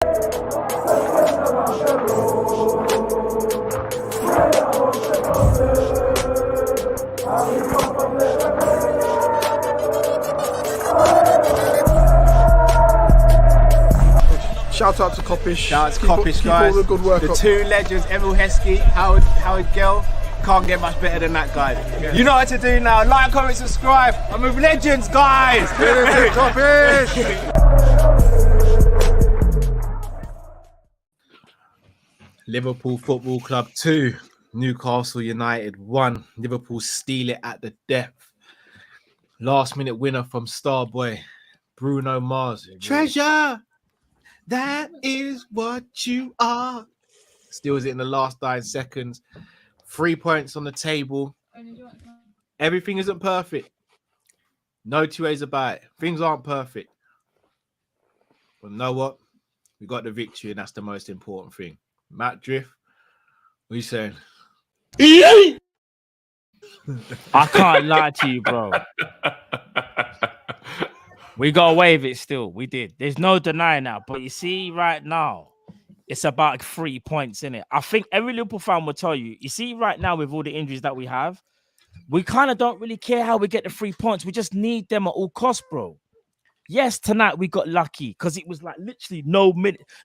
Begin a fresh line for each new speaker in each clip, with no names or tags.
Shout out to Kop-Ish.
Shout out to Kopish, guys.
All the good work
the
up.
two legends, Emil Heskey, Howard Gill. Can't get much better than that, guys. Yeah. You know what to do now. Like, comment, subscribe. I'm with legends, guys.
Kop-Ish.
Liverpool Football Club 2, Newcastle United 1. Liverpool steal it at the death. Last minute winner from Starboy, Bruno Mars. Treasure, that is what you are. Steals it in the last 9 seconds. 3 points on the table. Everything isn't perfect. No two ways about it. Things aren't perfect. But you know what? We got the victory, and that's the most important thing. Matt Drift, what are you saying?
I can't lie to you, bro. We got away with it still. We did. There's no denying that. But you see, right now, it's about 3 points, innit? I think every Liverpool fan will tell you, you see, right now, with all the injuries that we have, we kind of don't really care how we get the 3 points. We just need them at all costs, bro. Yes, tonight we got lucky because it was like literally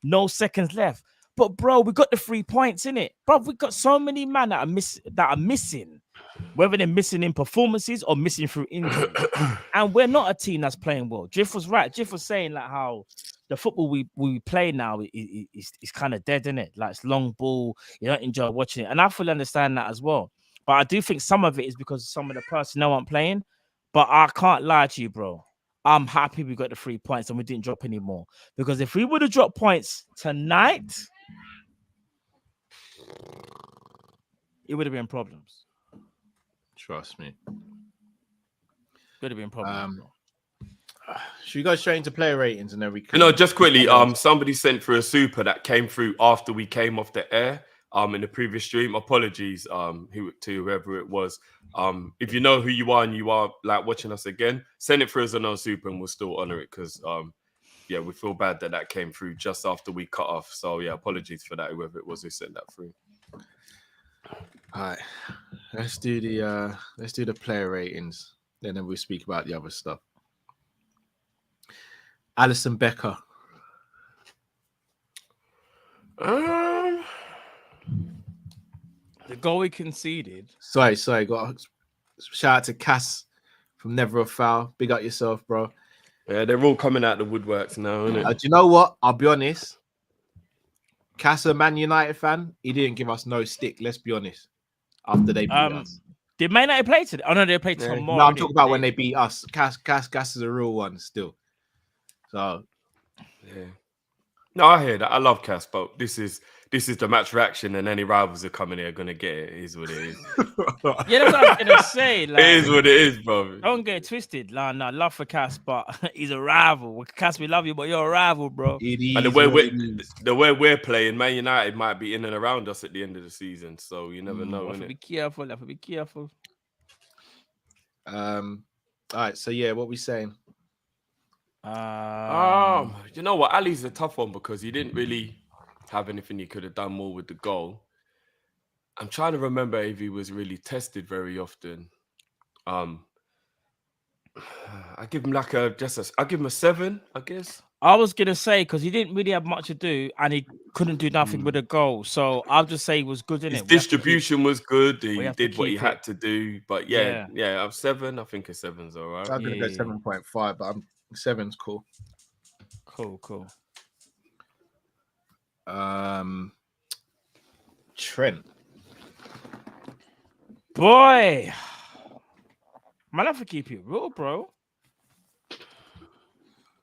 no seconds left. But bro, we got the 3 points, innit? Bro, we got so many men that are missing, whether they're missing in performances or missing through injury. And we're not a team that's playing well. Jiff was right. Jiff was saying like how the football we play now is kind of dead, innit? Like it's long ball. You don't enjoy watching it. And I fully understand that as well. But I do think some of it is because some of the personnel aren't playing. But I can't lie to you, bro. I'm happy we got the 3 points and we didn't drop any more. Because if we would have dropped points tonight, it would have been problems.
Trust me.
Would have been problems.
Should we go straight into player ratings and then we can...
No, just quickly, somebody sent through a super that came through after we came off the air in the previous stream. Apologies to whoever it was. If you know who you are and you are like watching us again, send it through as a non-super and we'll still honor it because yeah, we feel bad that came through just after we cut off. So yeah, apologies for that, whoever it was who sent that through.
All right, let's do the player ratings, then we'll speak about the other stuff. Alisson Becker.
The goal we conceded.
Sorry. Got a shout out to Cass from Never a Foul. Big up yourself, bro.
Yeah, they're all coming out the woodworks now, isn't it?
Do you know what? I'll be honest. Cass, a Man United fan, he didn't give us no stick. Let's be honest. After they beat us,
did Man United play today? Oh no, they played tomorrow.
No, I'm talking about when they beat us. Cass is a real one still. So,
yeah. No, I hear that. I love Cass, but this is the match reaction, and any rivals that come in here are gonna get it. It is what it is.
Yeah, that's what I'm gonna say. Like,
it is what it is, bro.
Don't get it twisted. No, love for Cass, but he's a rival. Cass, we love you, but you're a rival, bro.
And the way we're playing, Man United might be in and around us at the end of the season, so you never know.
Have to be careful. Have to be careful.
All right. So yeah, what we saying?
You know what? Ali's a tough one because he didn't really have anything he could have done more with the goal. I'm trying to remember if he was really tested very often. I give him I give him a 7, I guess.
I was gonna say because he didn't really have much to do and he couldn't do nothing with a goal. So I'll just say he was good in it.
His distribution was good. He did what he had to do. But yeah, I'm 7. I think a 7's all right.
I'm gonna go 7.5, but 7's cool.
Cool.
Trent.
Boy, man, I have to keep it real, bro.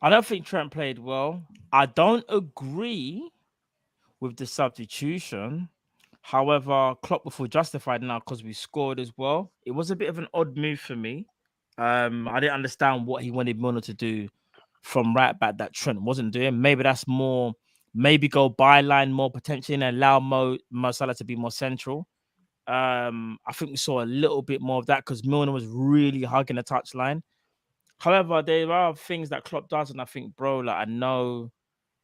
I don't think Trent played well. I don't agree with the substitution. However, Klopp will feel justified now because we scored as well. It was a bit of an odd move for me. I didn't understand what he wanted Milner to do from right back that Trent wasn't doing. Maybe that's more, maybe go byline more potentially and allow Mo Salah to be more central. I think we saw a little bit more of that because Milner was really hugging the touchline. However, there are things that Klopp does, and I think, bro, like I know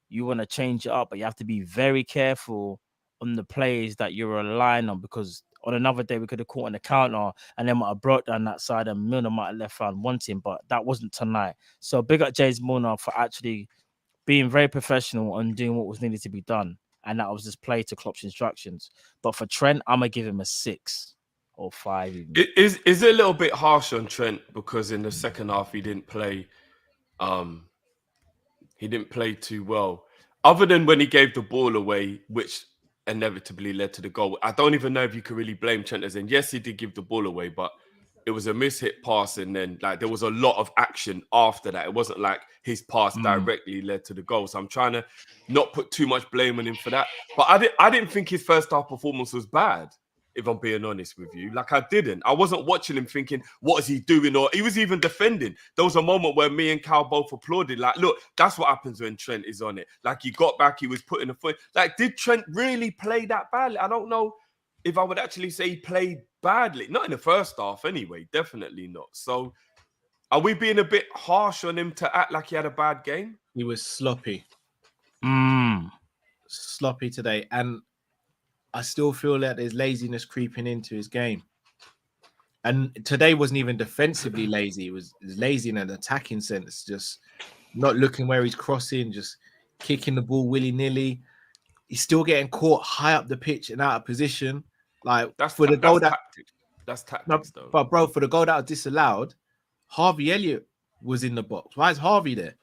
you want to change it up, but you have to be very careful on the plays that you're relying on, because on another day we could have caught on the counter and then might have brought down that side and Milner might have left round wanting, but that wasn't tonight. So big up James Milner for actually being very professional and doing what was needed to be done. And that was just play to Klopp's instructions. But for Trent, I'm going to give him a 6 or 5 even.
Is it a little bit harsh on Trent because in the second half he didn't play too well, other than when he gave the ball away, which inevitably led to the goal. I don't even know if you could really blame Trent, as in, yes, he did give the ball away, but it was a mishit pass, and then like there was a lot of action after that. It wasn't like his pass directly led to the goal. So I'm trying to not put too much blame on him for that. But I didn't think his first half performance was bad, if I'm being honest with you. Like, I didn't. I wasn't watching him thinking, what is he doing? Or he was even defending. There was a moment where me and Cal both applauded. Like, look, that's what happens when Trent is on it. Like, he got back, he was putting a foot. Like, did Trent really play that badly? I don't know if I would actually say he played badly. Not in the first half anyway. Definitely not. So, are we being a bit harsh on him to act like he had a bad game?
He was sloppy. Sloppy today. And I still feel that there's laziness creeping into his game. And today wasn't even defensively lazy. It was lazy in an attacking sense. Just not looking where he's crossing, just kicking the ball willy-nilly. He's still getting caught high up the pitch and out of position. Like, that's for the goal
that's tactics, though.
But bro, for the goal that was disallowed, Harvey Elliott was in the box. Why is Harvey there?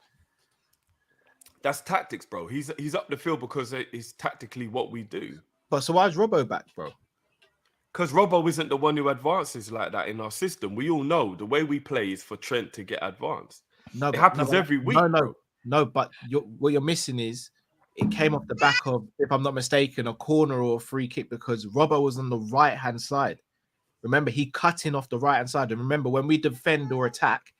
That's tactics, bro. He's up the field because it's tactically what we do.
But so why is Robbo back, bro?
Because Robbo isn't the one who advances like that in our system. We all know the way we play is for Trent to get advanced. No, it happens every week.
No, but what you're missing is it came off the back of, if I'm not mistaken, a corner or a free kick, because Robbo was on the right-hand side. Remember, he cut in off the right-hand side. And remember, when we defend or attack,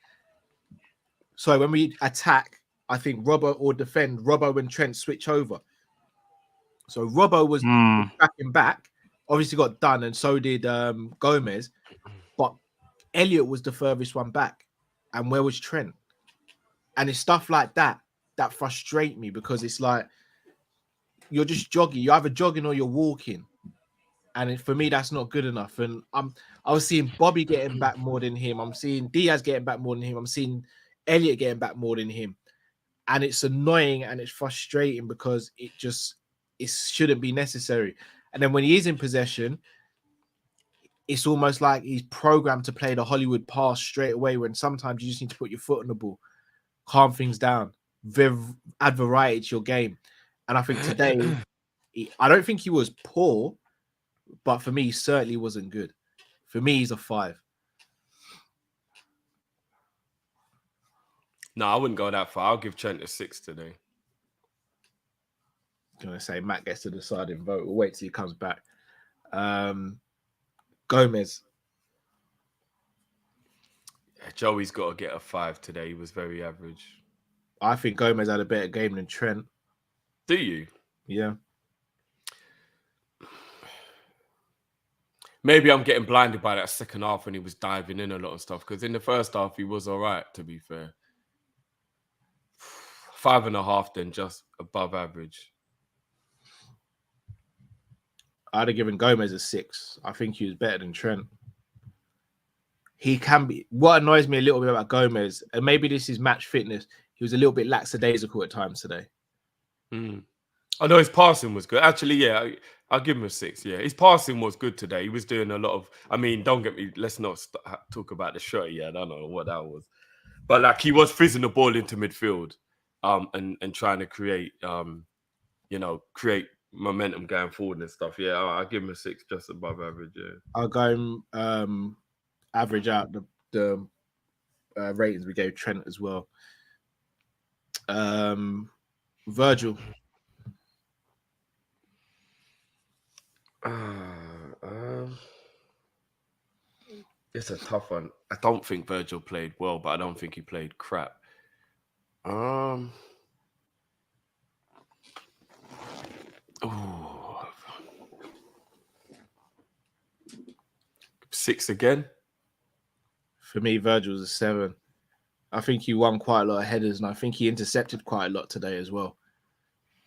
when we attack, I think Robbo or defend, Robbo and Trent switch over. So Robbo was tracking back, obviously got done, and so did Gomez. But Elliott was the furthest one back. And where was Trent? And it's stuff like that that frustrate me, because it's like you're just jogging. You're either jogging or you're walking. And for me, that's not good enough. And I was seeing Bobby getting back more than him. I'm seeing Diaz getting back more than him. I'm seeing Elliott getting back more than him. And it's annoying and it's frustrating because it shouldn't be necessary. And then when he is in possession, it's almost like he's programmed to play the Hollywood pass straight away, when sometimes you just need to put your foot on the ball, calm things down, add variety to your game. And I think today, I don't think he was poor, but for me, he certainly wasn't good. For me, he's a 5.
No, I wouldn't go that far. I'll give Trent a 6 today.
I'm going to say Matt gets the deciding vote. We'll wait till he comes back. Gomez.
Yeah, Joey's got to get a 5 today. He was very average.
I think Gomez had a better game than Trent.
Do you?
Yeah.
Maybe I'm getting blinded by that second half when he was diving in a lot of stuff, because in the first half, he was all right, to be fair. 5.5 then, just above average.
I'd have given Gomez a 6. I think he was better than Trent. He can be. What annoys me a little bit about Gomez, and maybe this is match fitness, he was a little bit lackadaisical at times today.
I know his passing was good. Actually, yeah, I'll give him a 6. Yeah, his passing was good today. He was doing a lot of, I mean, don't get me, let's not talk about the shot. Yeah, I don't know what that was. But like, he was fizzing the ball into midfield and trying to create, create momentum going forward and stuff. Yeah, I'll give him a 6, just above average. Yeah,
I'll go average out the ratings we gave Trent as well. Virgil.
It's a tough one. I don't think Virgil played well, but I don't think he played crap. 6 again.
For me, Virgil's a 7. I think he won quite a lot of headers, and I think he intercepted quite a lot today as well.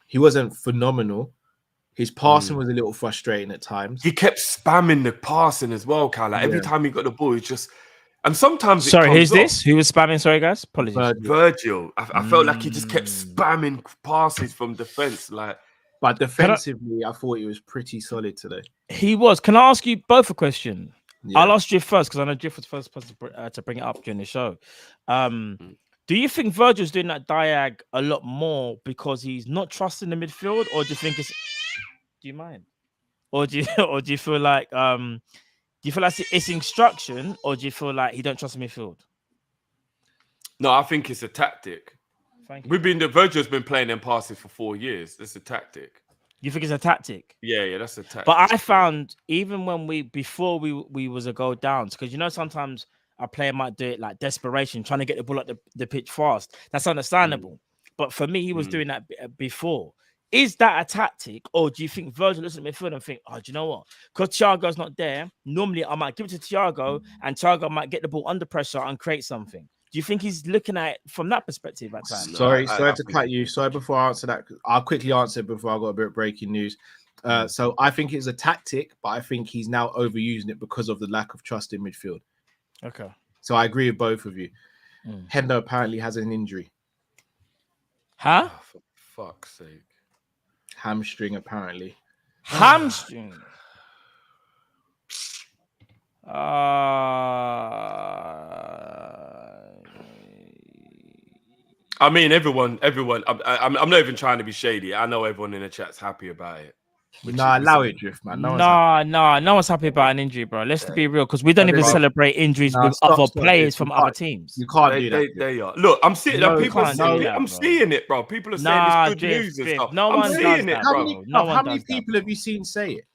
He wasn't phenomenal. His passing was a little frustrating at times.
He kept spamming the passing as well, Cal. Like every
Yeah.
time he got the ball, he just and sometimes
Sorry,
it comes
who's
off.
this? Who was spamming? Sorry, guys. Apologies.
Virgil. I felt like he just kept spamming passes from defense. Like,
But defensively, I thought he was pretty solid today.
He was. Can I ask you both a question?
Yeah.
I'll ask Jiff first because I know Jiff was the first person to bring it up during the show. Do you think Virgil's doing that diag a lot more because he's not trusting the midfield, or do you think it's? Do you mind? Or do you feel like do you feel like it's instruction, or do you feel like he don't trust the midfield?
no, I think it's a tactic.
Thank you.
The Virgil's been playing them passes for 4 years. It's a tactic.
You think it's a tactic?
Yeah, that's a tactic.
But I found even when before we was a goal down, because sometimes a player might do it like desperation, trying to get the ball up the pitch fast. That's understandable. But for me, he was doing that before. Is that a tactic, or do you think Virgil looks at midfield and think, oh, do you know what? Because Thiago's not there, normally I might give it to Thiago, and Thiago might get the ball under pressure and create something. Do you think he's looking at it from that perspective at times?
Sorry to cut you. Sorry, before I answer that, I'll quickly answer before I got a bit of breaking news. So I think it's a tactic, but I think he's now overusing it because of the lack of trust in midfield.
Okay.
So I agree with both of you. Hendo apparently has an injury.
Huh?
Oh, for fuck's sake.
Hamstring, apparently.
Hamstring.
I mean, everyone. I'm not even trying to be shady. I know everyone in the chat's happy about it.
Allow it, Drift, man.
No one's happy about an injury, bro. Let's be real, because we don't even celebrate injuries with other players from other teams.
You can't do that.
They are. Look, I'm seeing
No,
people.
can't do that,
I'm
bro.
seeing it, bro. People are saying it's good news and stuff.
No
I'm
one
seeing
does
it,
that,
bro.
How many people have you seen say it?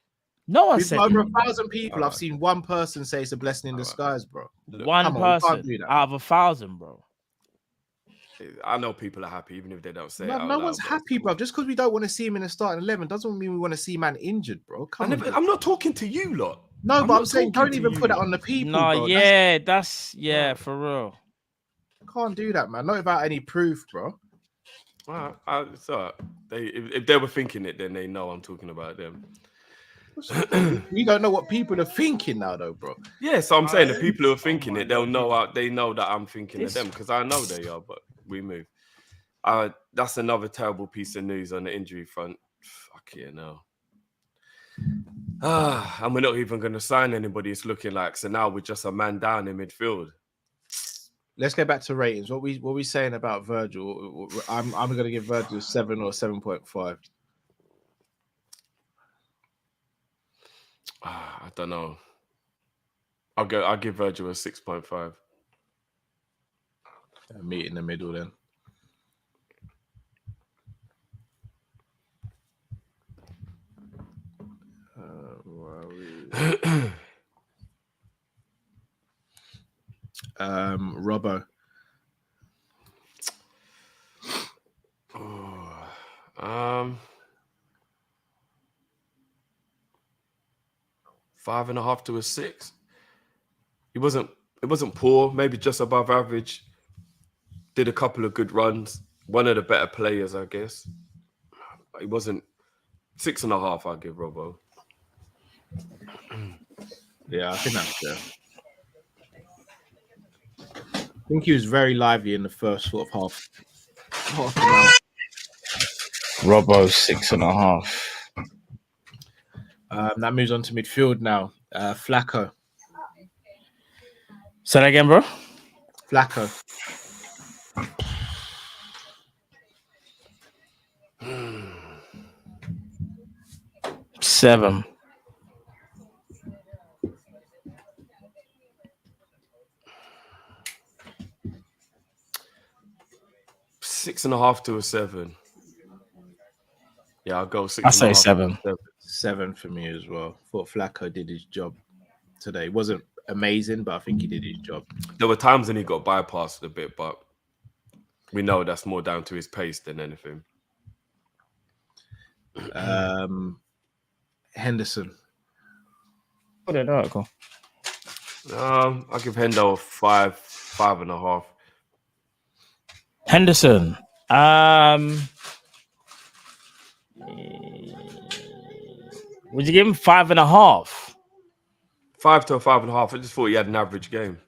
No one
We've
said
got over
that.
1,000 people. I've seen one person say it's a blessing in disguise, bro.
One
Come on, we can't
person
do that.
out of 1,000, bro.
I know people are happy, even if they don't say it.
No one's happy, bro. Just because we don't want to see him in the starting 11 doesn't mean we want to see man injured, bro.
I'm not talking to you, lot.
No, but I'm saying don't even put it on the people.
No,
bro.
that's for real.
Can't do that, man. Not without any proof, bro.
It's all right. If they were thinking it, then they know I'm talking about them.
We don't know what people are thinking now, though, bro.
Yeah, so I'm saying the people who are thinking it, they'll know. They know that I'm thinking of them because I know they are. But we move. That's another terrible piece of news on the injury front. Fuck it now. And we're not even going to sign anybody. It's looking like so now we're just a man down in midfield.
Let's get back to ratings. What we saying about Virgil? I'm going to give Virgil 7 or 7.5.
I don't know. I'll give Virgil a 6.5.
Meet in the middle then. Robbo.
Oh, 5.5 to a 6. It wasn't poor, maybe just above average. Did a couple of good runs. One of the better players, I guess. It wasn't 6.5. I'll give Robbo.
Yeah, I think that's fair. I think he was very lively in the first sort of half an hour.
Robbo 6.5.
That moves on to midfield now. Flacco.
Say that again, bro.
Flacco.
Seven.
Six and a half to a 7. Yeah, I'll go 6.
I say 7.
7 for me as well. Thought Flacco did his job today. Wasn't amazing, but I think he did his job.
There were times when he got bypassed a bit, but we know that's more down to his pace than anything.
Henderson.
Put it article.
I'll give Hendo a 5.5.
Henderson. Would you give him 5.5?
5 to a 5.5. I just thought he had an average game.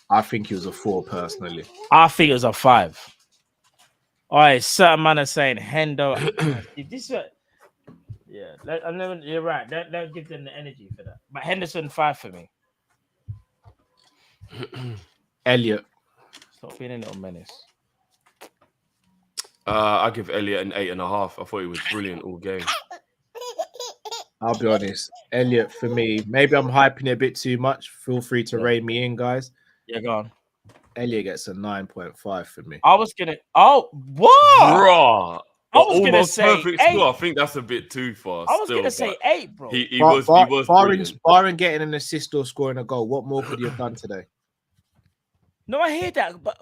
I think he was a 4 personally.
I think it was a 5. All right, certain man are saying Hendo. If this, yeah, you're right. Don't give them the energy for that. But Henderson 5 for me.
Elliot.
Stop being a little menace.
I give Elliot an 8.5. I thought he was brilliant all game.
I'll be honest. Elliot, for me, maybe I'm hyping it a bit too much. Feel free to rein me in, guys.
Yeah, go on.
Elliot gets a 9.5 for me.
I was gonna. Oh, what?
Bruh.
I was gonna
Almost
say
perfect
8.
score. I think that's a bit too fast.
I was gonna say 8, bro.
He was brilliant.
Barring getting an assist or scoring a goal, what more could he have done today?
No, I hear that, but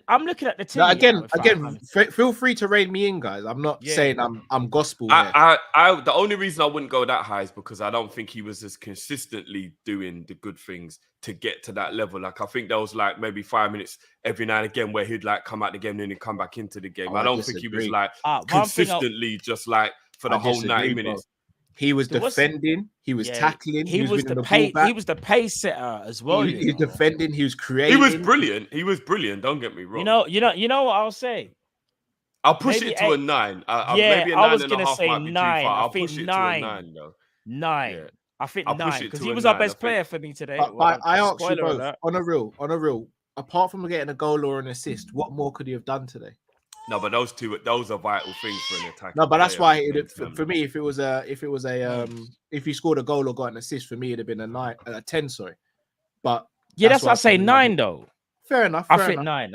I'm looking at the team.
No, again, feel free to rein me in, guys. I'm not saying I'm gospel here.
The only reason I wouldn't go that high is because I don't think he was as consistently doing the good things to get to that level. Like, I think there was like maybe 5 minutes every now and again where he'd like come out the game and then he'd come back into the game. I don't think he was like consistently just like for the whole 90 minutes.
He was defending, he was tackling,
he was the pace setter as well.
He was defending, he was creating.
He was brilliant. He was brilliant. Don't get me wrong.
You know what I'll say.
I'll push it to a 9. Maybe a 9.5
I was gonna say
might be
9.
I'll
I think
push it
9.
to a 9 though.
9.
Yeah.
I think
I'll
9 because he was our best player for me today.
But I asked you both on a real. Apart from getting a goal or an assist, what more could he have done today?
No, but those are vital things for an attack.
No, but that's why for me, if he scored a goal or got an assist, for me it'd have been a 10. Sorry, but
yeah, that's why I say 9 though.
Fair enough.
I think 9.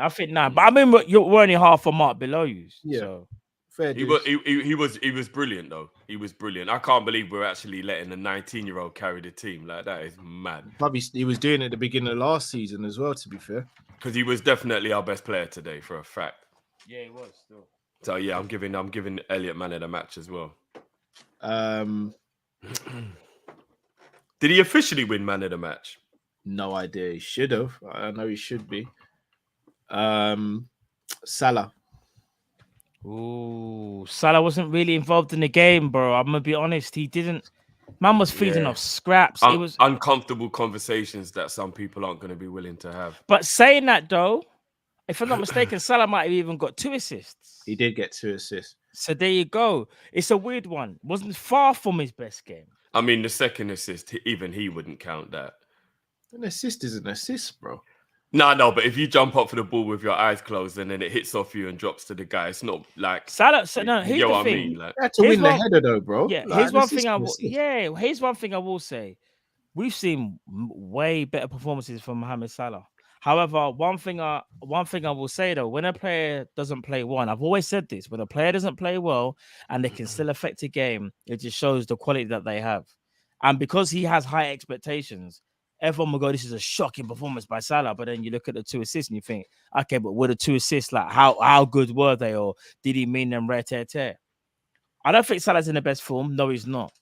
But I mean, we're only half a mark below you.
Yeah.
So.
Fair
he was brilliant though. He was brilliant. I can't believe we're actually letting a 19-year-old carry the team. Like, that is mad.
Probably he was doing it at the beginning of last season as well, to be fair.
Because he was definitely our best player today for a fact.
Yeah, he was still.
So yeah, I'm giving Elliot man of the match as well. Did he officially win man of the match?
No idea. He should have. I know he should be. Salah.
Ooh, Salah wasn't really involved in the game, bro. I'm gonna be honest. He didn't. Man was feeding off scraps. It was
uncomfortable conversations that some people aren't going to be willing to have.
But saying that though, if I'm not mistaken, Salah might have even got 2 assists.
He did get 2 assists.
So there you go. It's a weird one. Wasn't far from his best game.
I mean, the second assist, even he wouldn't count that.
An assist is an assist, bro.
No, but if you jump up for the ball with your eyes closed and then it hits off you and drops to the guy, it's not like
Salah. So no, here's the thing.
I mean? Like,
you had to win the header, though, bro.
Yeah,
like,
here's one thing here's one thing I will say. We've seen way better performances from Mohamed Salah. However, one thing I will say though, when a player doesn't play well, I've always said this: when a player doesn't play well and they can still affect a game, it just shows the quality that they have. And because he has high expectations, everyone will go, "This is a shocking performance by Salah." But then you look at the 2 assists and you think, "Okay, but were the 2 assists like how good were they, or did he mean them rare tear tear?" I don't think Salah's in the best form. No, he's not.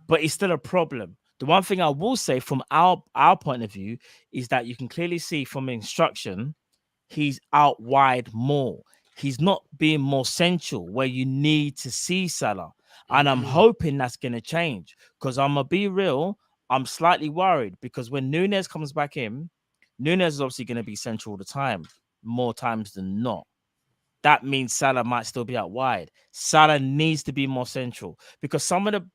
But he's still a problem. The one thing I will say from our point of view is that you can clearly see from instruction, he's out wide more. He's not being more central where you need to see Salah. And I'm hoping that's going to change because I'm going to be real. I'm slightly worried because when Nunez comes back in, Nunez is obviously going to be central all the time, more times than not. That means Salah might still be out wide. Salah needs to be more central because some of the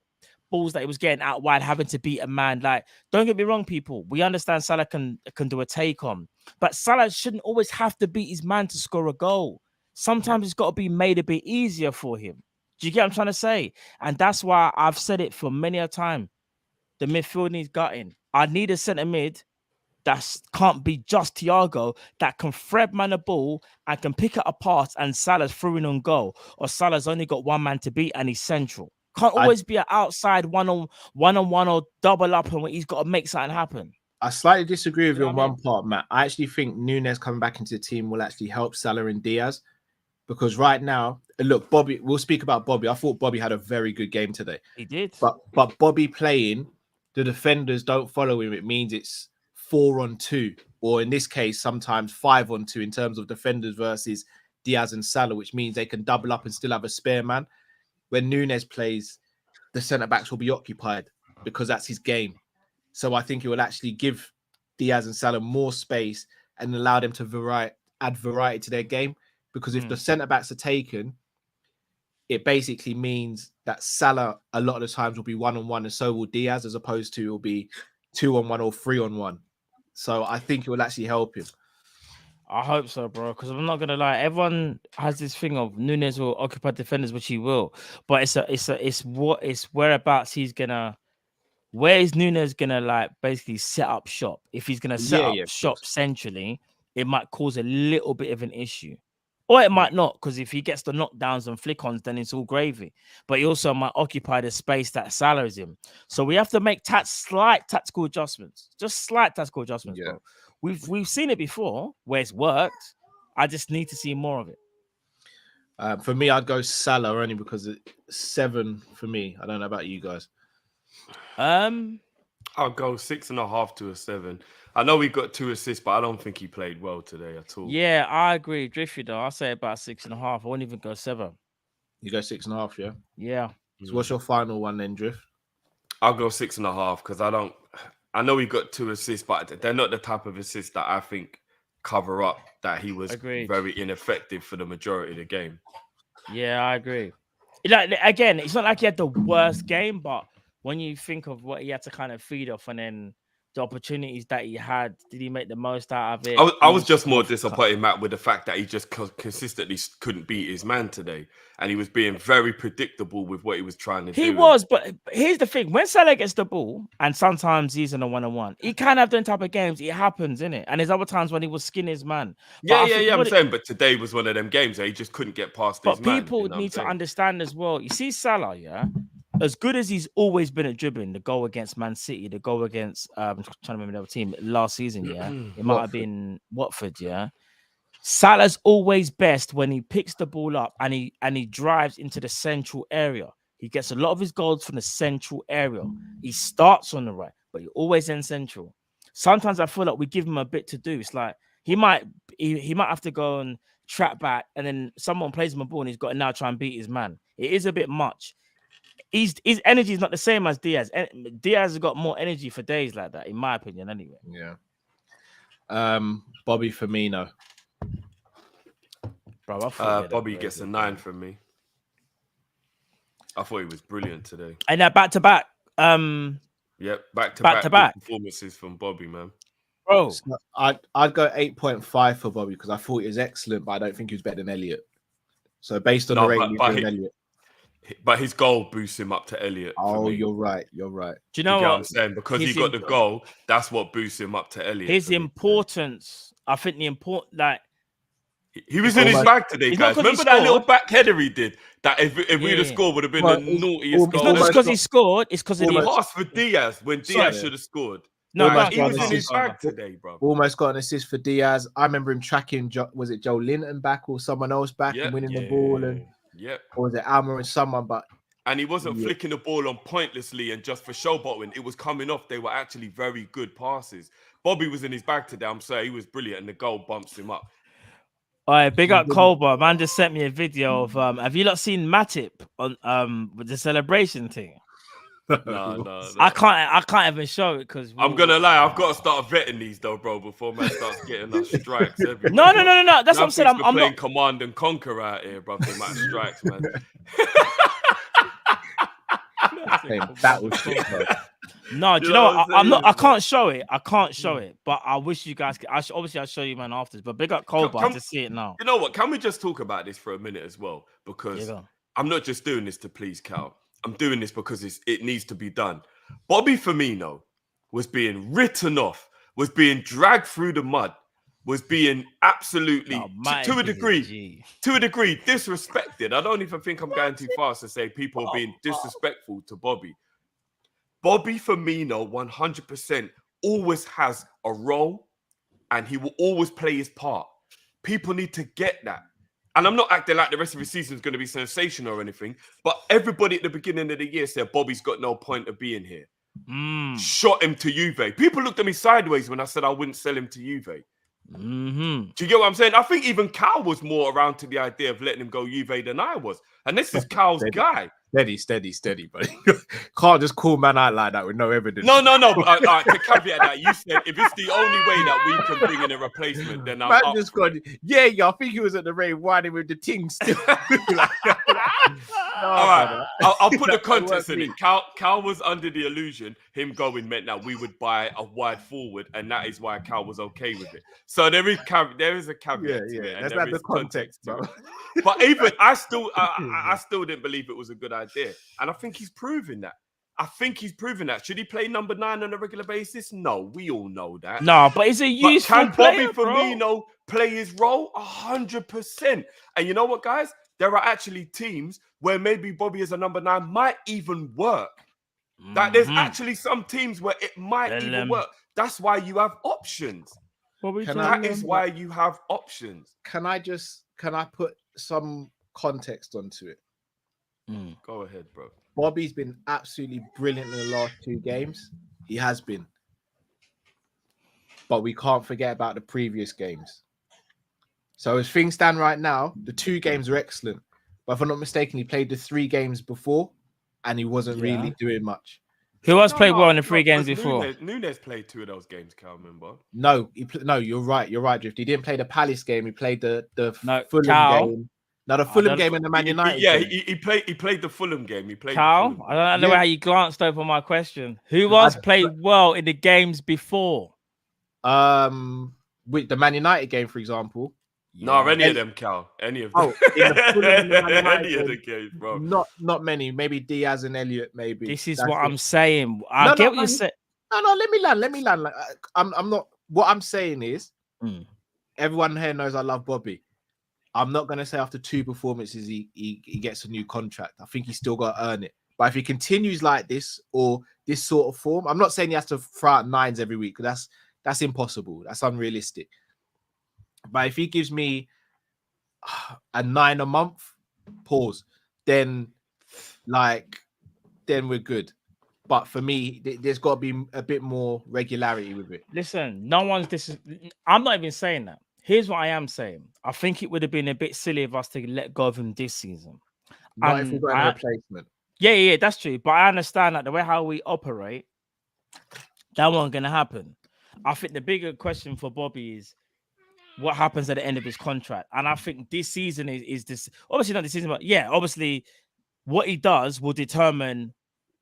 balls that he was getting out wide, having to beat a man. Like, don't get me wrong, people. We understand Salah can do a take on, but Salah shouldn't always have to beat his man to score a goal. Sometimes it's got to be made a bit easier for him. Do you get what I'm trying to say? And that's why I've said it for many a time. The midfield needs gutting. I need a centre mid that can't be just Thiago, that can thread man a ball and can pick it apart and Salah's through in on goal, or Salah's only got one man to beat and he's central. Can't always be an outside one-on-one or double up and he's got to make something happen.
I slightly disagree with you on one part, Matt. I actually think Nunez coming back into the team will actually help Salah and Diaz because right now, look, Bobby, we'll speak about Bobby. I thought Bobby had a very good game today.
He did.
But Bobby playing, the defenders don't follow him. It means it's 4-on-2, or in this case, sometimes 5-on-2 in terms of defenders versus Diaz and Salah, which means they can double up and still have a spare man. When Nunes plays, the centre backs will be occupied because that's his game. So I think it will actually give Diaz and Salah more space and allow them to add variety to their game. Because if the centre backs are taken, it basically means that Salah a lot of the times will be 1-on-1 and so will Diaz, as opposed to it will be 2-on-1 or 3-on-1. So I think it will actually help him.
I hope so, bro. Because I'm not gonna lie, everyone has this thing of Nunes will occupy defenders, which he will. But it's whereabouts he's gonna. Where is Nunes gonna like basically set up shop? If he's gonna set up shop centrally, it might cause a little bit of an issue. Or it might not, because if he gets the knockdowns and flick-ons, then it's all gravy. But he also might occupy the space that Salah is in. So we have to make slight tactical adjustments. Just slight tactical adjustments, bro. We've seen it before where it's worked. I just need to see more of it.
For me, I'd go Salah only because it's 7 for me. I don't know about you guys.
I'll go 6.5 to a 7. I know we got 2 assists, but I don't think he played well today at all.
Yeah, I agree. Driffy though, I'll say about 6.5. I won't even go 7.
You go 6.5, yeah?
Yeah.
So what's your final one then, Drift?
I'll go 6.5 because I know he got 2 assists, but they're not the type of assists that I think cover up that he was very ineffective for the majority of the game.
Yeah, I agree. Like, again, it's not like he had the worst game, but when you think of what he had to kind of feed off and then the opportunities that he had, did he make the most out of it?
I was just more disappointed, Matt, with the fact that he just consistently couldn't beat his man today. And he was being very predictable with what he was trying to do.
He was, but here's the thing. When Salah gets the ball, and sometimes he's in a 1-on-1, he can have them type of games. It happens, innit? And there's other times when he was skinning his man.
Yeah, I'm saying, but today was one of them games where he just couldn't get past his man.
But people need to understand as well. You see Salah, yeah? As good as he's always been at dribbling, the goal against Man City, the goal against I'm trying to remember the other team last season, yeah. It might have been Watford, yeah. Salah's always best when he picks the ball up and he drives into the central area. He gets a lot of his goals from the central area. He starts on the right, but he always ends central. Sometimes I feel like we give him a bit to do. It's like he might have to go and trap back, and then someone plays him a ball and he's got to now try and beat his man. It is a bit much. His energy is not the same as Diaz. Diaz has got more energy for days like that, in my opinion, anyway.
Yeah. Bobby Firmino.
Bro,
Bobby gets a 9 from me. I thought he was brilliant today.
And now back to back.
Yep, back to back performances from Bobby, man.
Bro,
So I'd go 8.5 for Bobby because I thought he was excellent, but I don't think he was better than Elliot. So based on the rating, Elliot.
But his goal boosts him up to Elliot.
Oh, you're right.
Do you know
what I'm saying? Because he got the goal, that's what boosts him up to Elliot.
His importance, I think
he was in his bag today, guys. Remember that little back header he did? That if we'd have scored, would have been the naughtiest goal.
It's not just because he scored, it's because of the
pass for Diaz when Diaz should have scored.
No,
but he was in his bag today, bro.
Almost got an assist for Diaz. I remember him tracking, was it Joe Linton back or someone else back and winning the ball? Or was it Almer and someone?
And he wasn't flicking the ball on pointlessly and just for showboating. It was coming off. They were actually very good passes. Bobby was in his bag today. I'm saying he was brilliant, and the goal bumps him up.
All right, big up Cobra. Man just sent me a video of have you not seen Matip on with the celebration thing?
No.
I can't even show it because
I'm gonna lie, I've got to start vetting these though, bro, before man starts getting us strikes every
No. That's what I'm saying. I'm
playing
not
Command and Conquer out here, bro. They might strikes, man.
Battleship, bro.
No, do you know what? I'm not. I can't show it. But I wish you guys could. Obviously, I'll show you, man, after. But big up Cobra to see it now.
You know what? Can we just talk about this for a minute as well? Because I'm not just doing this to please Cal. I'm doing this because it needs to be done. Bobby Firmino was being written off, was being dragged through the mud, was being absolutely, to a degree, disrespected. I don't even think I'm going too fast to say people are being disrespectful to Bobby. Bobby Firmino 100% always has a role and he will always play his part. People need to get that. And I'm not acting like the rest of the season is going to be sensational or anything, but everybody at the beginning of the year said Bobby's got no point of being here. Shot him to Juve. People looked at me sideways when I said I wouldn't sell him to Juve.
Mm-hmm.
Do you get what I'm saying? I think even Cal was more around to the idea of letting him go Juve than I was. And this is Cal's guy.
Steady, buddy. Can't just call man out like that with no evidence.
No. But, to caveat that, you said if it's the only way that we can bring in a replacement, then I'm
man
up
just
for
got, yeah, I think he was at the rave whining with the ting still.
All right, I'll put the context in it. Cal was under the illusion him going meant that we would buy a wide forward, and that is why Cal was okay with it. So there is a caveat to it, and
that's
there
not
is
the context,
to
bro.
it. But even I still didn't believe it was a good idea, and I think he's proven that. Should he play number 9 on a regular basis? No, we all know that.
No, but he's a useful
can
player,
Bobby Firmino play his role? 100%. And you know what, guys? There are actually teams where maybe Bobby as a number 9 might even work. That there's actually some teams where it might even work. That's why you have options. That is why you have options.
Can I put some context onto it?
Go ahead, bro.
Bobby's been absolutely brilliant in the last 2 games. He has been. But we can't forget about the previous games. So as things stand right now, the 2 games are excellent. But if I'm not mistaken, he played the 3 games before and he wasn't really doing much.
Who else played well in the 3 games before?
Nunez played 2 of those games, can't remember.
No, you're right, Drift. He didn't play the Palace game. He played the Fulham game. No, the Fulham game and the Man United game.
He played the Fulham game.
Cal, I don't know how you glanced over my question. Who else played well in the games before?
With the Man United game, for example.
No, any of them, Cal. Any of them. Any of the games, bro.
Not many. Maybe Diaz and Elliott, maybe.
This is what I'm saying. I get what you're saying.
No, let me land. Like, I'm not. What I'm saying is, everyone here knows I love Bobby. I'm not gonna say after 2 performances he gets a new contract. I think he's still got to earn it. But if he continues like this or this sort of form, I'm not saying he has to throw out 9s every week. That's impossible. That's unrealistic. But if he gives me a 9 a month, then we're good. But for me, there's got to be a bit more regularity with it.
Listen, I'm not even saying that. Here's what I am saying. I think it would have been a bit silly of us to let go of him this season.
Not if we've got a replacement.
Yeah, that's true. But I understand that the way how we operate, that wasn't going to happen. I think the bigger question for Bobby is what happens at the end of his contract. And I think this season is this, obviously not this season, but yeah, obviously what he does will determine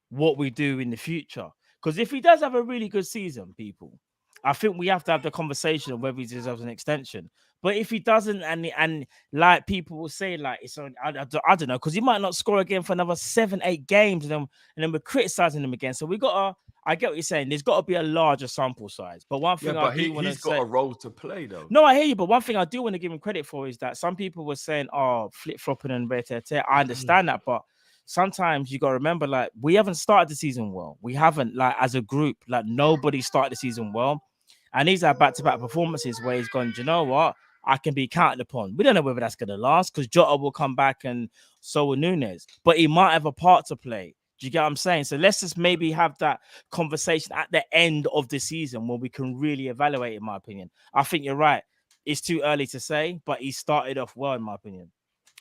what we do in the future. Because if he does have a really good season, people, I think we have to have the conversation of whether he deserves an extension. But if he doesn't, and like people will say, like it's on, I don't know, because he might not score again for another 7-8 games, and then we're criticizing him again. So we got to. I get what you're saying. There's got to be a larger sample size. But one thing I do want to say,
he's got a role to play, though.
No, I hear you. But one thing I do want to give him credit for is that some people were saying, "Oh, flip flopping and rare-tear." I understand that, but sometimes you got to remember, like we haven't started the season well. We haven't, like as a group, like nobody started the season well. And these are back-to-back performances where he's gone, do you know what? I can be counted upon. We don't know whether that's going to last because Jota will come back and so will Nunez. But he might have a part to play. Do you get what I'm saying? So let's just maybe have that conversation at the end of the season where we can really evaluate, in my opinion. I think you're right. It's too early to say, but he started off well, in my opinion.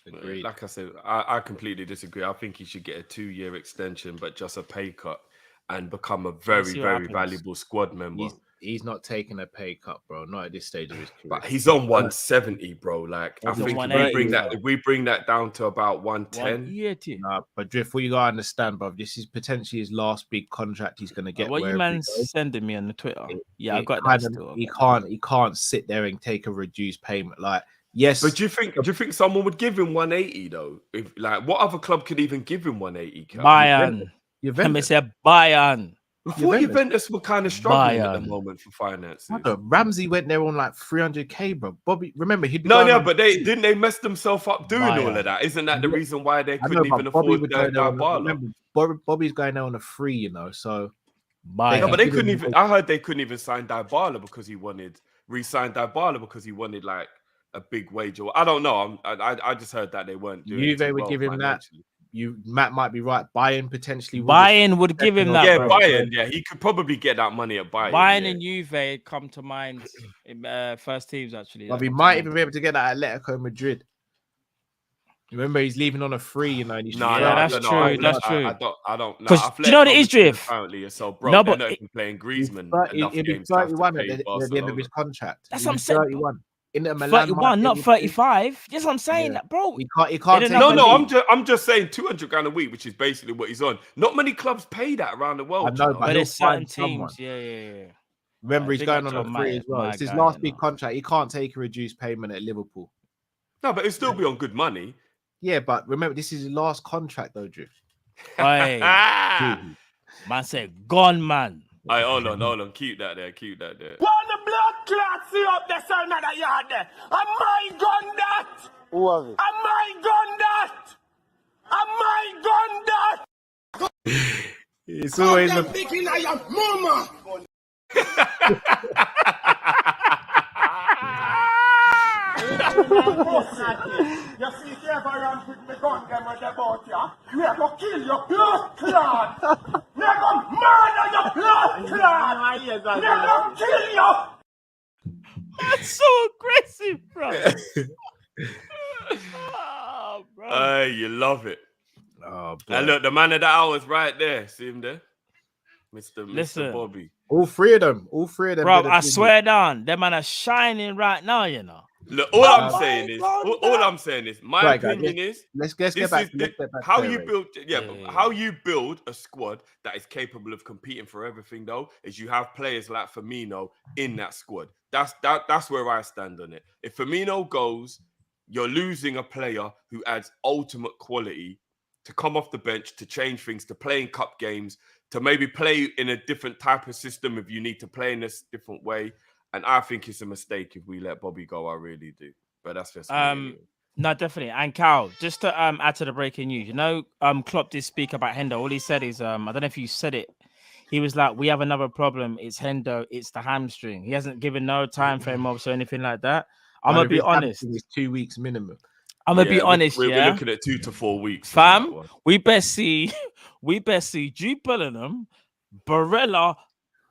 Agreed.
Like I said, I completely disagree. I think he should get a 2-year extension, but just a pay cut and become a very, very valuable squad member.
He's not taking a pay cut, bro. Not at this stage of his career.
But he's on 170, bro. Like I think if we bring that down to about 110.
Nah, but Drift, what you gotta understand, bro, this is potentially his last big contract he's gonna get.
What you man sending me on the Twitter? I got that still.
He can't sit there and take a reduced payment. Like, yes.
But do you think someone would give him 180 though? If like what other club could even give him 180?
Bayern. Let me say Bayern.
I thought Juventus were kind of struggling at the moment for finances.
Ramsey went there on like 300k, bro. Bobby, remember he'd be
but they messed themselves up doing all of that. Isn't that the reason why they couldn't even afford Dybala?
Bobby's going there on a free, you know. So,
but they couldn't even. I heard they couldn't even sign Dybala because he wanted like a big wage. Or I don't know. I just heard that they weren't doing.
Juve would give him that. Matt might be right. Bayern potentially
Bayern would give him that.
Yeah,
bro.
Bayern. Yeah, he could probably get that money at Bayern.
Bayern and Juve come to mind in first teams actually.
But he might even be able to get that Atletico Madrid. Remember, he's leaving on a free, you know. And
that's true. That's true.
I don't know.
Because do you know what it is, Drift?
Apparently, you're so broke. No, but they're not even playing Griezmann.
He'll be 31 at the end of his contract.
That's what I'm saying.
31. Inter Milan
31, not 35. That's what I'm saying, that bro.
He can't take
no. I'm just saying 200 grand a week, which is basically what he's on. Not many clubs pay that around the world.
I know, but
there's certain teams. Yeah.
Remember, he's going on a free as well. It's his last big contract. He can't take a reduced payment at Liverpool.
No, but he'll still be on good money.
Yeah, but remember, this is his last contract, though, Drift.
Hey, man said, gone, man.
Hey, hold on. Keep that there.
One the blood clot see up there, son, that yard there. Am I gun that?
Who have it?
Am I gun that?
It's always a
picking at your mama. You see, if you ever run with me gun them with the boat, yeah? We are going to kill your blood clot. We are going to murder your blood clot. We are going to kill you.
That's so aggressive, bro. Oh, bro.
Hey, you love it.
Oh,
and look, the man of the hour is right there. See him there? Mr. Bobby.
All three of them.
Bro, I swear down, them man are shining right now, you know.
Look, all I'm saying is, my opinion is,
let's get back.
How you build a squad that is capable of competing for everything, though, is you have players like Firmino in that squad. That's where I stand on it. If Firmino goes, you're losing a player who adds ultimate quality to come off the bench, to change things, to play in cup games, to maybe play in a different type of system if you need to play in this different way. And I think it's a mistake if we let Bobby go. I really do. But that's just
no, definitely. And Cal, just to add to the breaking news, you know, Klopp did speak about Hendo. All he said is, I don't know if you said it. He was like, we have another problem. It's Hendo. It's the hamstring. He hasn't given no time frame or anything like that. I'm going to be honest.
It's 2 weeks minimum.
I'm going to be honest,
we're looking at 2 to 4 weeks.
Fam, we best see Jude Bellingham, Barella,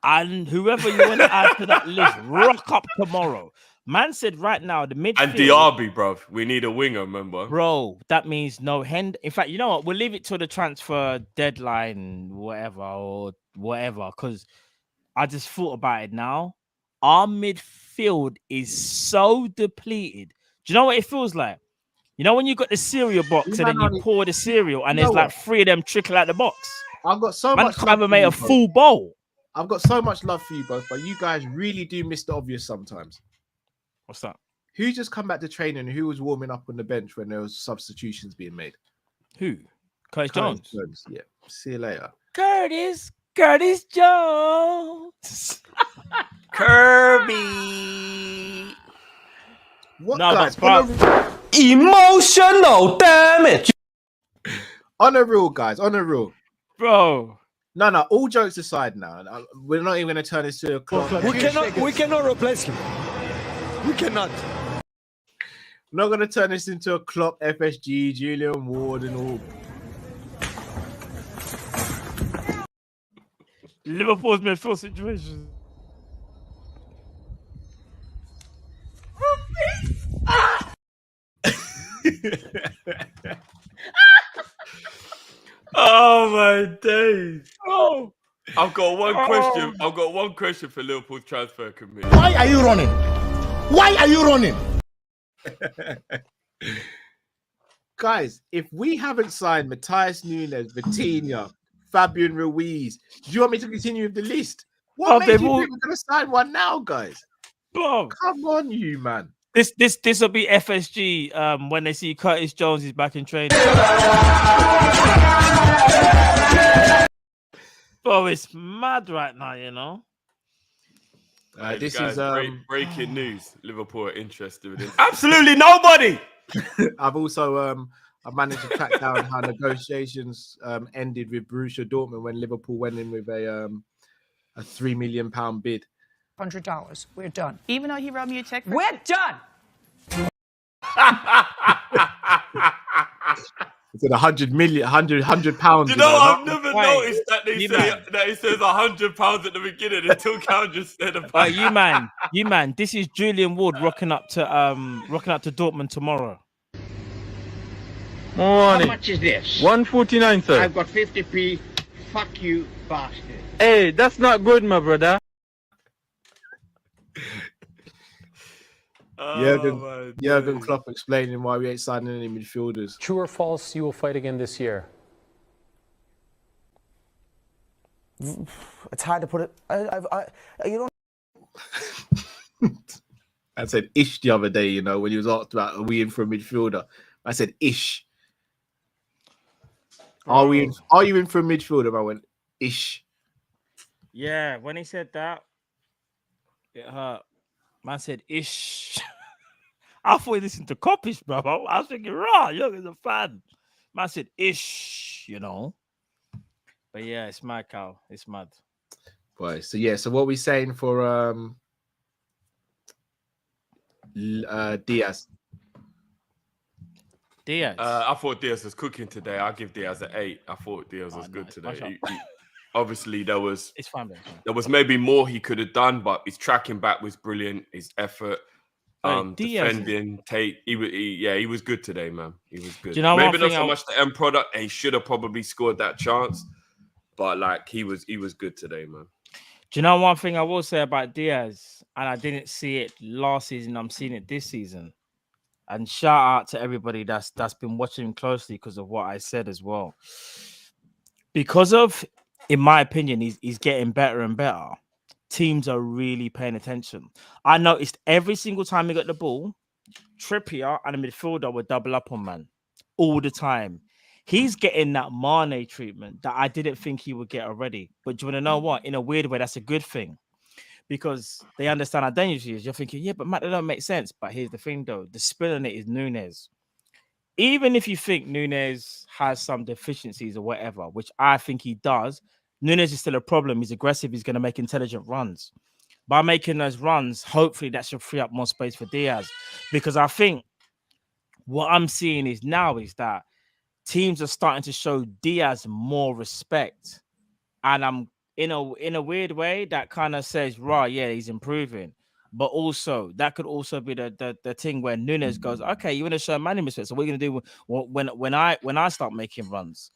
and whoever you want to add to that list, rock up tomorrow. Man said right now, the midfield...
And Diaby, bro. We need a winger, remember?
Bro, that means no Hendo. In fact, you know what? We'll leave it to the transfer deadline, whatever, because I just thought about it now. Our midfield is so depleted. Do you know what it feels like? You know when you got the cereal box and then you pour the cereal and there's like 3 of them trickle out the box?
I've got so much...
Man haven't made a full bowl.
I've got so much love for you both, but you guys really do miss the obvious sometimes.
What's that?
Who just come back to training and who was warming up on the bench when there was substitutions being made?
Who? Curtis Jones.
Yeah. See you later.
Curtis Jones.
Kirby.
What,
no,
guys?
Emotional damage.
On a real, guys. On a real.
Bro.
No. All jokes aside now. We're not even going to turn this to a club.
We cannot replace him. We cannot.
We're not going to turn this into a Klopp, FSG, Julian Ward and all.
Liverpool's midfield situation.
Oh my days!
Oh,
I've got one question. I've got one question for Liverpool's transfer committee.
Why are you running?
Guys, if we haven't signed Matthias Nunes, Vitinha, Fabian Ruiz, do you want me to continue with the list? What makes you think we're going to sign one now, guys?
bro.
Come on, you man.
This will be FSG when they see Curtis Jones is back in training. Bro, it's mad right now, you know.
This
guys,
is
breaking news. Liverpool are interested in him. Absolutely nobody.
I've also I managed to track down how negotiations ended with Borussia Dortmund when Liverpool went in with a £3 million bid.
$100. We're done. Even though he wrote me a check,
we're done.
said 100 million, 100 pounds.
You know, I've never
Why?
noticed that they
You
say
man.
that it says £100 at the beginning until Cal just said about
You man. This is Julian Ward rocking up to Dortmund tomorrow.
How much is this?
149, sir.
I've got 50p. Fuck you, bastard.
Hey, that's not good, my brother.
Jurgen Klopp explaining why we ain't signing any midfielders.
True or false, you will fight again this year?
It's hard to put it. You don't.
I said ish the other day, you know, when he was asked about are we in for a midfielder. I said ish. Are you in for a midfielder? I went ish.
Yeah, when he said that, it hurt. Man said ish. I thought he listened to Kopish, bro. I was thinking, raw, young as a fan. Man said ish, you know. But yeah, it's mad, Cal. It's mad.
Boy, so what are we saying for Diaz?
I thought Diaz was cooking today. I'll give Diaz an 8. I thought Diaz was good today. Obviously, there was maybe more he could have done, but his tracking back was brilliant. His effort, defending, he was good today, man. He was good.
Do you know
maybe not so much the end product. And he should have probably scored that chance, but like he was good today, man.
Do you know one thing I will say about Diaz? And I didn't see it last season. I'm seeing it this season. And shout out to everybody that's been watching him closely because of what I said as well. Because of, in my opinion, he's getting better and better. Teams are really paying attention. I noticed every single time he got the ball, Trippier and the midfielder would double up on man all the time. He's getting that Mane treatment that I didn't think he would get already. But do you want to know what? In a weird way, that's a good thing. Because they understand how dangerous he is. You're thinking, yeah, but Matt, that don't make sense. But here's the thing, though. The spin on it is Nunez. Even if you think Nunez has some deficiencies or whatever, which I think he does, Nunez is still a problem. He's aggressive. He's going to make intelligent runs. By making those runs, hopefully that should free up more space for Diaz. Because I think what I'm seeing is that teams are starting to show Diaz more respect. And I'm in a weird way that kind of says, right, yeah, he's improving. But also, that could also be the thing where Nunez goes, okay, you want to show man respect. So what are you going to do when I start making runs?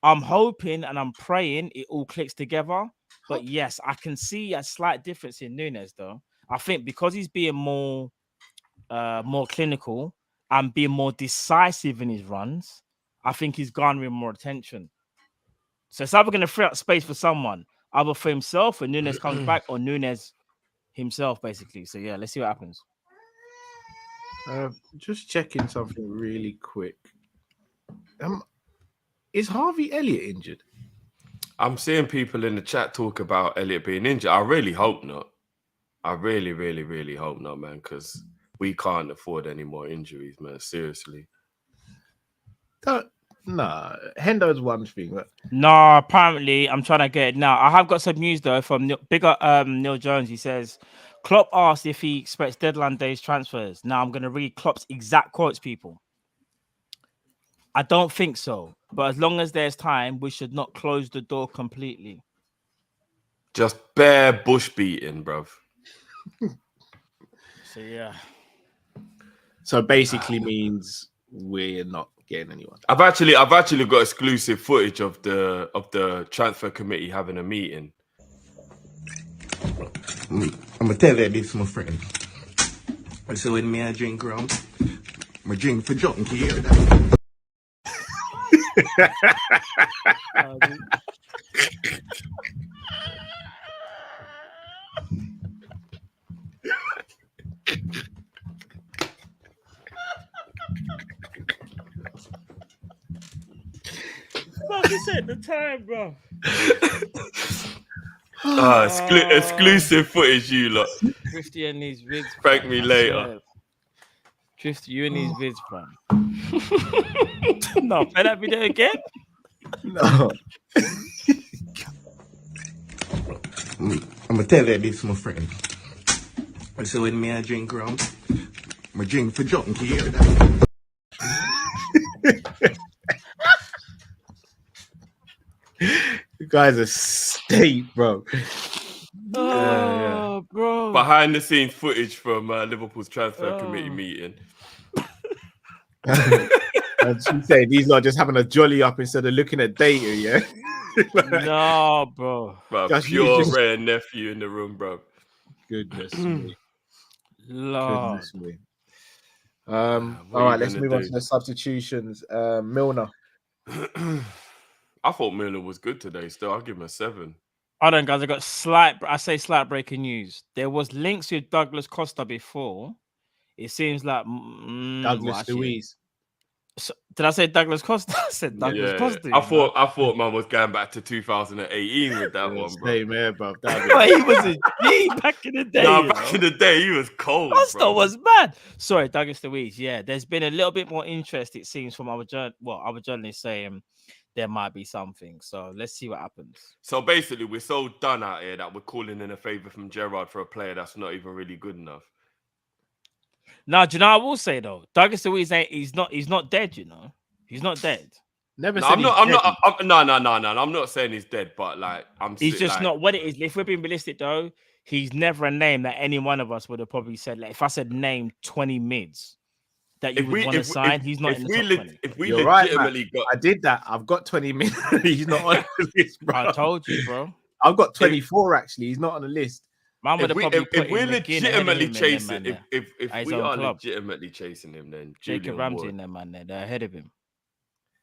I'm hoping and I'm praying it all clicks together. But yes, I can see a slight difference in Nunez, though. I think because he's being more clinical and being more decisive in his runs, I think he's garnering more attention. So it's either going to free up space for someone, either for himself when Nunez comes back, or Nunez himself, basically. So yeah, let's see what happens.
Just checking something really quick. Is Harvey Elliott injured?
I'm seeing people in the chat talk about Elliott being injured. I really hope not. I really, really, really hope not, man, because we can't afford any more injuries, man. Seriously.
Nah, Hendo's one thing. But...
No, apparently, I'm trying to get it now. I have got some news, though, from Neil Jones. He says, Klopp asked if he expects deadline days transfers. Now, I'm going to read Klopp's exact quotes, people. I don't think so. But as long as there's time, we should not close the door completely.
Just bare bush beating, bruv.
So, yeah.
So basically means we're not getting anyone.
I've actually got exclusive footage of the transfer committee having a meeting.
I'm gonna tell you this, my friend. So when me I drink rum, I drink for junkie here.
Fuck, you said the time, bro.
Exclusive footage, you lot.
Drifty and these vids.
Thank me later.
Drifty, you and these vids, fam. No, play that video again.
No.
I'm gonna tell you this, my friend. So when me I drink rum, I drink for junkie here.
guy's a state, bro.
Oh, bro.
Behind the scenes footage from Liverpool's transfer committee meeting.
And she said he's not just having a jolly up instead of looking at data, yeah.
No, bro.
Just
Pure
use this-
rare nephew in the room, bro.
Goodness me.
Lord.
Goodness me.
What
All
are
right,
you
let's
gonna
move on
do?
to the substitutions. Milner.
I thought Milner was good today. Still, I'll give him a 7.
Hold on, guys. I got slight breaking news. There was links with Douglas Costa before. It seems like
Douglas Luiz.
So, did I say Douglas Costa? I said Douglas Costa.
I thought man was going back to 2018 with that one, bro.
Same here, bro.
He was a G back in the day.
No, back in the day, he was cold.
Costa
bro.
was mad. Sorry, Douglas Luiz. Yeah, there's been a little bit more interest, it seems, from our journalists saying there might be something. So let's see what happens.
So basically, we're so done out here that we're calling in a favor from Gerrard for a player that's not even really good enough.
Now, do you know what I will say though? Douglas Luiz he's not dead, you know. He's not dead.
Never
No,
said
I'm not saying he's dead, but like
He's just not what it is. If we're being realistic though, he's never a name that any one of us would have probably said. Like if I said name 20 mids that you would want to sign, he's not in the top 20.
If we
You're right,
legitimately got,
I did that. I've got 20 minutes. He's not on the list, bro.
I told you, bro.
I've got 24 actually. He's not on the list.
Man would have probably put
if we're
in McGinn ahead of
legitimately
him in
chasing,
them, man,
if
his
we
own
are
club.
legitimately chasing him, then
Jacob
Julian
Ramsey
Ward.
in there, man. They're ahead of him.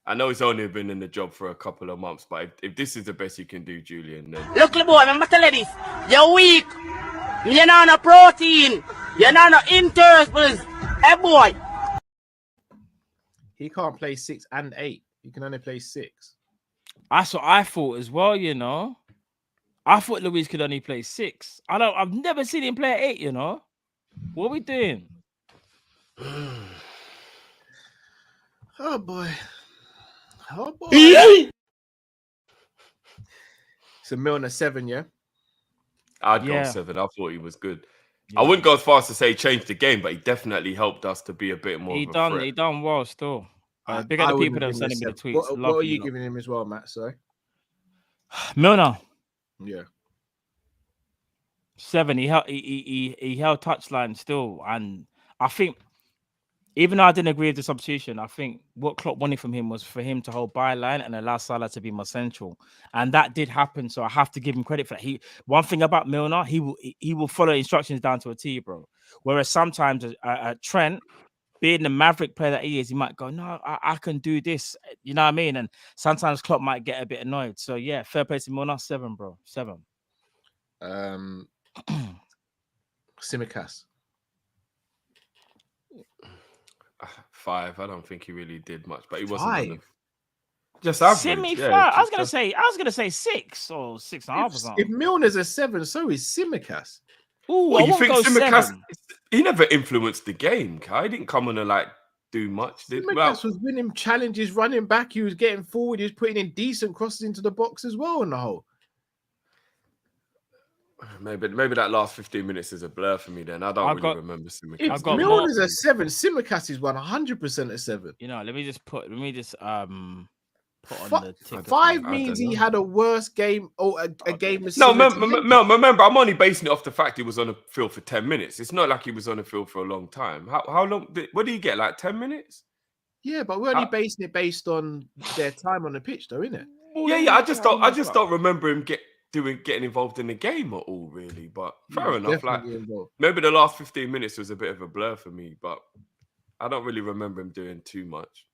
I know he's only been in the job for a couple of months, but if this is the best you can do, Julian, then
Look, boy, I'm tell you this. You're weak. You're not no protein. You're not no intervals. Hey, boy.
He can't play 6 and 8. He can only play 6.
That's what I thought as well, you know. I thought Luiz could only play 6. I've never seen him play 8, you know. What are we doing?
Oh boy. Oh boy. So Milner 7, yeah?
I'd go 7. I thought he was good. I wouldn't go as far as to say change the game, but he definitely helped us to be a bit more. He
done well still. Big up the people that are sending me the tweets.
What are you giving him as well, Matt? Sorry.
Milner.
Yeah.
7. He held touchline still, and I think even though I didn't agree with the substitution, I think what Klopp wanted from him was for him to hold byline and allow Salah to be more central, and that did happen. So I have to give him credit for that. One thing about Milner, he will follow instructions down to a T, bro. Whereas sometimes Trent, being the maverick player that he is, he might go, no, I can do this. You know what I mean? And sometimes Klopp might get a bit annoyed. So yeah, fair play to Milner. 7, bro. 7.
Simicast.
5. I don't think he really did much, but he
5.
wasn't just average.
Semi-5. I was gonna say 6 or 6.5 or something.
If Milner's a 7, so is Simicast.
Ooh,
well, you think Simicast?
7.
He never influenced the game, Kai. He didn't come on and do much.
Simicast was winning challenges, running back. He was getting forward. He was putting in decent crosses into the box as well. On the whole,
maybe that last 15 minutes is a blur for me. Then I don't really remember Simicast.
If Milner's a 7, Simicast is 100% a 7.
You know, let me just put on the ticket.
5 means he had a worse game or a game.
No, remember, I'm only basing it off the fact he was on the field for 10 minutes. It's not like he was on the field for a long time. How long? What do you get? Like 10 minutes?
Yeah, but we're only basing it based on their time on the pitch, though, isn't it?
Yeah. I just don't remember him getting involved in the game at all, really. But fair enough. Like maybe the last 15 minutes was a bit of a blur for me, but I don't really remember him doing too much.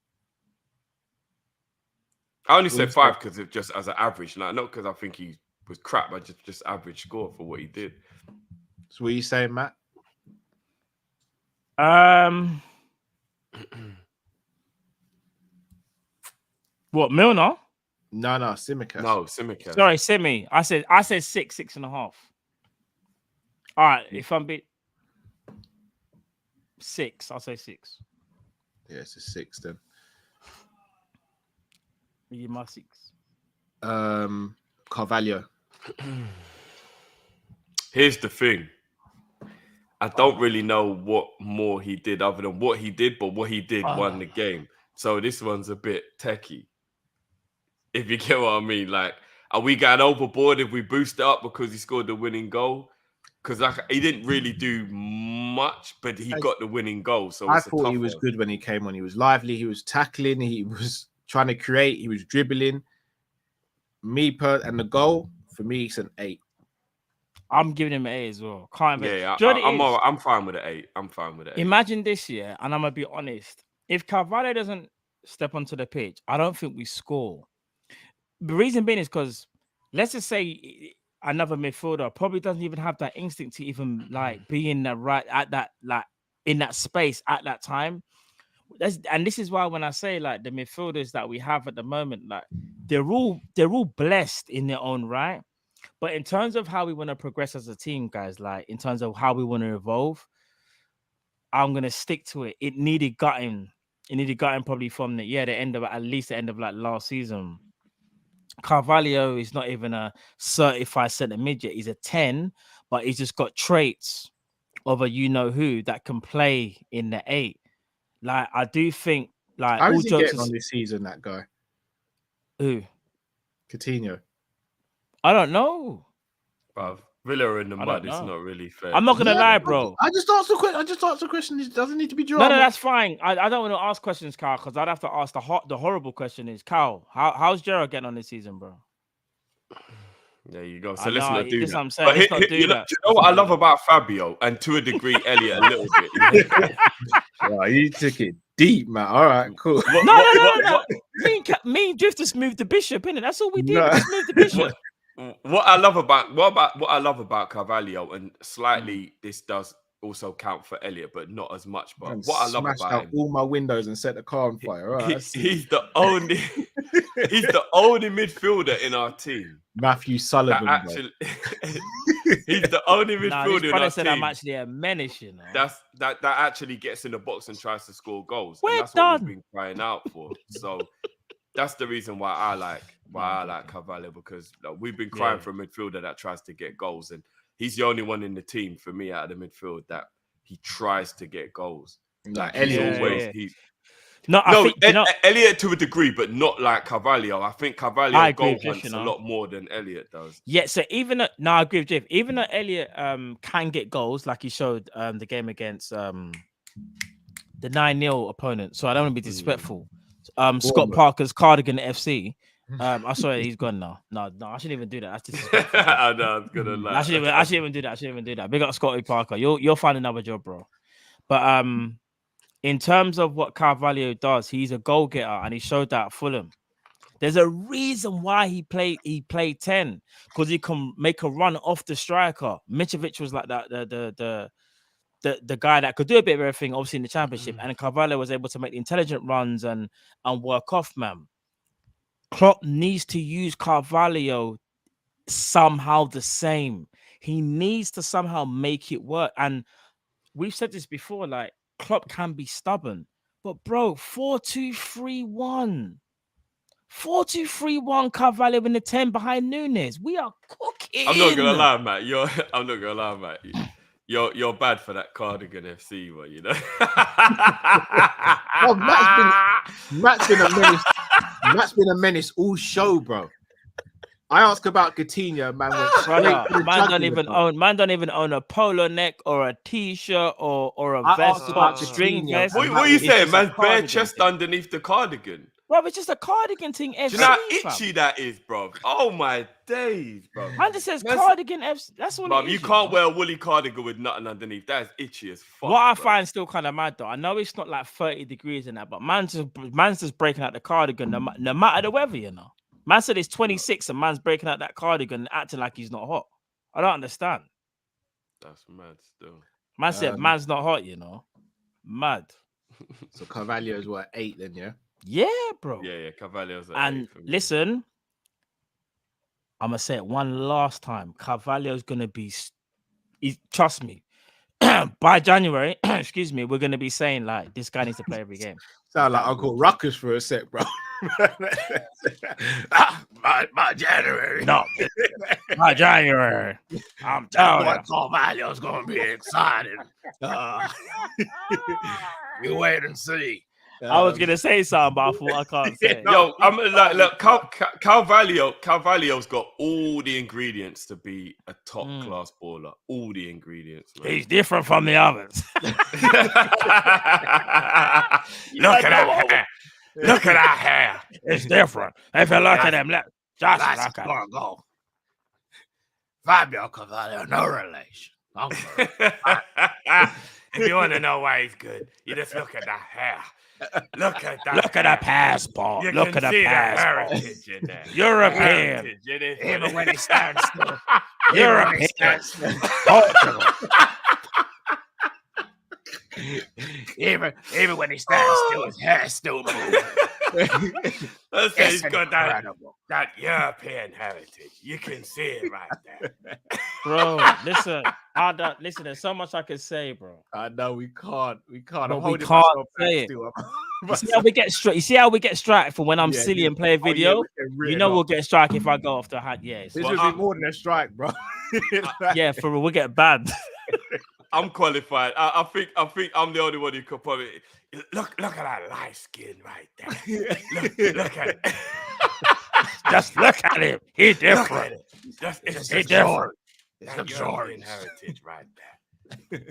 I only said 5 because it just as an average, not because I think he was crap. I just average score for what he did.
So what are you saying, Matt?
What, Milner?
No, Simicast.
No, Simicast.
Sorry, Simi. I said 6, 6.5. All right, if I'm 6, I'll say 6.
Yeah, it's a 6 then.
You my 6.
Carvalho.
Here's the thing. I don't really know what more he did other than what he did, but what he did won the game. So this one's a bit techie. If you get what I mean. Like, Are we going overboard if we boost it up because he scored the winning goal? Because he didn't really do much, but he got the winning goal. So
I
it's
thought he was good when he came on. He was lively. He was tackling. He was trying to create. He was dribbling. And the goal for me, it's an 8.
I'm giving him an 8 as well. Can't even.
Yeah, I'm fine with an 8. I'm fine with it.
Imagine this year, and I'm gonna be honest. If Carvalho doesn't step onto the pitch, I don't think we score. The reason being is because let's just say another midfielder probably doesn't even have that instinct to even like be in the right at that like in that space at that time. And this is why when I say like the midfielders that we have at the moment, like they're all blessed in their own right. But in terms of how we want to progress as a team, guys, like in terms of how we want to evolve, I'm gonna stick to it. It needed gutting. It needed gutting probably from the end of like last season. Carvalho is not even a certified centre mid yet. He's a 10, but he's just got traits of a who that can play in the 8. Like I do think like
how
all
is he
jokes
getting on this season, that guy?
Who?
Coutinho.
I don't know.
Bruv, Villa in the mud. It's not really fair.
I'm not gonna lie, bro.
I just asked a question. It doesn't need to be
No,
drama.
that's fine. I don't want to ask questions, Carl, because I'd have to ask the horrible question is, Carl, how's Gerrard getting on this season, bro?
There you go. So let's not do that.
What I'm saying. Let's not do
you know,
that.
do you know what I love about Fabio and to a degree Elliot a little bit?
Wow, you took it deep, man. All right, cool.
No. Me and Drift just moved the bishop, innit? That's all we did.
No.
We just moved the bishop.
What I love about Carvalho, and slightly this does also count for Elliot, but not as much. But
Man,
what I love
smashed
about
out
him,
all my windows and set the car on fire. All right,
he's the only midfielder in our team.
Matthew Sullivan.
Actually, he's the only midfielder in our
said
team.
I'm actually a menace, you know.
That actually gets in the box and tries to score goals.
We're
and that's
done.
what we've been crying out for. So that's the reason why I like Carvalho, because we've been crying for a midfielder that tries to get goals, and he's the only one in the team for me out of the midfield that he tries to get goals. Like Elliot Elliot to a degree, but not like Carvalho. I think Carvalho goal hunts a lot more than Elliot does.
Yeah, so I agree with Jeff. Even though Elliot can get goals, like he showed the game against the 9-0 opponent. So I don't want to be disrespectful. Scott Parker's Cardigan FC. I saw it. He's gone now. No, I shouldn't even do that. That's disrespectful.
I know. I was gonna lie.
I shouldn't even do that. Big up Scotty Parker. You'll find another job, bro. But in terms of what Carvalho does, he's a goal getter, and he showed that at Fulham. There's a reason why he played 10, because he can make a run off the striker. Mitrovic was like that, the guy that could do a bit of everything, obviously in the Championship, and Carvalho was able to make the intelligent runs and work off, man. Klopp needs to use Carvalho somehow the same. He needs to somehow make it work. And we've said this before, like Klopp can be stubborn, but bro, 4-2-3-1. 4-2-3-1, Carvalho in the 10 behind Nunes. We are cooking.
I'm not gonna lie, mate. You're bad for that Cardigan FC one, you know.
Matt's been a menace. Matt's been a menace all show, bro. I asked about Coutinho, man. Man
don't even own a polo neck or a t-shirt or a vest or string vest.
What are you saying, man? Bare chest underneath the cardigan.
Bro, it's just a cardigan thing. FC,
do you know how itchy that is, bro? Oh my days, bro.
Man just says cardigan FC. That's what it is.
You can't wear a woolly cardigan with nothing underneath. That is itchy as fuck.
What I find still kind of mad though, I know it's not like 30 degrees in that, but man's just breaking out the cardigan no matter the weather, you know. Man said it's 26 and man's breaking out that cardigan and acting like he's not hot. I don't understand.
That's mad still.
Man said man's not hot, you know. Mad.
So Carvalho's what, 8 then, yeah?
Yeah, bro.
Yeah, Carvalho's at 8
and
for me.
Listen, I'm gonna say it one last time. Carvalho's gonna be, trust me, by January, excuse me, we're gonna be saying like this guy needs to play every game.
Sound like Uncle Ruckus for a sec, bro. by January.
No, by January. I'm telling you,
Carvalho's gonna be excited. You wait and see.
I was gonna say something, but I thought I can't say it.
Yo, I'm like, look, Carvalho's got all the ingredients to be a top class baller. All the ingredients, man.
He's different from the others.
Look at that hair. Look at that hair.
It's different. If you look at him, just look at him.
Go. Fabio Carvalho, no relation.
If you want to know why he's good, you just look at that hair. Look at that.
Look at that passport.
You
Look
can
at
see
the
the
passport.
heritage in there.
European.
Heritage in it.
Even when he stands still.
European.
Even when he stands still, his hair still moves.
He's got that European heritage. You can see it right there.
Bro, listen. Listen, there's so much I can say, bro.
I know we can't.
But
I'm
we
holding
can't
myself
say
back
it.
still.
You see how we get straight? You see how we get strike for when I'm silly and play a video? You know we'll get strike if I go off the hat. Yeah,
This would be more than a strike, bro.
yeah, for real, we'll get banned.
I'm qualified. I think I'm the only one who could probably look at that light skin right there. Look at it.
Just look at him. He's different.
It's
different.
It's European heritage right there.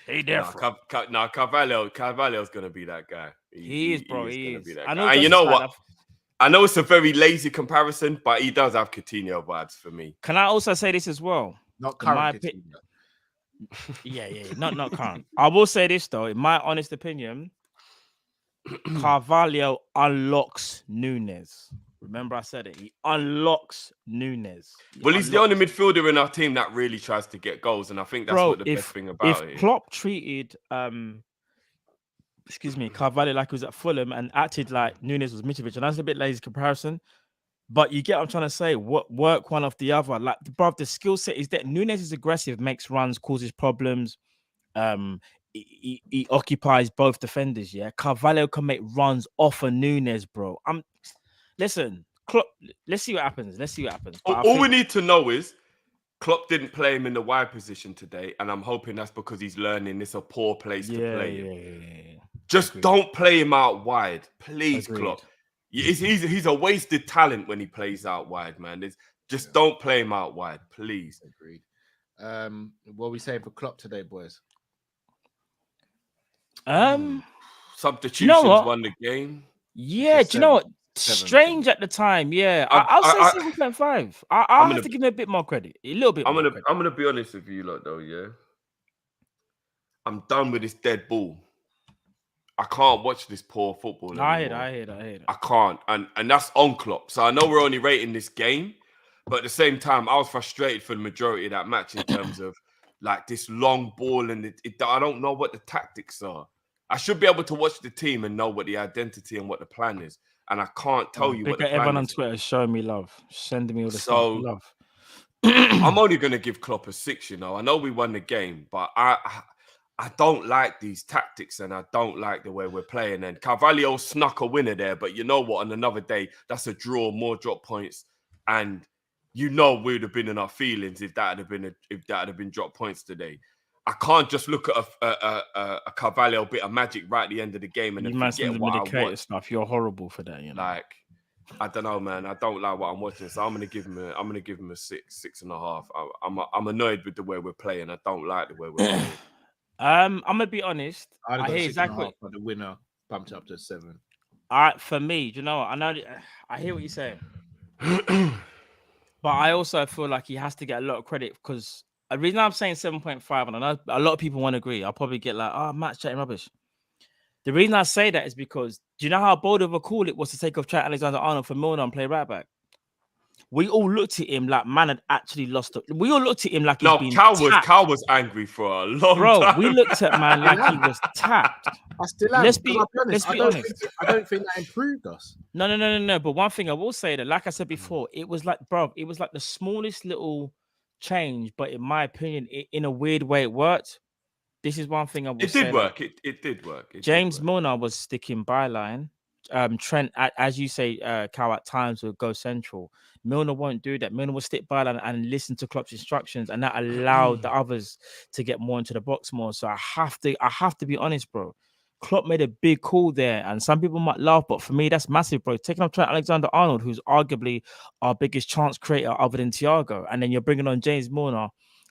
He's different.
No, Carvalho's gonna be that guy.
He is, bro. He is.
And you know what? I know it's a very lazy comparison, but he does have Coutinho vibes for me.
Can I also say this as well?
Not current.
Yeah, not current. I will say this though, in my honest opinion, Carvalho unlocks Nunes. Remember, I said it. He unlocks Nunes.
He's the only midfielder in our team that really tries to get goals, and I think that's what the best thing about it.
If Klopp treated, Carvalho like he was at Fulham and acted like Nunes was Mitrovic, and that's a bit lazy comparison. But you get what I'm trying to say. Work one off the other. Like, bro, the skill set is that Nunes is aggressive, makes runs, causes problems. He occupies both defenders. Yeah, Carvalho can make runs off of Nunes, bro. Listen, Klopp, let's see what happens.
All we need to know is Klopp didn't play him in the wide position today, and I'm hoping that's because he's learning it's a poor place to play him. Just don't play him out wide, please, Klopp. He's a wasted talent when he plays out wide, man. Just don't play him out wide, please.
Agreed. What are we saying for Klopp today, boys?
Substitutions won the game.
Yeah, do you know what? Strange at the time, yeah. I'll say 7.5. I'll have to give him a bit more credit. A little bit more credit.
I'm gonna be honest with you, lot, though, yeah. I'm done with this dead ball. I can't watch this poor football anymore.
I hear that.
I can't. And that's on Klopp. So I know we're only rating this game, but at the same time, I was frustrated for the majority of that match in terms of like this long ball and I don't know what the tactics are. I should be able to watch the team and know what the identity and what the plan is. And I can't tell you what the plan
everyone on
is.
Twitter is showing me love, sending me all the stuff. Love.
I'm only going to give Klopp a 6, you know. I know we won the game, but I don't like these tactics and I don't like the way we're playing. And Carvalho snuck a winner there, but you know what? On another day, that's a draw, more drop points. And you know we would have been in our feelings if that had been drop points today. I can't just look at a Carvalho bit of magic right at the end of the game and then forget what I want.
Stuff. You're horrible for that, you know.
Like, I don't know, man. I don't like what I'm watching, so I'm gonna give him a 6.5. I'm annoyed with the way we're playing. I don't like the way we're playing.
I'm gonna be honest. I hear exactly.
But the winner bumped up to 7.
All right, for me, do you know what? I hear what you're saying, but I also feel like he has to get a lot of credit because the reason I'm saying 7.5, and I know a lot of people won't agree. I'll probably get like, Matt's chatting rubbish. The reason I say that is because do you know how bold of a call it was to take off Trent Alexander-Arnold for Milner and play right back? We all looked at him like man had actually lost it. We all looked at him like he's been tapped.
Cal was angry for a long time.
We looked at man like he was tapped.
I still am.
Let's be honest.
I don't think that improved us.
No. But one thing I will say that, like I said before, it was like the smallest little change, but in my opinion, in a weird way, it worked. This is one thing I will say.
It did work.
James Milner was sticking byline. Trent, as you say, Cal at times would go central. Milner won't do that. Milner will stick byline and listen to Klopp's instructions, and that allowed the others to get more into the box more. So I have to be honest, bro. Klopp made a big call there, and some people might laugh, but for me, that's massive, bro. Taking off Trent Alexander-Arnold, who's arguably our biggest chance creator other than Thiago, and then you're bringing on James Milner,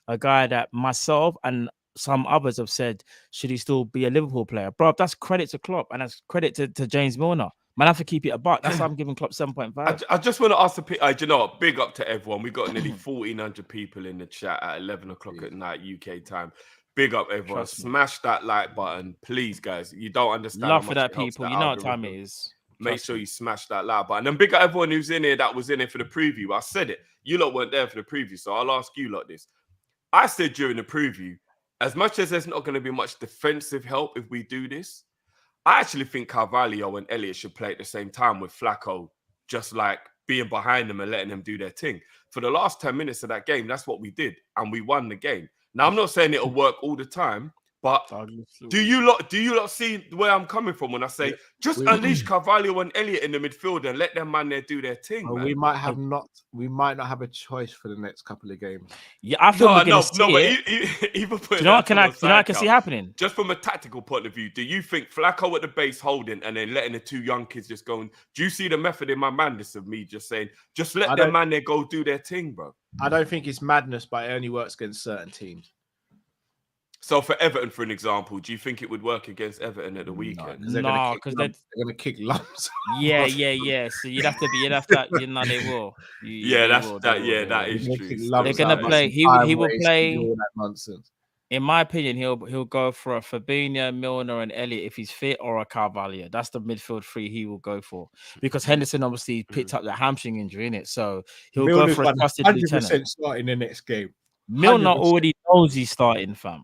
a guy that myself and some others have said, should he still be a Liverpool player? Bro, that's credit to Klopp, and that's credit to James Milner. Man, I have to keep it a buck. That's why I'm giving Klopp 7.5.
I just want to ask you know what? Big up to everyone. We got nearly 1,400 people in the chat at 11 o'clock at night UK time. Big up everyone. Smash that like button, please, guys. You don't understand.
Love for that, people. You know what time it is.
Make sure you smash that like button. And big up everyone who's in here that was in here for the preview. I said it. You lot weren't there for the preview, so I'll ask you lot this. I said during the preview, as much as there's not going to be much defensive help if we do this, I actually think Carvalho and Elliott should play at the same time with Flacco, just like being behind them and letting them do their thing. For the last 10 minutes of that game, that's what we did, and we won the game. Now, I'm not saying it'll work all the time, but do you lot see where I'm coming from when I say just unleash Carvalho and Elliott in the midfield and let them man there do their thing? Man.
We might not have a choice for the next couple of games.
Yeah, I feel
but even put
you know what I can see happening?
Just from a tactical point of view, do you think Flacco at the base holding and then letting the two young kids just go? Do you see the method in my madness of me just saying, just let them man there go do their thing, bro?
I don't think it's madness, but it only works against certain teams.
So for Everton, for an example, do you think it would work against Everton at the weekend?
No, because they're going to kick lumps.
Yeah. So you'd have to, you know, they will.
That is true.
They're going to play. He will play.
All that nonsense.
In my opinion, he'll go for a Fabinho, Milner, and Elliott if he's fit, or a Carvalho. That's the midfield three he will go for, because Henderson obviously picked up the hamstring injury in it, so he'll go for a trusted lieutenant.
100% starting the next game. 100%.
Milner already knows he's starting, fam.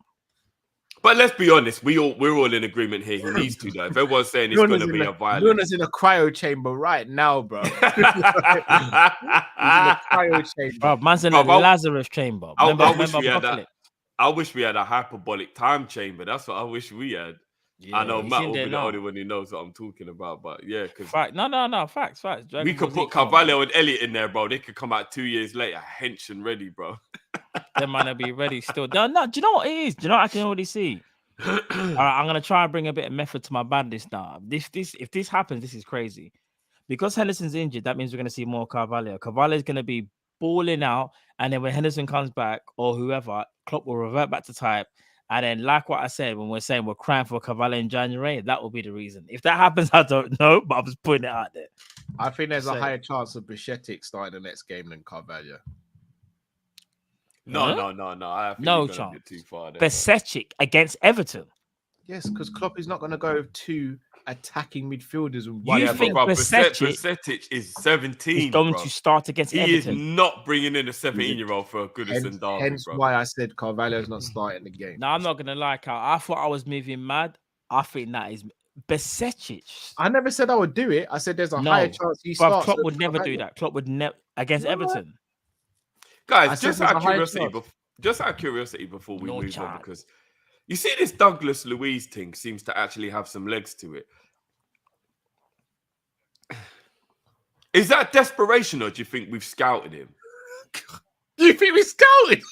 But let's be honest, we're all in agreement here. He needs to, though. If everyone's saying it's going to be a violent,
Milner's in a cryo chamber right now, bro. He's in a cryo chamber.
Bro, man's in a Lazarus chamber.
I wish we had a hyperbolic time chamber. That's what I wish we had. Yeah, I know Matt will be the only one who knows what I'm talking about, but yeah, because
facts.
We could put Carvalho and Elliott in there, bro. They could come out 2 years later, hench and ready, bro.
They might not be ready still. No, do you know what it is? Do you know what I can already see? All right, I'm gonna try and bring a bit of method to my madness now. If this happens, this is crazy. Because Henderson's injured, that means we're gonna see more Carvalho. Carvalho is gonna be balling out, and then when Henderson comes back or whoever, Klopp will revert back to type. And then, like what I said, when we're saying we're crying for Carvalho in January, that will be the reason. If that happens, I don't know, but I'm just putting it out there.
I think there's a higher chance of Bichetic starting the next game than Carvalho.
No. I think
no chance. Get too far there, Bichetic against Everton.
Yes, because Klopp is not going to go to attacking midfielders.
You think
Bichetic is 17?
He's going to start against Everton.
He is not bringing in a 17-year-old for Goodison Derby.
Hence why I said Carvalho's not starting the game.
No, I'm not going to lie, Carl. I thought I was moving mad. I think that is Bichetic.
I never said I would do it. I said there's a higher chance he starts.
Klopp would never do that. Klopp would never against Everton.
Guys, just out of curiosity, before we move on, because you see this Douglas Luiz thing seems to actually have some legs to it. Is that desperation, or do you think we've scouted him?
Do you think we scouted?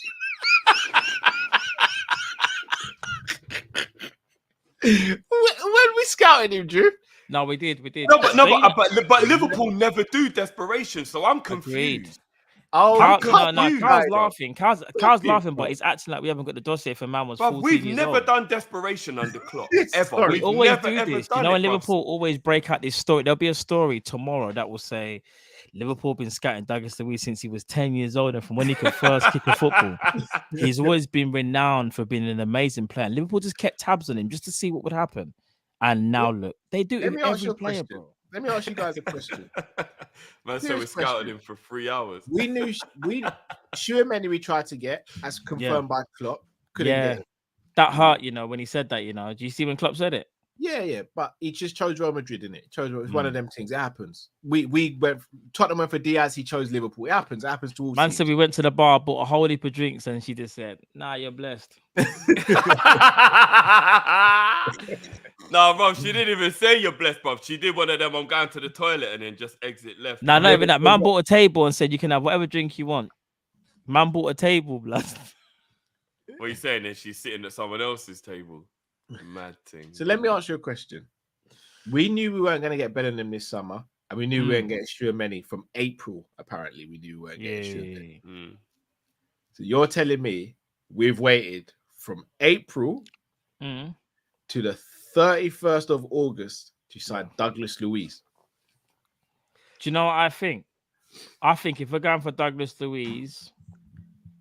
When we scouted him, Drew?
No, we did.
But Liverpool never do desperation, so I'm confused.
Agreed. Carl's laughing. Carl's laughing, but he's acting like we haven't got the dossier for man was 14
we've
years
never
old.
done desperation under Klopp ever.
We always do this. You know, when Liverpool always break out this story, there'll be a story tomorrow that will say Liverpool been scouting Douglas Luiz since he was 10 years old, and from when he could first kick a football. He's always been renowned for being an amazing player. Liverpool just kept tabs on him just to see what would happen. And now look, they do it with every player, bro.
Let me ask you guys a question.
Man, so we scouted him for 3 hours.
We knew Schumann we tried to get, as confirmed by Klopp. Couldn't get it.
That hurt, you know, when he said that, you know. Do you see when Klopp said it?
Yeah, but he just chose Real Madrid, didn't it? It's one of them things. It happens. Tottenham went for Diaz, he chose Liverpool. It happens to all
Man
teams.
said we went to the bar, bought a whole heap of drinks, and she just said, "Nah, you're blessed."
No, bro, she didn't even say you're blessed, bro. She did one of them, I'm going to the toilet, and then just exit left.
Nah, not even that. Man bought a table and said you can have whatever drink you want. Man bought a table, blood.
What are you saying? Then she's sitting at someone else's table. Mad thing.
So let me ask you a question. We knew we weren't going to get Bellingham this summer, and we knew we weren't getting Tchouaméni from April. Apparently, we knew we weren't getting Tchouaméni. So you're telling me we've waited from April to the 31st of August to sign Douglas Luiz?
Do you know what I think? I think if we're going for Douglas Luiz,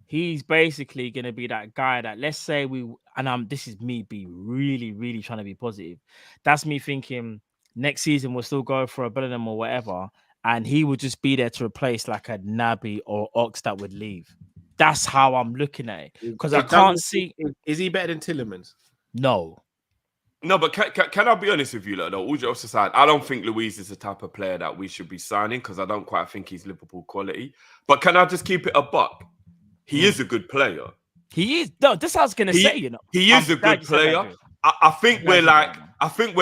he's basically going to be that guy that, let's say this is me being really, really trying to be positive. That's me thinking next season we'll still go for a Bellingham or whatever, and he would just be there to replace like a Naby or Ox that would leave. That's how I'm looking at it. Because I can't see.
Is he better than Tielemans?
No.
No, but can I be honest with you, though? All jokes aside, I don't think Luiz is the type of player that we should be signing because I don't quite think he's Liverpool quality. But can I just keep it a buck? He is a good player.
He is. No, this I was going to say, you know.
He is a good player. I think we're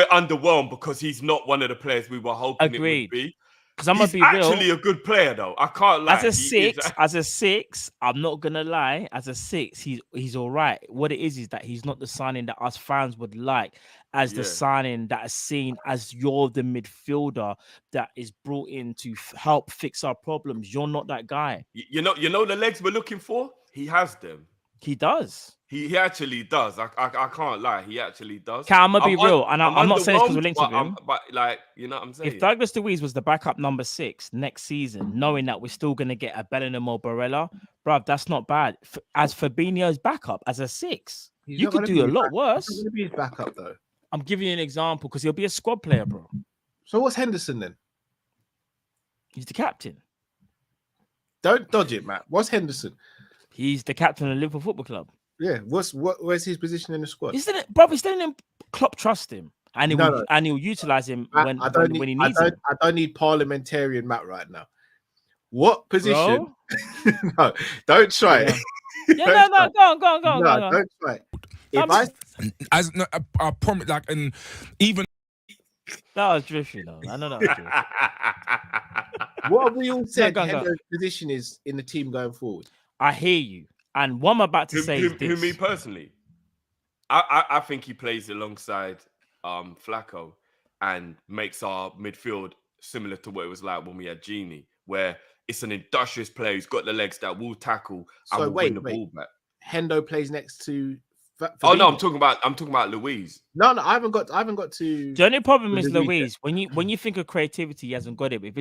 underwhelmed because he's not one of the players we were hoping it would be.
Because I'm gonna be real.
He's actually a good player, though. I can't lie.
As a six, I'm not gonna lie. As a six, he's all right. What it is that he's not the signing that us fans would like, as the signing that is seen as you're the midfielder that is brought in to help fix our problems. You're not that guy.
You know the legs we're looking for. He has them.
He does.
He actually does. I can't lie. He actually does.
I'm gonna be real, and I'm not saying because we're linked to him.
But like, you know what I'm saying?
If Douglas Luiz was the backup number 6 next season, knowing that we're still gonna get a Bellingham or Barella, bruv, that's not bad. As Fabinho's backup as a 6, you could do a lot worse.
He's gonna be his backup though.
I'm giving you an example because he'll be a squad player, bro.
So what's Henderson then?
He's the captain.
Don't dodge it, Matt. What's Henderson?
He's the captain of Liverpool Football Club.
Yeah, where's his position in the squad?
He's telling him Klopp trust him, and he'll utilize him when he needs him.
I don't need parliamentarian Matt right now. What position? No, don't try it.
Yeah, no, go on.
Don't try it.
I promise, like, and even
that was drifty, though. I know that was drifty.
What have we all said? Hendo's position is in the team going forward.
I hear you. And what I'm about to say is this.
Who, me personally? I think he plays alongside Flacco and makes our midfield similar to what it was like when we had Genie, where it's an industrious player who's got the legs that will tackle and will win the ball back.
Hendo plays next to
Oh no, I'm talking about Luiz.
No, I haven't got to.
The only problem is Luiz. When you think of creativity, he hasn't got it. But if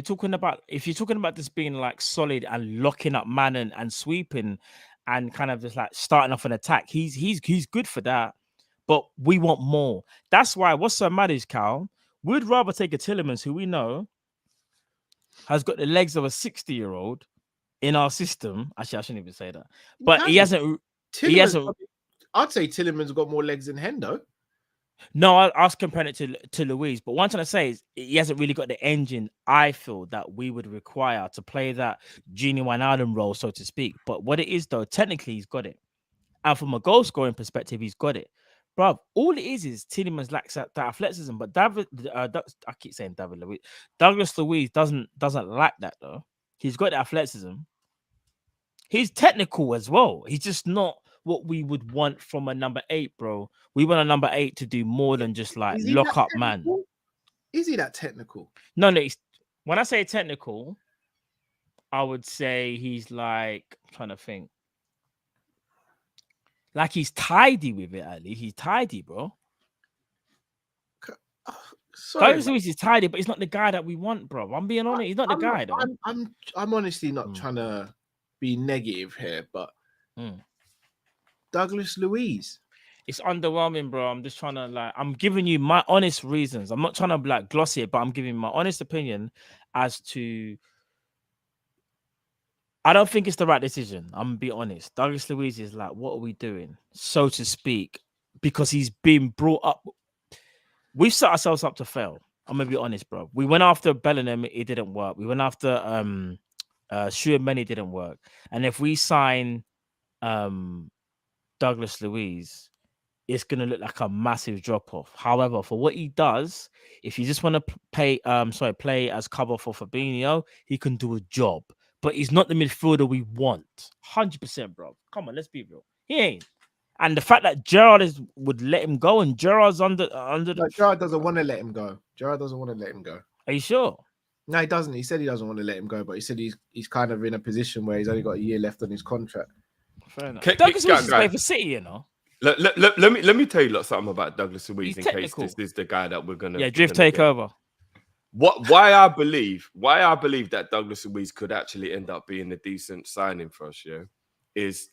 you're talking about this being like solid and locking up man and sweeping and kind of just like starting off an attack, he's good for that. But we want more. That's why what's so mad is, Cal, we'd rather take a Tielemans who we know has got the legs of a 60-year-old in our system. Actually, I shouldn't even say that. But he hasn't.
I'd say Tielemans got more legs than Hendo.
No, I was comparing it to Luiz. But what I'm trying to say is he hasn't really got the engine, I feel, that we would require to play that Genie Wijnaldum role, so to speak. But what it is, though, technically he's got it. And from a goal scoring perspective, he's got it. Bro, all it is Tielemans lacks that athleticism. But I keep saying David Luiz. Douglas Luiz doesn't lack that, though. He's got the athleticism. He's technical as well. He's just not what we would want from a number 8, bro. We want a number 8 to do more than just like lock up man.
Is he that technical?
No. When I say technical, I would say he's like, I'm trying to think. Like he's tidy with it, at least. He's tidy, bro. Sorry, he's tidy, but he's not the guy that we want, bro. I'm being honest. He's not the guy, though.
I'm honestly not trying to be negative here, but Douglas Luiz.
It's underwhelming, bro. I'm just trying to I'm giving you my honest reasons. I'm not trying to gloss it, but I'm giving my honest opinion as to. I don't think it's the right decision. I'm gonna be honest. Douglas Luiz is what are we doing, so to speak, because he's been brought up. We've set ourselves up to fail. I'm gonna be honest, bro. We went after Bellingham, it didn't work. We went after Tchouaméni, didn't work. And if we sign Douglas Luiz, it's gonna look like a massive drop off. However, for what he does, if you just want to play as cover for Fabinho, he can do a job. But he's not the midfielder we want. 100%, bro. Come on, let's be real. He ain't. And the fact that Gerrard would let him go, and Gerrard's under
No, Gerrard doesn't want to let him go. Gerrard doesn't want to let him go.
Are you sure?
No, he doesn't. He said he doesn't want to let him go, but he said he's kind of in a position where he's only got a year left on his contract.
Fair enough. Douglas Luiz is playing for City, you know.
Let me tell you something about Douglas Luiz in case this is the guy that we're gonna
drift take over.
Why I believe that Douglas Luiz could actually end up being a decent signing for us, is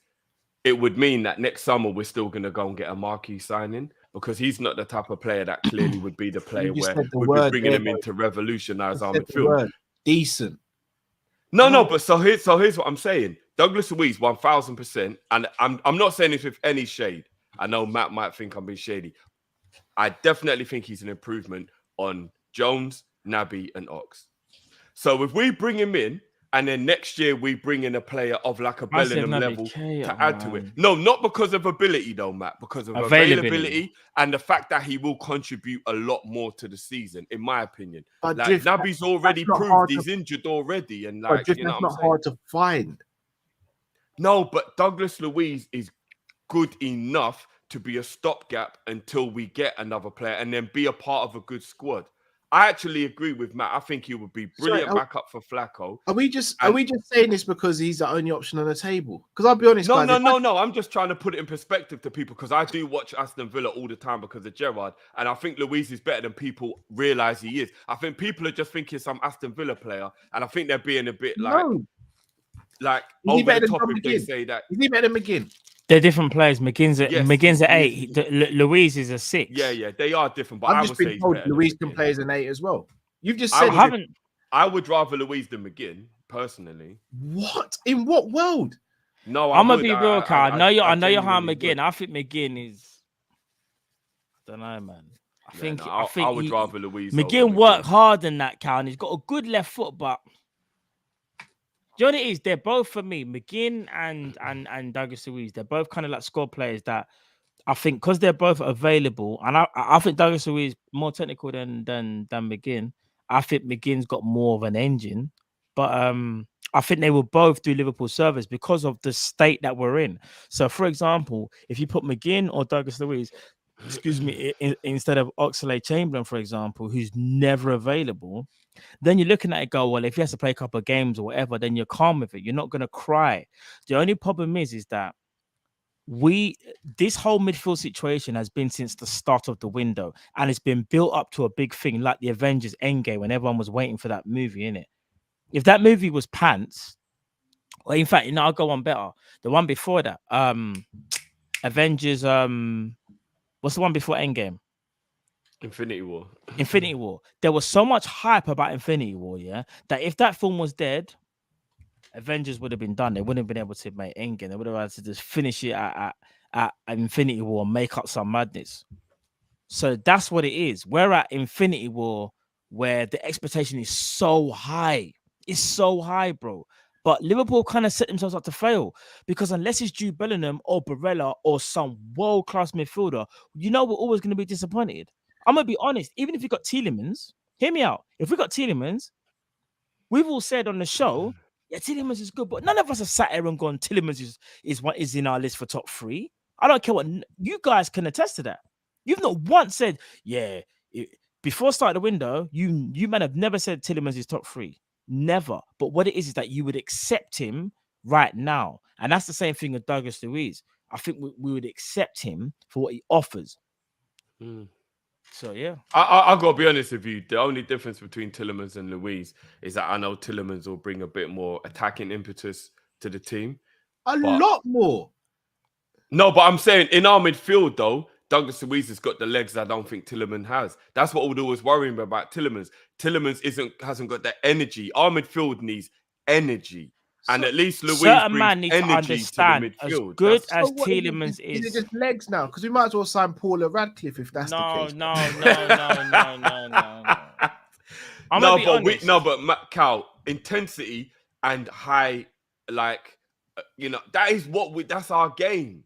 it would mean that next summer we're still gonna go and get a marquee signing because he's not the type of player that clearly would be the player where we'd be bringing him in to revolutionize our midfield.
Decent.
No, but so here's what I'm saying. Douglas Luiz 1000%, and I'm not saying this with any shade. I know Matt might think I'm being shady. I definitely think he's an improvement on Jones, Naby, and Ox. So if we bring him in, and then next year we bring in a player of like a Bellingham level to add to it. No, not because of ability though, Matt, because of availability and the fact that he will contribute a lot more to the season, in my opinion.
But
like Naby's already proved he's injured already, and like you know,
that's not hard to find.
No, but Douglas Luiz is good enough to be a stopgap until we get another player and then be a part of a good squad. I actually agree with Matt. I think he would be brilliant backup for Flacco.
Are we just saying this because he's the only option on the table? Because I'll be honest,
no. I'm just trying to put it in perspective to people because I do watch Aston Villa all the time because of Gerrard, and I think Luiz is better than people realize he is. I think people are just thinking some Aston Villa player, and I think they're being a bit over the top if they say that.
Is he better than McGinn?
They're different players. McGinn's at 8. Luiz is a 6.
Yeah, they are different. But
I've just been told Luiz can play as an 8 as well. You've just said
I would rather Luiz than McGinn personally.
What? In what world?
No,
I'm gonna be real, Carl. I know you're hard McGinn. I think McGinn is. I don't know, man. I think
I would rather Luiz.
McGinn worked hard in that, Carl, and he's got a good left foot, but. Do you know what it is? They're both for me, McGinn and Douglas Luiz. They're both kind of like squad players that I think because they're both available, and I think Douglas Luiz is more technical than McGinn. I think McGinn's got more of an engine, but I think they will both do Liverpool service because of the state that we're in. So, for example, if you put McGinn or Douglas Luiz, instead of Oxlade-Chamberlain, for example, who's never available. Then you're looking at it, go, well, if he has to play a couple of games or whatever, then you're calm with it. You're not going to cry. The only problem is that this whole midfield situation has been since the start of the window, and it's been built up to a big thing like the Avengers Endgame when everyone was waiting for that movie, innit? If that movie was pants, well, in fact, I'll go on better. The one before that, Avengers, what's the one before Endgame?
Infinity War.
There was so much hype about Infinity War, that if that film was dead, Avengers would have been done. They wouldn't have been able to make Endgame. They would have had to just finish it at Infinity War and make up some madness. So that's what it is. We're at Infinity War where the expectation is so high. It's so high, bro. But Liverpool kind of set themselves up to fail because unless it's Jude Bellingham or Barella or some world-class midfielder, we're always going to be disappointed. I'm going to be honest. Even if we got Tielemans, hear me out. If we got Tielemans, we've all said on the show, Tielemans is good, but none of us have sat here and gone, Tielemans is in our list for top 3. I don't care what you guys can attest to that. You've not once said, before start the window, you man have never said Tielemans is top 3. Never. But what it is that you would accept him right now. And that's the same thing with Douglas Luiz. I think we would accept him for what he offers. So, yeah.
I'll go be honest with you. The only difference between Tielemans and Luiz is that I know Tielemans will bring a bit more attacking impetus to the team.
A lot more.
No, but I'm saying in our midfield, though, Douglas Luiz has got the legs I don't think Tielemans has. That's what we're always worrying about Tielemans. Tielemans hasn't got the energy. Our midfield needs energy. And at least Luiz brings energy to the midfield.
As good as Tielemans is.
Is it just legs now? Because we might as well sign Paula Radcliffe if that's the case.
No.
But Cal, intensity and high, that is that's our game.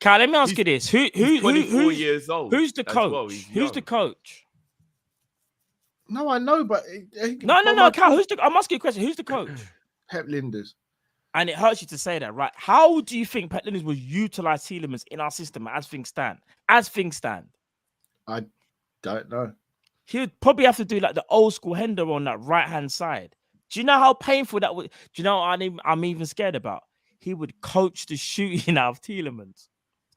Cal, let me ask you this: Who's
24 years old?
Who's the coach?
Well.
Who's the coach?
No, I know, but
No, Cal. I'm asking you a question. Who's the coach?
Pep Linders.
And it hurts you to say that, right? How do you think Pat Linders will utilize Tielemans in our system as things stand? As things stand,
I don't know.
he would probably have to do like the old school Hender on that right hand side. Do you know how painful that would? Do you know what I'm even scared about? He would coach the shooting out of Tielemans,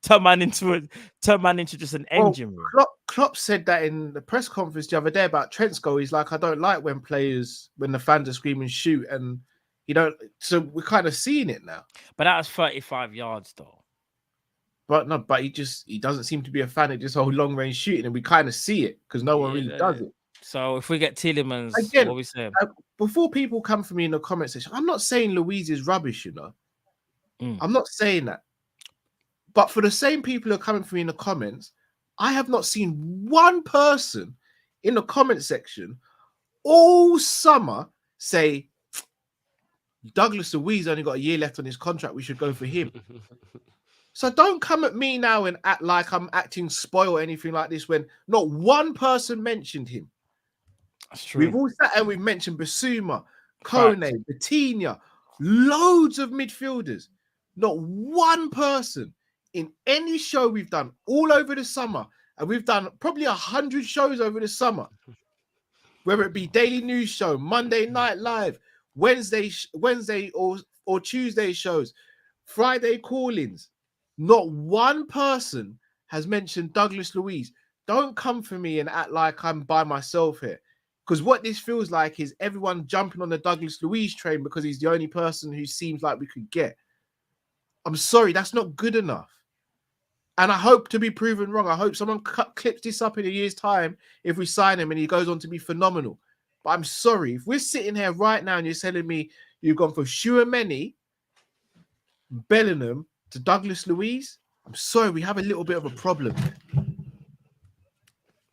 turn man into just an engine room.
Klopp said that in the press conference the other day about Trent's goal. He's like, I don't like when the fans are screaming shoot, and you don't. So we're kind of seeing it now.
But that was 35 yards though.
But he doesn't seem to be a fan of this whole long range shooting, and we kind of see it because no one really does it.
So if we get Tielemans,
again,
what we say?
Before people come for me in the comment section, I'm not saying Luiz is rubbish, you know. I'm not saying that. But for the same people who are coming for me in the comments, I have not seen one person in the comment section all summer say Douglas Luiz only got a year left on his contract. We should go for him. So don't come at me now and act like I'm acting spoiled or anything like this when not one person mentioned him.
That's true.
We've all sat and we've mentioned Basuma, Kone, Batinha, loads of midfielders. Not one person in any show we've done all over the summer, and we've done probably 100 shows over the summer, whether it be Daily News Show, Monday Night Live, Wednesday or Tuesday shows, Friday call-ins. Not one person has mentioned Douglas Luiz. Don't come for me and act like I'm by myself here. Because what this feels like is everyone jumping on the Douglas Luiz train because he's the only person who seems like we could get. I'm sorry, that's not good enough. And I hope to be proven wrong. I hope someone clips this up in a year's time if we sign him and he goes on to be phenomenal. But I'm sorry, if we're sitting here right now and you're telling me you've gone from Tchouaméni, Bellingham to Douglas Luiz, I'm sorry, we have a little bit of a problem.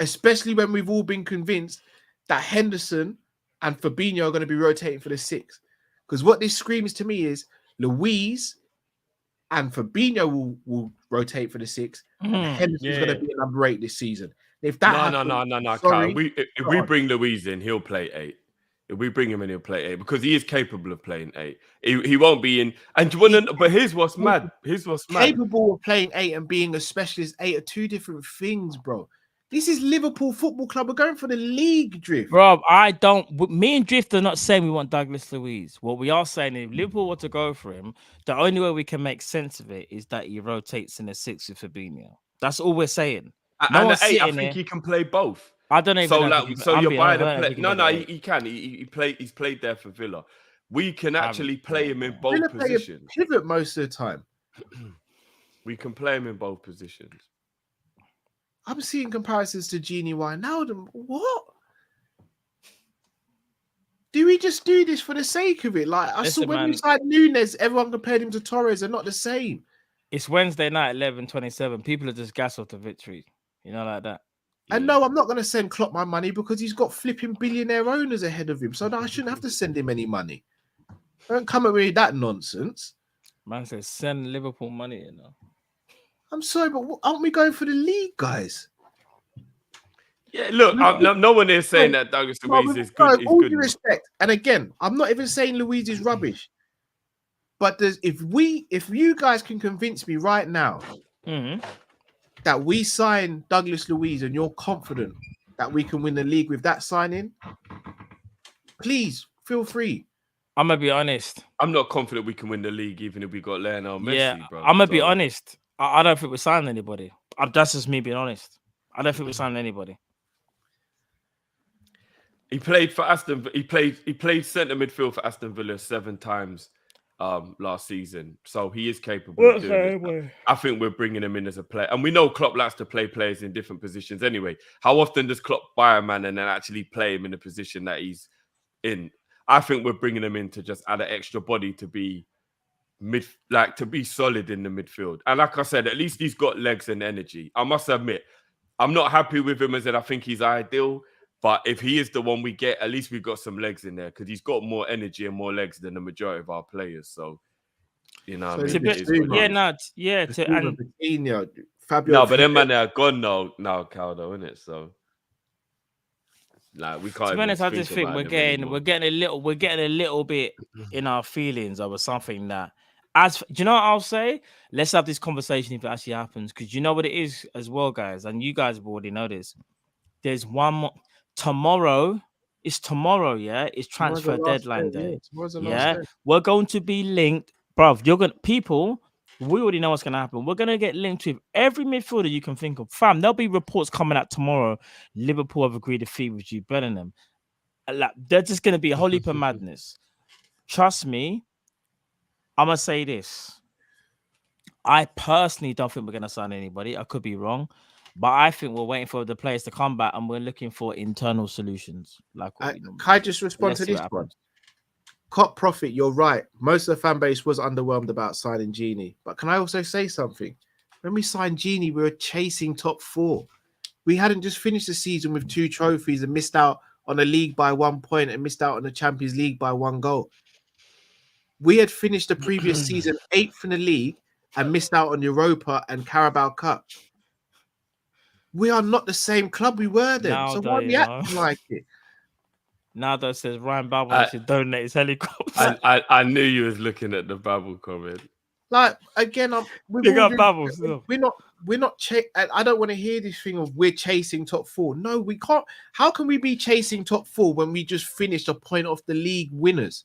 Especially when we've all been convinced that Henderson and Fabinho are going to be rotating for the 6. Because what this screams to me is Luiz and Fabinho will rotate for the 6. And Henderson's going to be a number 8 this season. If that
no, Carl. If we bring Luiz in, he'll play 8. If we bring him in, he'll play 8 because he is capable of playing 8. He won't be in. And but here's what's mad.
Capable of playing 8 and being a specialist 8 are two different things, bro. This is Liverpool Football Club. We're going for the league, Drift.
Bro, me and Drift are not saying we want Douglas Luiz. What we are saying is if Liverpool were to go for him, the only way we can make sense of it is that he rotates in the 6 with Fabinho. That's all we're saying.
And the 8, I think he can play both.
I don't even
so you're buying a play. No, he can. He's played there for Villa. We can actually play him in both positions.
Pivot most of the time.
We can play him in both positions.
I'm seeing comparisons to Gini Wijnaldum. What? Do we just do this for the sake of it? Like I saw when we signed Nunes, everyone compared him to Torres. They're not the same.
It's Wednesday night, 11:27. People are just gas off the victory. You know, like that.
And no, I'm not going to send Klopp my money because he's got flipping billionaire owners ahead of him. So no, I shouldn't have to send him any money. Don't come at me with that nonsense.
Man says send Liverpool money, you know.
I'm sorry, but aren't we going for the league, guys?
Yeah, look, no one is saying that Douglas Luiz is good.
All due respect, and again, I'm not even saying Luiz is rubbish. But if you guys can convince me right now that we sign Douglas Luiz and you're confident that we can win the league with that signing, please feel free.
I'm gonna be honest.
I'm not confident we can win the league even if we got Lionel Messi, bro.
I'm gonna be honest. I don't think we're signing anybody. That's just me being honest. I don't think we're signing anybody.
He played for Aston. He played centre midfield for Aston Villa 7 times last season, so he is capable of doing it. I think we're bringing him in as a player, and we know Klopp likes to play players in different positions. Anyway, how often does Klopp buy a man and then actually play him in the position that he's in? I think we're bringing him in to just add an extra body to be to be solid in the midfield. And like I said, at least he's got legs and energy. I must admit, I'm not happy with him as in I think he's ideal. But if he is the one we get, at least we've got some legs in there because he's got more energy and more legs than the majority of our players. So, you know,
So
Fabio. No, but them man are gone now, Caldo, isn't it? So, Like we
To
can't.
be honest, I just
think
think we're getting a little bit in our feelings over something that. Do you know what I'll say? Let's have this conversation if it actually happens, because you know what it is as well, guys, and you guys already know this. There's one more tomorrow. It's tomorrow, yeah. It's transfer deadline day. Yeah, we're going to be linked, bruv. People. We already know what's gonna happen. We're gonna get linked with every midfielder you can think of. Fam, there'll be reports coming out tomorrow. Liverpool have agreed to fee with you, Bellingham. Like, they're just gonna be a whole heap of madness. Trust me. I'm gonna say this. I personally don't think we're gonna sign anybody. I could be wrong, but I think we're waiting for the players to come back and we're looking for internal solutions. Like,
can I just respond to this one? Cop Profit, you're right. Most of the fan base was underwhelmed about signing Genie. But can I also say something? When we signed Genie, we were chasing top 4. We hadn't just finished the season with 2 trophies and missed out on the league by 1 point and missed out on the Champions League by 1 goal. We had finished the previous season 8th in the league and missed out on Europa and Carabao Cup. We are not the same club we were then.
Now,
so why are we acting like it?
Now that says Ryan Babel should donate his helicopter.
I knew you was looking at the Babel comment.
Like again,
we got Babel.
We're not. I don't want to hear this thing of we're chasing top 4. No, we can't. How can we be chasing top 4 when we just finished a point off the league winners?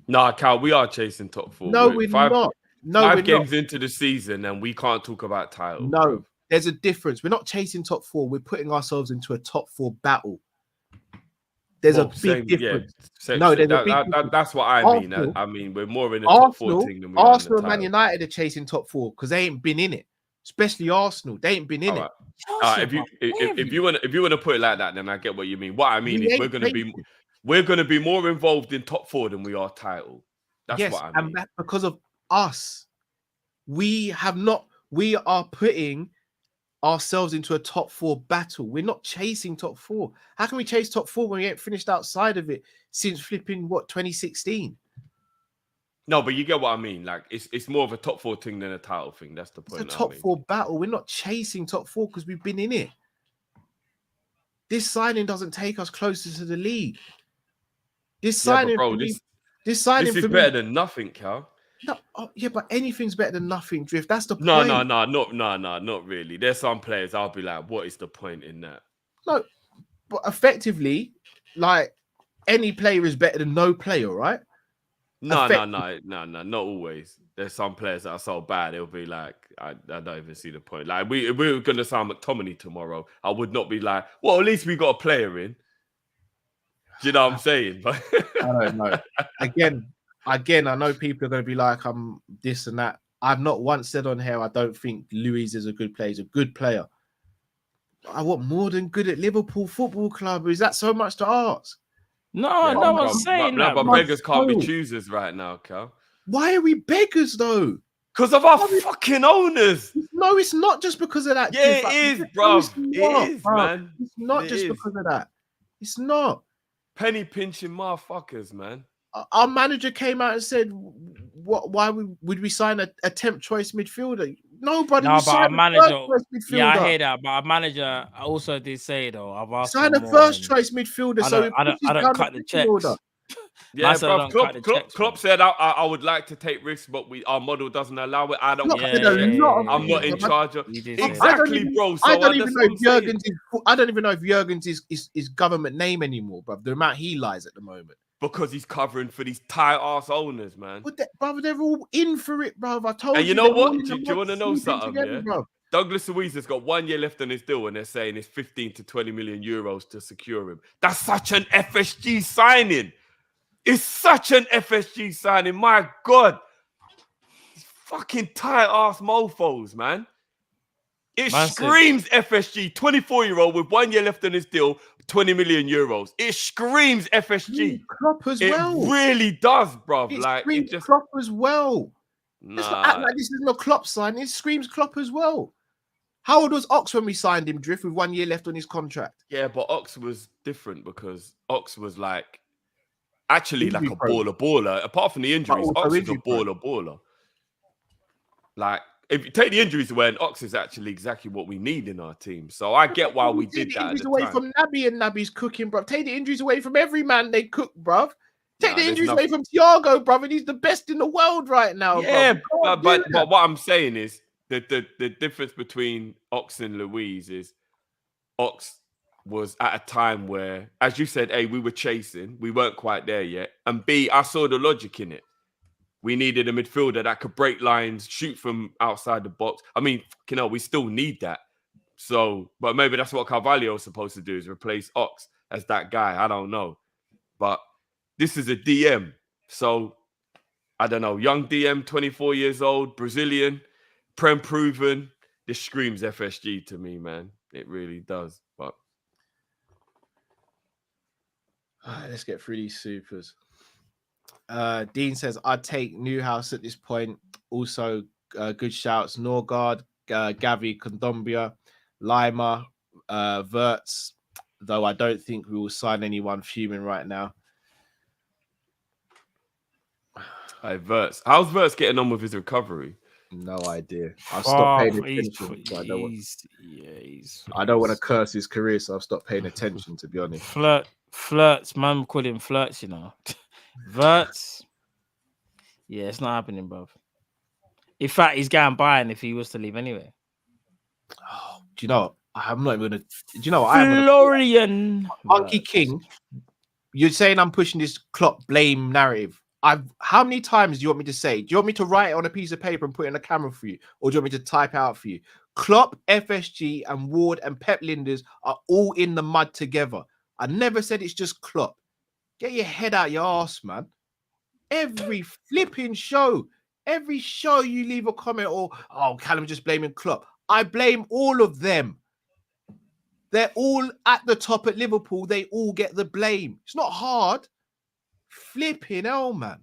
Nah, Cal, we are chasing top 4.
No, we're not. No,
five games into the season, and we can't talk about title.
No,
bro.
There's a difference. We're not chasing top 4. We're putting ourselves into a top 4 battle. There's a big difference.
That's what I mean. I mean, we're more in a top 4 thing than we are.
Arsenal and Man United are chasing top 4 because they ain't been in it. Especially Arsenal, they ain't been in it.
If you want to put it like that, then I get what you mean. What I mean is we're gonna be more involved in top 4 than we are title. That's what I mean. And
that's because of us. We are putting ourselves into a top 4 battle. We're not chasing top 4. How can we chase top 4 when we ain't finished outside of it since flipping 2016?
No, but you get what I mean. Like it's more of a top 4 thing than a title thing. That's the point.
It's a top 4 battle. We're not chasing top 4 because we've been in it. This signing doesn't take us closer to the league. This signing, this
is better than nothing, Cal.
No, but anything's better than nothing, Drift. That's the point.
No, not really. There's some players I'll be like, what is the point in that?
No, but effectively, like any player is better than no player, right?
No, not always. There's some players that are so bad, it'll be like, I don't even see the point. Like, if we were going to sign McTominay tomorrow, I would not be like, well, at least we got a player in. Do you know what I'm saying? But
I don't know. Again, I know people are going to be like, I'm this and that. I've not once said on here, I don't think Luiz is a good player. He's a good player. I want more than good at Liverpool Football Club. Is that so much to ask?
No one's saying that.
But beggars can't be choosers right now, Cal.
Why are we beggars, though?
Because of our fucking owners.
No, it's not just because of that.
Yeah, it is, bro. It is, man.
It's not just because of that. It's not.
Penny pinching motherfuckers, man.
Our manager came out and said, "Why would we sign a 10th choice midfielder?" Nobody.
No, but our manager. Yeah, I hear that. But our manager also did say though, I've asked
sign a first choice midfielder.
I don't cut the checks.
Yeah, bro. Klopp said I would like to take risks, but our model doesn't allow it. I don't. I'm not in charge of. Exactly, bro. So
I don't even know if Jurgen's is government name anymore, bro. The amount he lies at the moment.
Because he's covering for these tight ass owners, man.
But brother, they're all in for it, bro. I told you.
And you know what? Do you want to know something?
Together,
yeah? Douglas Luiz has got 1 year left on his deal, and they're saying it's 15 to 20 million euros to secure him. That's such an FSG signing. It's such an FSG signing. My God. These fucking tight ass mofos, man. It screams FSG. 24-year-old with 1 year left on his deal, 20 million euros. It screams FSG.
Klopp as well.
It really does, bro.
It screams Klopp as well. It's not act like this is no Klopp sign. It screams Klopp as well. How old was Ox when we signed him, Drift, with 1 year left on his contract?
Yeah, but Ox was different because Ox was like actually like a baller. Apart from the injuries, Ox was a baller. Like if you take the injuries away, and Ox is actually exactly what we need in our team. So I get why we did that. Take the
injuries away from Naby, and Naby's cooking, bro. Take the injuries away from every man they cook, bro. Take the injuries away from Thiago, brother. He's the best in the world right now.
Yeah, but what I'm saying is the difference between Ox and Luiz is Ox was at a time where, as you said, A, we were chasing, we weren't quite there yet, and B, I saw the logic in it. We needed a midfielder that could break lines, shoot from outside the box. I mean, we still need that. So, but maybe that's what Carvalho is supposed to do, is replace Ox as that guy. I don't know. But this is a DM. So, I don't know. Young DM, 24 years old, Brazilian, Prem proven. This screams FSG to me, man. It really does. But
let's get through these supers. Dean says, I'd take Newhouse at this point. Also, good shouts. Norgard, Gavi, Kondombia, Lima, Verts, though I don't think we will sign anyone fuming right now.
Verts. How's Verts getting on with his recovery?
No idea. I've stopped paying attention. I don't want to curse his career, so I've stopped paying attention, to be honest.
Flirts, man, call him Flirts, you know. Verts. Yeah, it's not happening, bro. In fact, he's going buying if he was to leave anyway.
Oh, do you know? I'm not even gonna. Do you know?
Florian
Monkey King. You're saying I'm pushing this Klopp blame narrative. How many times do you want me to say? Do you want me to write it on a piece of paper and put it in a camera for you, or do you want me to type it out for you? Klopp, FSG, and Ward and Pep Linders are all in the mud together. I never said it's just Klopp. Get your head out your ass, man. Every flipping show, every show you leave a comment or, oh, Callum just blaming Klopp. I blame all of them. They're all at the top at Liverpool. They all get the blame. It's not hard. Flipping hell, man.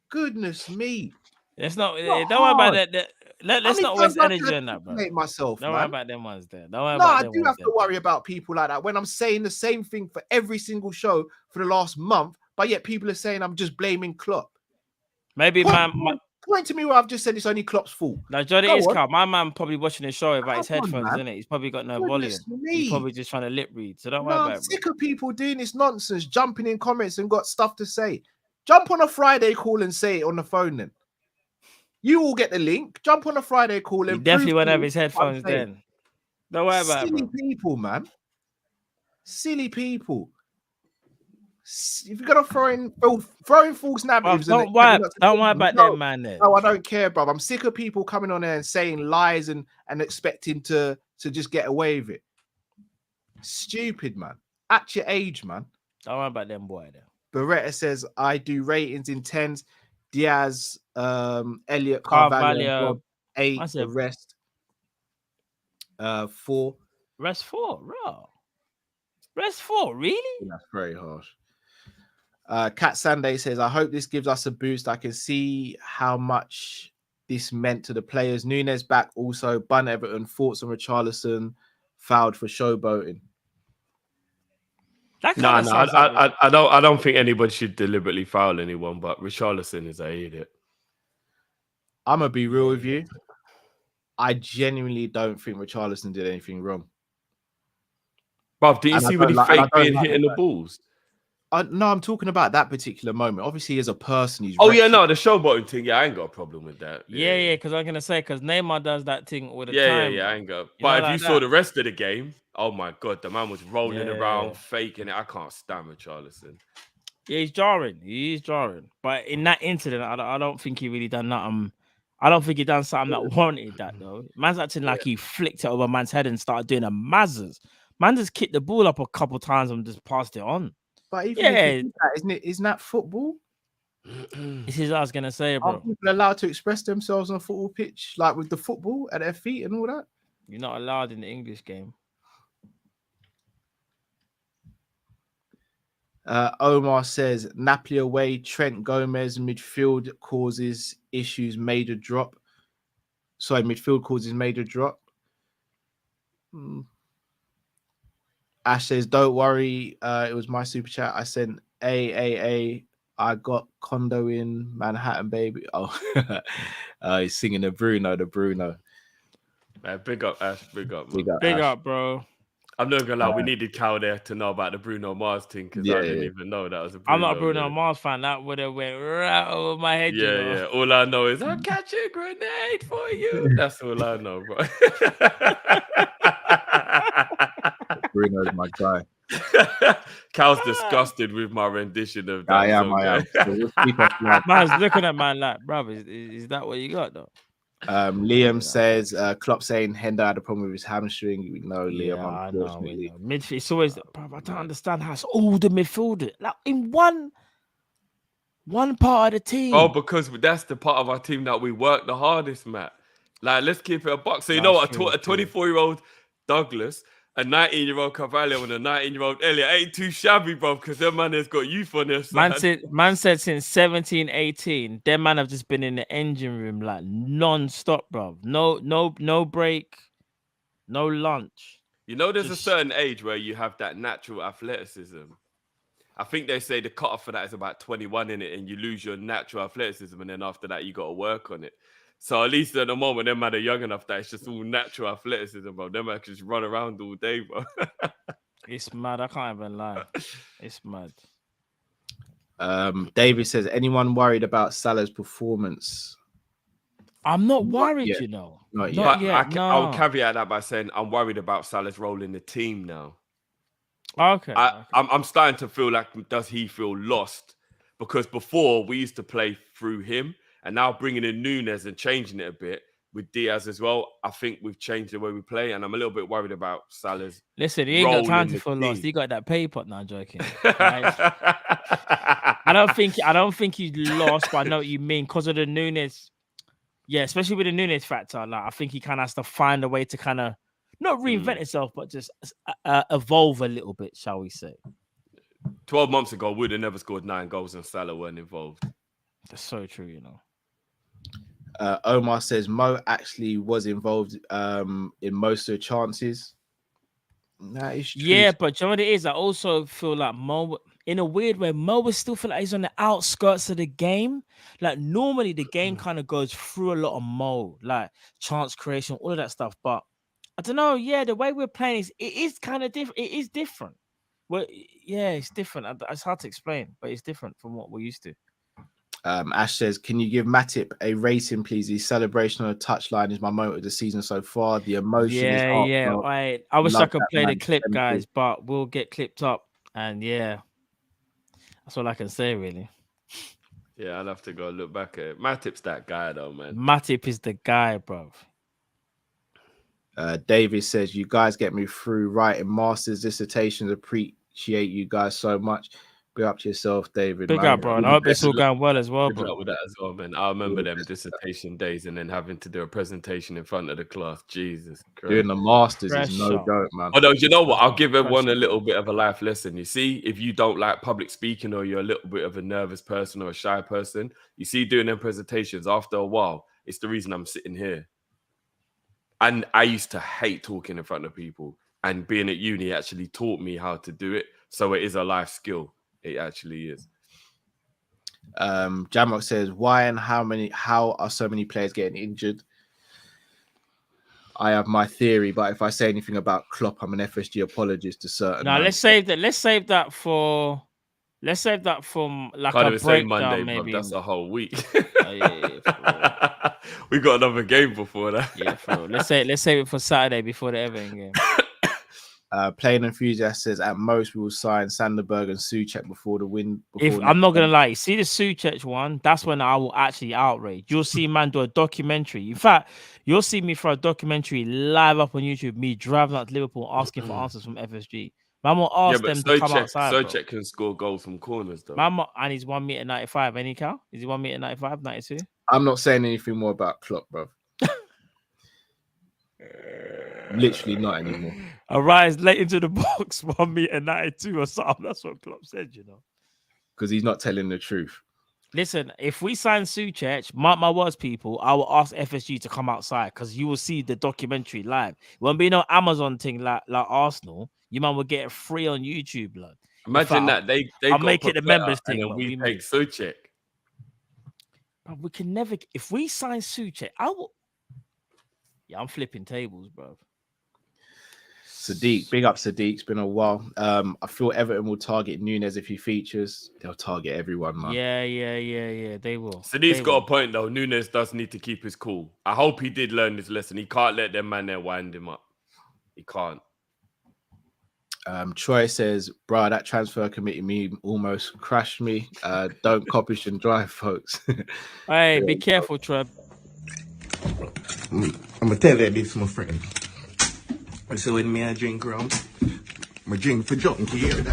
Goodness me.
Let's not don't worry about that. Let's not waste energy on that, bro.
Myself,
don't worry about them ones there. Don't worry
no,
about
I
them
do have to worry about people like that when I'm saying the same thing for every single show for the last month, but yet people are saying I'm just blaming Klopp.
Maybe
point to me where I've just said it's only Klopp's fault.
No, Johnny is Klopp. My man probably watching the show about his headphones, isn't it? He's probably got no volume. He's probably just trying to lip read. So don't worry about it.
I'm sick of people doing this nonsense, jumping in comments and got stuff to say. Jump on a Friday call and say it on the phone then. You all get the link. Jump on a Friday call and
he definitely won't have his headphones then. Don't worry about it.
Silly people, man. Silly people. If you're gonna throw in false narratives,
don't worry about them, man. Then.
No, I don't care, bro. I'm sick of people coming on there and saying lies and expecting to just get away with it. Stupid, man. At your age, man.
Don't worry about them, boy. Then.
Beretta says I do ratings in 10s. Diaz, Elliot, Carvalho, 8. The rest, 4.
Rest 4, raw. Rest 4, really?
That's very harsh. Kat Sunday says, I hope this gives us a boost. I can see how much this meant to the players. Nunes back also. Bun Everton, thoughts on Richarlison, fouled for showboating.
No, I don't think anybody should deliberately foul anyone, but Richarlison is an idiot.
I'm gonna be real with you. I genuinely don't think Richarlison did anything wrong.
But did you see when he faked being hitting the balls?
No, I'm talking about that particular moment. Obviously, as a person, he's.
Oh yeah, no, the showboating thing. Yeah, I ain't got a problem with that.
Yeah, because I'm gonna say because Neymar does that thing all the time.
Yeah, I ain't got. But if you saw the rest of the game, oh my god, the man was rolling around, faking it. I can't stand Richarlison.
Yeah, he's jarring. He is jarring. But in that incident, I don't think he really done that. I don't think he done something that warranted that though. Man's acting like he flicked it over man's head and started doing a mazzers. Man just kicked the ball up a couple times and just passed it on.
But even if isn't that football?
This is what I was gonna say, bro.
Are people allowed to express themselves on a football pitch, like with the football at their feet and all that?
You're not allowed in the English game.
Omar says Napoli away, Trent Gomez midfield causes issues, major drop. Sorry, midfield causes major drop. Ash says, don't worry. It was my super chat. I sent AAA. I got condo in Manhattan, baby. Oh, he's singing the Bruno.
Man, big up, Ash. Big up, man.
Big
Ash.
up, bro.
I'm not gonna lie, we needed Cal there to know about the Bruno Mars thing because I didn't even know that was a Bruno.
I'm not a Bruno Mars fan. That would have went right over my head.
Yeah,
you know?
yeah. All I know is I'll catch a grenade for you. That's all I know, bro.
Bruno's my guy.
Cal's disgusted with my rendition of that.
I am.
Man's looking at man like, bro, is that what you got though?
Liam says Klopp saying Hendo had a problem with his hamstring. We know Liam,
Yeah,
unfortunately.
I know. Midfield, it's always, bro, I don't understand how it's all the midfielders like in one part of the team.
Oh, because that's the part of our team that we work the hardest, Matt. Like, let's keep it a box. So you know what? A 24-year-old Douglas, a 19-year-old Carvalho, and a 19-year-old Elliot ain't too shabby, bro, because them man has got youth on their side.
Man said since 17, 18, them man have just been in the engine room like non-stop, bro. No break, no lunch.
You know, there's a certain age where you have that natural athleticism. I think they say the cutoff for that is about 21 in it, and you lose your natural athleticism, and then after that, you got to work on it. So at least at the moment, them man are young enough that it's just all natural athleticism, bro. Them man can just run around all day, bro.
It's mad. I can't even lie. It's mad.
David says, anyone worried about Salah's performance?
I'm not worried, you know.
Not
yet.
yet.
I'll caveat that by saying I'm worried about Salah's role in the team now.
Okay.
I'm starting to feel like, does he feel lost? Because before we used to play through him, and now bringing in Nunes and changing it a bit with Diaz as well, I think we've changed the way we play, and I'm a little bit worried about Salah's.
Listen, he ain't got time to feel lost. He got that pay pot now. Joking. I don't think he's lost, but I know what you mean because of the Nunes. Yeah, especially with the Nunes factor. Like, I think he kind of has to find a way to kind of not reinvent himself, but just evolve a little bit, shall we say?
12 months ago, we'd have never scored 9 goals and Salah weren't involved.
That's so true, you know.
Omar says Mo actually was involved in most of the chances. That is true.
Yeah, but you know what it is? I also feel like Mo, in a weird way, Mo will still feel like he's on the outskirts of the game. Like normally the game kind of goes through a lot of Mo, like chance creation, all of that stuff. But I don't know. Yeah, the way we're playing it is kind of different. It is different. Well, yeah, it's different. It's hard to explain, but it's different from what we're used to.
Ash says, can you give Matip a rating, please? His celebration on the touchline is my moment of the season so far. The emotion is
I wish I could play the clip, guys, but we'll get clipped up. And yeah, that's all I can say, really.
Yeah, I'll have to go look back at it. Matip's that guy, though, man.
Matip is the guy, bro.
David says, you guys get me through writing master's dissertations. Appreciate you guys so much. Big up to yourself, David.
Big up, bro. And I hope it's all going well as well, bro.
Good luck with that as well, man. I remember them dissertation days and then having to do a presentation in front of the class. Jesus Christ.
Doing the masters is no joke, man.
Although, you know what? I'll give everyone a little bit of a life lesson. You see, if you don't like public speaking or you're a little bit of a nervous person or a shy person, you see, doing them presentations, after a while, it's the reason I'm sitting here. And I used to hate talking in front of people. And being at uni actually taught me how to do it. So it is a life skill. It actually is.
Jamrock says, why and how are so many players getting injured? I have my theory, but if I say anything about Klopp, I'm an FSG apologist to certain.
No, let's save that for like a breakdown,
Monday,
maybe.
That's a whole week.
Yeah,
we got another game before that.
Yeah, let's save it for Saturday before the Everton game.
Playing enthusiast says at most we will sign Sanderberg and Souček before the win.
I'm not gonna lie, see the Souček one, that's when I will actually outrage. You'll see man do a documentary. In fact, you'll see me for a documentary live up on YouTube, me driving out to Liverpool asking for answers from FSG. Man will ask them to come outside.
Souček can score goals from corners though.
And he's 1.95 m. Any Cal? Is he 1.95 m, 92?
I'm not saying anything more about Klopp, bro. Literally not anymore.
Arise late into the box, 1.92 m or something. That's what Klopp said, you know.
Because he's not telling the truth.
Listen, if we sign Souček, mark my words, people, I will ask FSG to come outside because you will see the documentary live. It won't be no Amazon thing like Arsenal. You man will get it free on YouTube, blood.
Imagine that they
I'll
got
make it the
Paqueta
members
and
team.
then
What
we
do you
take
mean?
Suchek.
But we can never. If we sign Suchek, I will. Yeah, I'm flipping tables, bro.
Sadiq, big up Sadiq. It's been a while. I feel Everton will target Nunes if he features. They'll target everyone, man.
Yeah. They will.
Sadiq's got a point though. Nunes does need to keep his cool. I hope he did learn his lesson. He can't let them man there wind him up. He can't.
Troy says, bro, that transfer committee me almost crashed me. Don't Kopish and drive, folks.
Hey, be careful, Trev.
I'm gonna tell you this, my friend. So when me I drink rum, I drink for junkie here.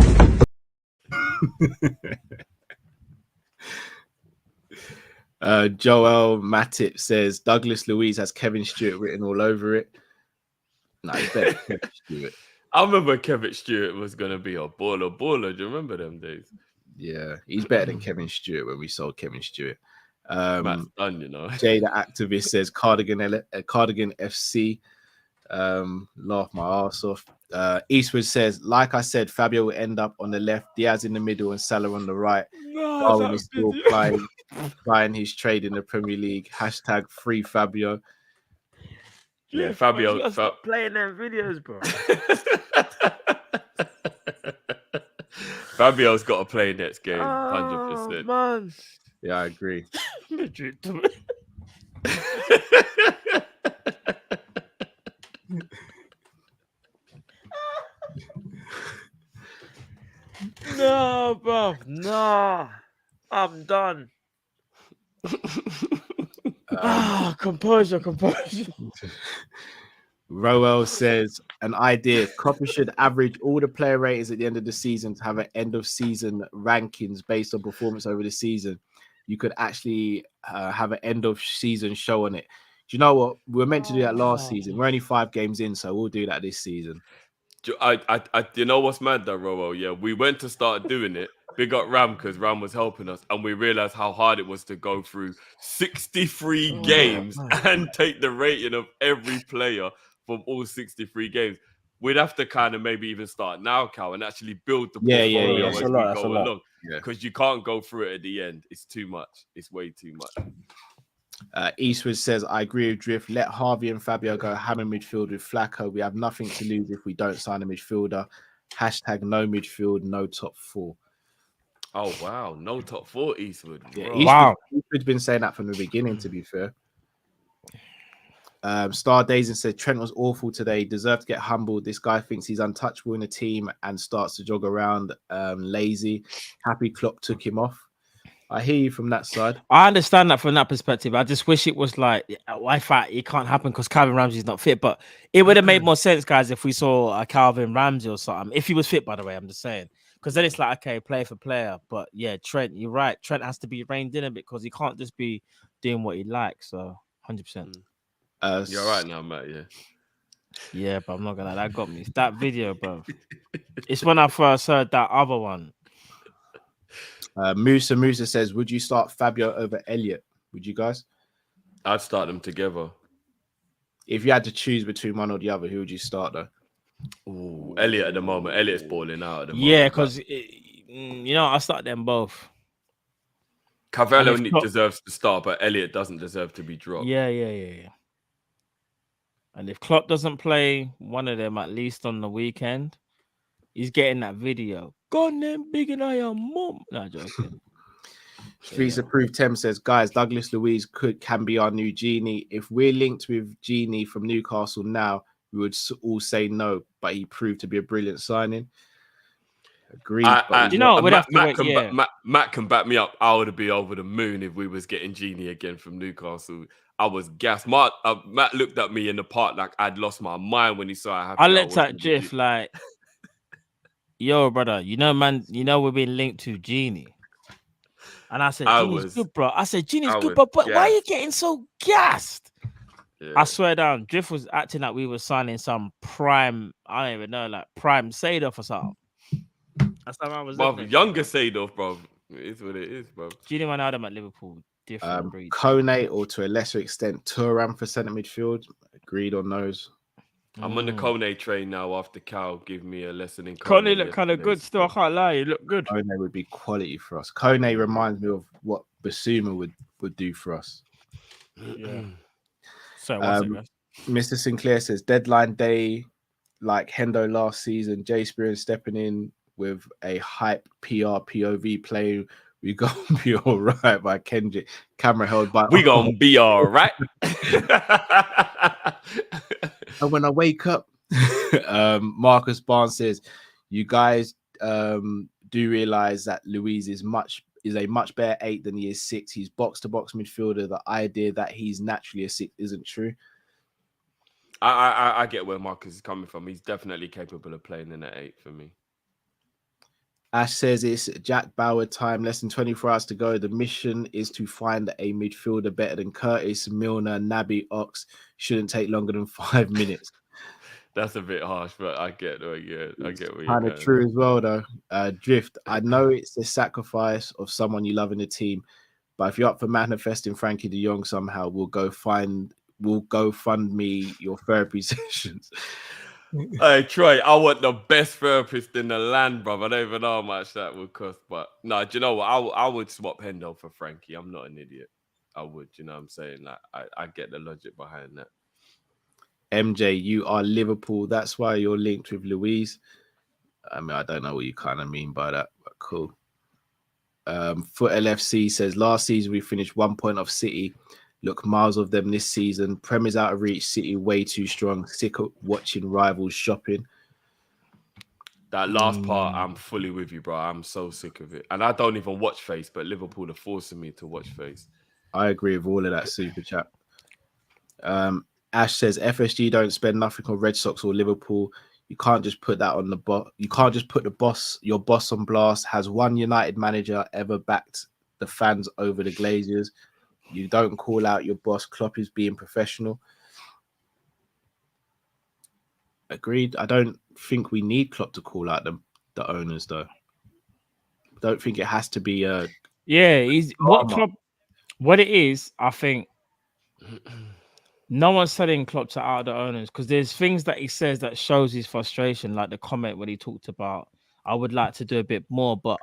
Joel Matip says Douglas Luiz has Kevin Stewart written all over it. No, he's better than Kevin Stewart.
I remember Kevin Stewart was gonna be a baller. Do you remember them days?
Yeah, he's better than Kevin Stewart when we sold Kevin Stewart.
Matt's done, you know.
Jay the activist says Cardigan FC. Laugh my ass off. Eastwood says, like I said, Fabio will end up on the left, Diaz in the middle, and Salah on the right. Darwin is still plying his trade in the Premier League. Hashtag free Fabio.
Yeah, Fabio.
Stop playing them videos, bro.
Fabio's got to play next game, 100%.
Man.
Yeah, I agree.
No, bro. No. I'm done. Composure.
Roel says, an idea. Kopish should average all the player ratings at the end of the season to have an end of season rankings based on performance over the season. You could actually have an end of season show on it. Do you know what? We were meant to do that last season. We're only 5 games in, so we'll do that this season.
You know what's mad though, Robo? Yeah, we went to start doing it. Big up Ram because Ram was helping us, and we realized how hard it was to go through 63 games and take the rating of every player from all 63 games. We'd have to kind of maybe even start now, Cal, and actually build the portfolio as we go along. Because you can't go through it at the end. It's too much. It's way too much.
Eastwood says, I agree with Drift. Let Harvey and Fabio go hammer midfield with Flacco. We have nothing to lose if we don't sign a midfielder. Hashtag no midfield, no top 4.
Oh, wow. No top 4, Eastwood.
Yeah, Eastwood's been saying that from the beginning, to be fair. Star Dazen said Trent was awful today. Deserved to get humbled. This guy thinks he's untouchable in the team and starts to jog around lazy. Happy Klopp took him off. I hear you from that side.
I understand that from that perspective. I just wish it was like Wi-Fi. It can't happen because Calvin Ramsey's not fit. But it would have made more sense, guys, if we saw a Calvin Ramsey or something. If he was fit, by the way, I'm just saying. Because then it's like, okay, player for player. But yeah, Trent, you're right. Trent has to be reined in a bit because he can't just be doing what he likes. So 100%.
You're right now, Matt. Yeah.
Yeah, but I'm not gonna lie. That got me. That video, bro. It's when I first heard that other one.
Musa says, would you start Fabio over Elliot? Would you guys?
I'd start them together.
If you had to choose between one or the other, who would you start though?
Ooh, Elliot at the moment. Elliot's balling out at the moment.
Yeah, because I'll start them both.
Cavallo deserves to start, but Elliot doesn't deserve to be dropped.
Yeah. And if Klopp doesn't play one of them at least on the weekend, he's getting that video. Gone them big and I am mum. No, joking.
Streets Approved Tem says, guys, Douglas Luiz can be our new genie. If we're linked with Genie from Newcastle now, we would all say no, but he proved to be a brilliant signing. Agreed.
Matt can back me up. I would be over the moon if we was getting Genie again from Newcastle. I was gassed. Matt looked at me in the park like I'd lost my mind when he saw
I looked at Jiff like, yo, brother, man, we've been linked to Genie. And I said, Genie's good, bro. I said, Genie's good, but why are you getting so gassed? Yeah. I swear down, Drift was acting like we were signing some prime, I don't even know, like prime Seedorf or something. That's how I was
younger Seedorf, bro. It is what it is, bro.
Genie went out at Liverpool.
Kone, or to a lesser extent, Thuram for centre midfield. Agreed on those.
I'm on the Kone train now after Cal give me a lesson in
Kone
Kone.
look kind of good still. I can't lie. You look good.
Kone would be quality for us. Kone reminds me of what Basuma would do for us.
Yeah. So what's it, guys?
Mr. Sinclair says deadline day, like Hendo last season. Jay Spears stepping in with a hype PR POV play. We gonna be all right by Kendrick. Camera held by.
We gonna be all right.
And when I wake up, Marcus Barnes says, "You guys do realize that Luiz is a much better 8 than he is 6. He's box to box midfielder. The idea that he's naturally a 6 isn't true."
I get where Marcus is coming from. He's definitely capable of playing in an 8 for me.
Ash says it's Jack Bauer time, less than 24 hours to go. The mission is to find a midfielder better than Curtis, Milner, Naby, Ox. Shouldn't take longer than 5 minutes.
That's a bit harsh, but I get what you're
Kind of true as well, though. Drift, I know it's the sacrifice of someone you love in the team, but if you're up for manifesting Frankie de Jong somehow, we'll go fund me your therapy sessions.
Hey Troy, I want the best therapist in the land, bro. I don't even know how much that would cost, but no, do you know what? I would swap Hendo for Frankie. I'm not an idiot. I would, you know what I'm saying? Like, I get the logic behind that.
MJ, you are Liverpool. That's why you're linked with Luiz. I mean, I don't know what you kind of mean by that, but cool. Foot LFC says last season we finished 1 point off City. Look, miles of them this season. Premier's out of reach. City way too strong. Sick of watching rivals shopping.
That last part, I'm fully with you, bro. I'm so sick of it. And I don't even watch Face, but Liverpool are forcing me to watch Face.
I agree with all of that, super chat. Ash says FSG don't spend nothing on Red Sox or Liverpool. You can't just put that on the boss. You can't just put your boss on blast. Has one United manager ever backed the fans over the Glazers? You don't call out your boss. Klopp is being professional. Agreed. I don't think we need Klopp to call out the owners, though. Don't think it has to be a.
Yeah, he's what it is. I think no one's telling Klopp to out the owners because there's things that he says that shows his frustration, like the comment when he talked about, I would like to do a bit more, but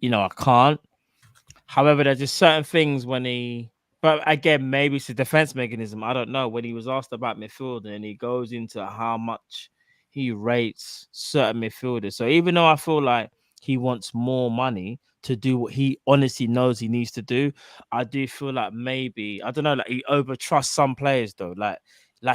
I can't. However, there's just certain things when he. But again, maybe it's a defense mechanism. I don't know. When he was asked about midfield and he goes into how much he rates certain midfielders. So even though I feel like he wants more money to do what he honestly knows he needs to do, I do feel like maybe, I don't know, like he overtrusts some players though. Like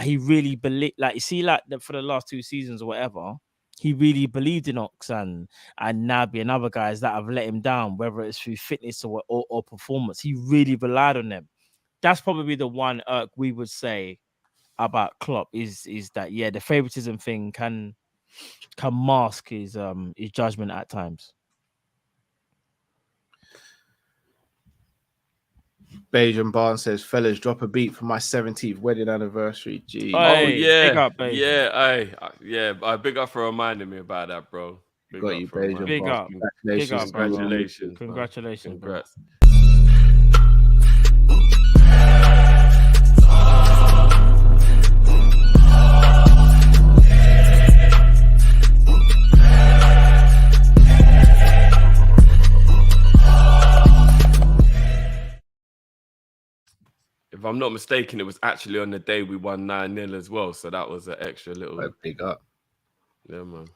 he really believe, like you see, like for the last 2 seasons or whatever, he really believed in Ox and Naby and other guys that have let him down, whether it's through fitness or performance. He really relied on them. That's probably the one irk we would say about Klopp is that the favoritism thing can mask his judgment at times.
Bajan Barnes says, fellas, drop a beat for my 17th wedding anniversary. Gee.
Hey,
yeah.
Big up,
Big up for reminding me about that, bro.
Big up, Bajan.
Big up.
Congratulations.
Congratulations.
Congrats. If I'm not mistaken, it was actually on the day we won 9-0 as well. So that was an extra little
big up.
Yeah, man.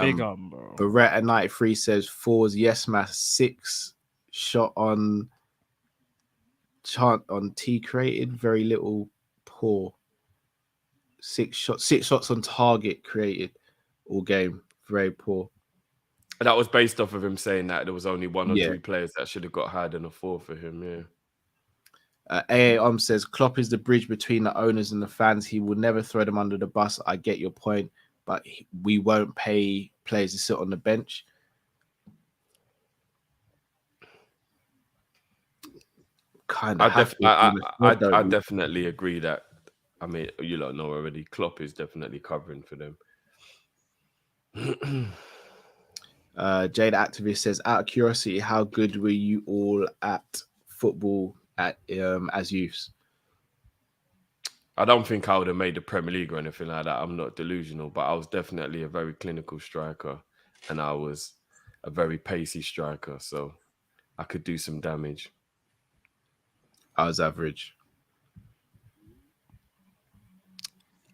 Big up, bro.
Beretta 93 says 4's yes man 6 shot on T created, very little poor. 6 shots on target created all game, very poor.
That was based off of him saying that there was only 1 or 2 players that should have got higher than a 4 for him. Yeah.
AA says Klopp is the bridge between the owners and the fans. He will never throw them under the bus. I get your point, but we won't pay players to sit on the bench.
I definitely agree that. I mean, you don't know already. Klopp is definitely covering for them.
Jade Activist says, out of curiosity, how good were you all at football as youths?
I don't think I would have made the Premier League or anything like that. I'm not delusional, but I was definitely a very clinical striker, and I was a very pacey striker, so I could do some damage.
I was average.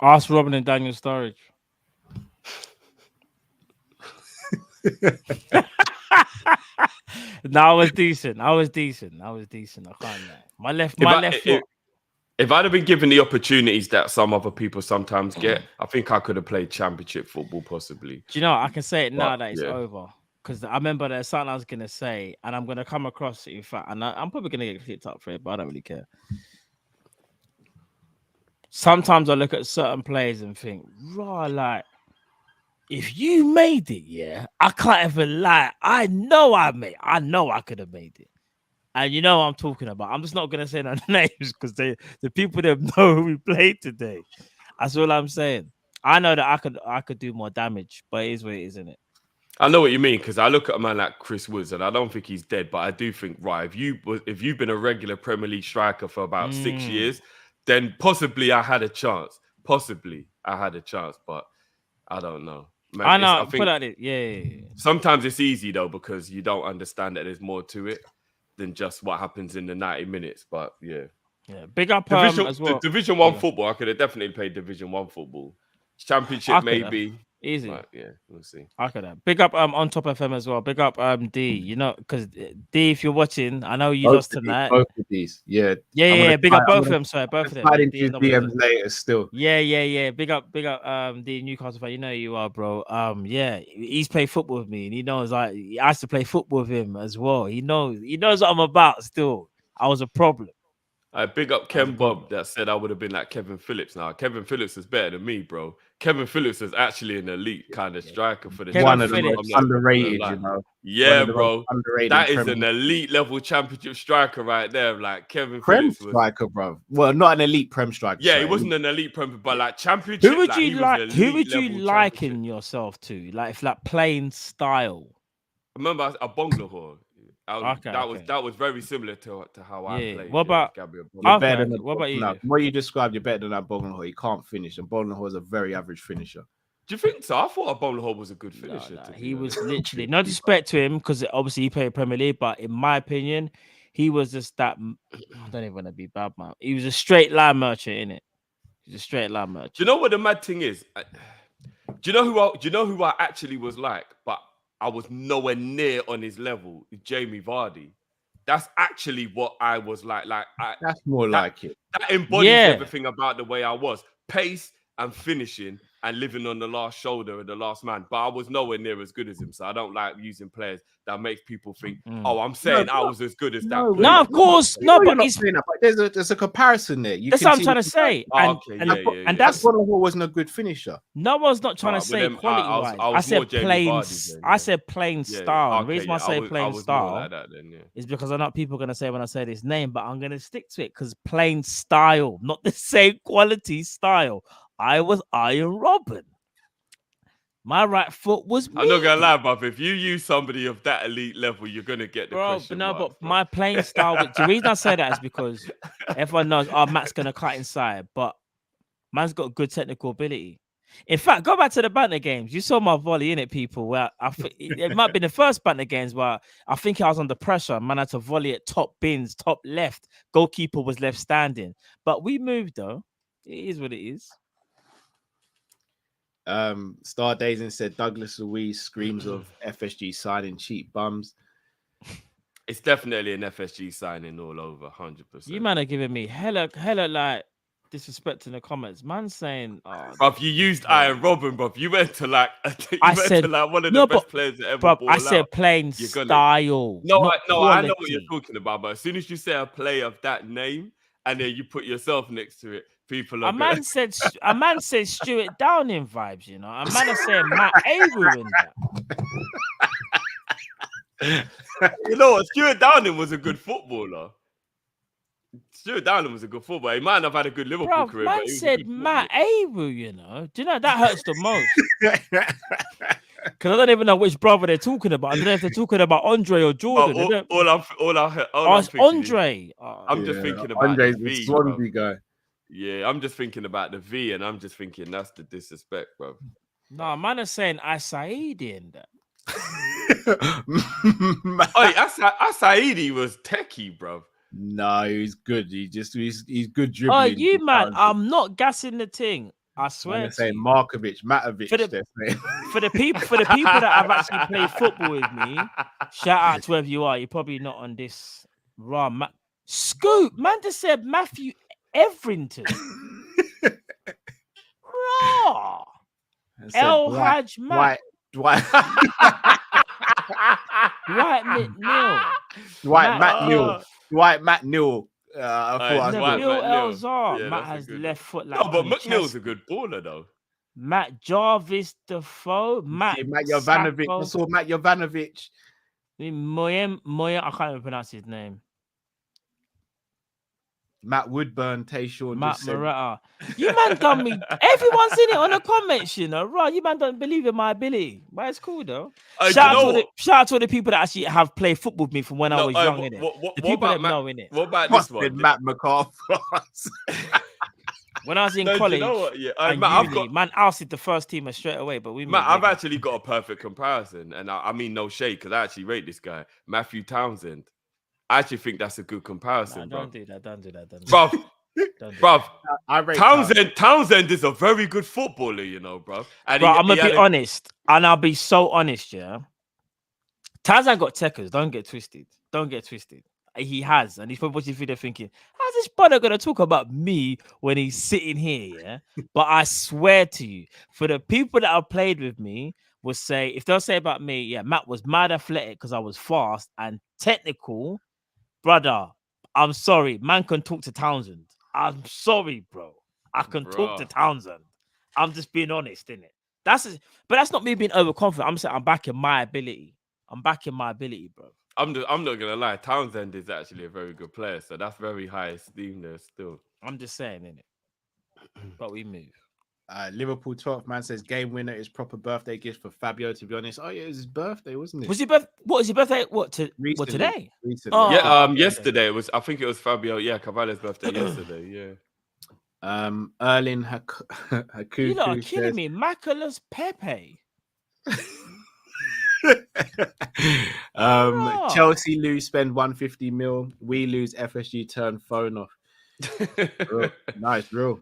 Ask Robin and Daniel Sturridge. No, I was decent. I can't lie. My left foot.
If I'd have been given the opportunities that some other people sometimes get, I think I could have played championship football possibly.
Do you know, I can say it now that it's over. Because I remember there's something I was going to say, and I'm going to come across it, in fact, and I'm probably going to get clipped up for it, but I don't really care. Sometimes I look at certain players and think, raw, like, if you made it, yeah, I can't even lie. I know I could have made it. And you know what I'm talking about. I'm just not going to say no names because the people that know who we played today. That's all I'm saying. I know that I could do more damage, but it is what it is, isn't it?
I know what you mean, because I look at a man like Chris Woods, and I don't think he's dead, but I do think, right, if you've been a regular Premier League striker for about 6 years, then possibly I had a chance. But I don't know. Man,
I know. Put at it. Yeah.
Sometimes it's easy though because you don't understand that there's more to it than just what happens in the 90 minutes. But yeah.
Big up as well.
Division 1 football. I could have definitely played Division 1 football. Championship maybe.
Easy.
But yeah, we'll see.
I could have. Big up on Top FM as well. Big up D. You know, because D, if you're watching, I know you lost tonight.
Both of these. Yeah.
Big up both of them. Sorry, both of them.
DMs later still.
Yeah. Big up the Newcastle fan. You know who you are, bro. Yeah, he's played football with me, and he knows I used to play football with him as well. He knows what I'm about still. I was a problem.
I big up Ken Bob that said I would have been like Kevin Phillips. Now Kevin Phillips is better than me, bro. Kevin Phillips is actually an elite kind of striker for the
one of the most underrated, you know.
Yeah, bro. That is an elite level championship striker right there. Like Kevin Phillips
striker, bro. Well, not an elite Prem striker.
Yeah, he wasn't an elite Prem, but like championship.
Who would you liken yourself to? Like playing style.
Remember a Bonglahor. That was very similar to how I played.
What about
Gabriel?
What about you?
What you described, you're better than that Bonglahor. He can't finish, and Bonglahor is a very average finisher.
Do you think so? I thought Bonglahor was a good finisher.
No, he was literally no disrespect to him because obviously he played Premier League, but in my opinion, he was just that. I don't even want to be bad, man. He was a straight line merchant, innit? He's a straight line merchant.
Do you know what the mad thing is? Do you know who I actually was like? But I was nowhere near on his level. Jamie Vardy. That's actually what I was like.
That's more like it.
That embodies everything about the way I was. Pace and finishing and living on the last shoulder and the last man. But I was nowhere near as good as him. So I don't like using players that makes people think, oh, I'm saying I was as good as that.
No, of course. No, but
there's a comparison there.
That's what I'm trying to say.
And that's Bonglahor wasn't a good finisher.
No one's not trying to say quality-wise. I said plain. I said plain style. The reason why I say plain style is because I know people are going to say when I say this name, but I'm going to stick to it because plain style, not the same quality style. I was Iron Robin. My right foot was.
I'm not gonna lie, bruv. If you use somebody of that elite level, you're gonna get the question.
But my playing style. The reason I say that is because everyone knows, Matt's gonna cut inside, but man's got good technical ability. In fact, go back to the banter games. You saw my volley in it, people. Where it might be the first banter games where I think I was under pressure. Man had to volley at top bins, top left. Goalkeeper was left standing, but we moved though. It is what it is.
Star Dazin said Douglas Luiz screams of FSG signing cheap bums.
It's definitely an FSG signing all over, 100%.
You man are giving me hella like disrespect in the comments. Man saying,
bruv, you used Iron Robin, bruv. You went to like one of the best players that ever.
Bruv, I said plain style.
No, I know what you're talking about, but as soon as you say a player of that name and then you put yourself next to it, people are.
A man said Stuart Downing vibes, you know. A man is saying Matt Awu in
that. You know what? Stuart Downing was a good footballer. Stuart Downing was a good footballer. He might have had a good Liverpool career.
Man said Matt Awu, you know. Do you know that hurts the most? Because I don't even know which brother they're talking about. I don't know if they're talking about Andre or Jordan.
All I'm
Andre.
I'm just thinking about
Andre's the Swansea guy.
Yeah, I'm just thinking about the V, and I'm just thinking that's the disrespect, bro.
No, man is saying Asaidi in that.
Oh, Asaidi was techie, bro.
No, he's good. He's good
Oh,
dribbling.
you
He's
man,
talented.
I'm not gassing the thing. I
I'm
swear
gonna
to
say
you.
Markovic, Matovic.
For the people that have actually played football with me, shout out to whoever you are. You're probably not on this raw. Scoop, man, just said Matthew Everington. Raw. El Haj Matt.
Dwight
McNeil.
Dwight McNeil. I thought
Nabil Elzar.
Yeah,
Matt
that's a
has
good
left foot like.
No, but McNeil's a good baller though.
Matt Jarvis Defoe. Matt
Jovanovic. I saw Matt Jovanovic.
Moyem, I can't even pronounce his name.
Matt Woodburn, Tayshawn.
Matt Moretta. You man done me. Everyone's in it on the comments, you know. Right, you man don't believe in my ability. But it's cool though. Shout out to all the people that actually have played football with me from when I was young, innit? The people that know, innit?
What about this one?
Matt McCarthy.
When I was in college,
you know what? Yeah,
Matt, man ousted the first teamer straight away. But
I've actually got a perfect comparison, and I mean no shade because I actually rate this guy, Matthew Townsend. I actually think that's a good comparison, bro.
Don't do that.
Bruv. I rate Townsend is a very good footballer, you know, bro. And
I'm gonna be honest, and I'll be so honest, yeah. Townsend got techers. Don't get twisted. He has, and he's probably watching video thinking, how's this brother gonna talk about me when he's sitting here? Yeah, but I swear to you, for the people that have played with me, will say if they'll say about me, yeah, Matt was mad athletic because I was fast and technical. Brother, I'm sorry. Man can talk to Townsend. I'm sorry, bro. I can talk to Townsend. I'm just being honest, innit? But that's not me being overconfident. I'm saying I'm backing my ability. Bro.
I'm not gonna lie. Townsend is actually a very good player, so that's very high esteem there still.
I'm just saying, innit? But we move.
Liverpool 12th man says game winner is proper birthday gift for Fabio. To be honest, oh yeah, it was his birthday, wasn't it?
Was his birthday? What is his birthday? What today?
Recently.
Oh,
yeah, yesterday it was. I think it was Fabio. Yeah, Cavallo's birthday yesterday. Yeah.
Erling Hakuku.
You lot are killing me. Macula's Pepe.
Chelsea lose, spend 150 mil. We lose, FSG turn phone off. Nice, real.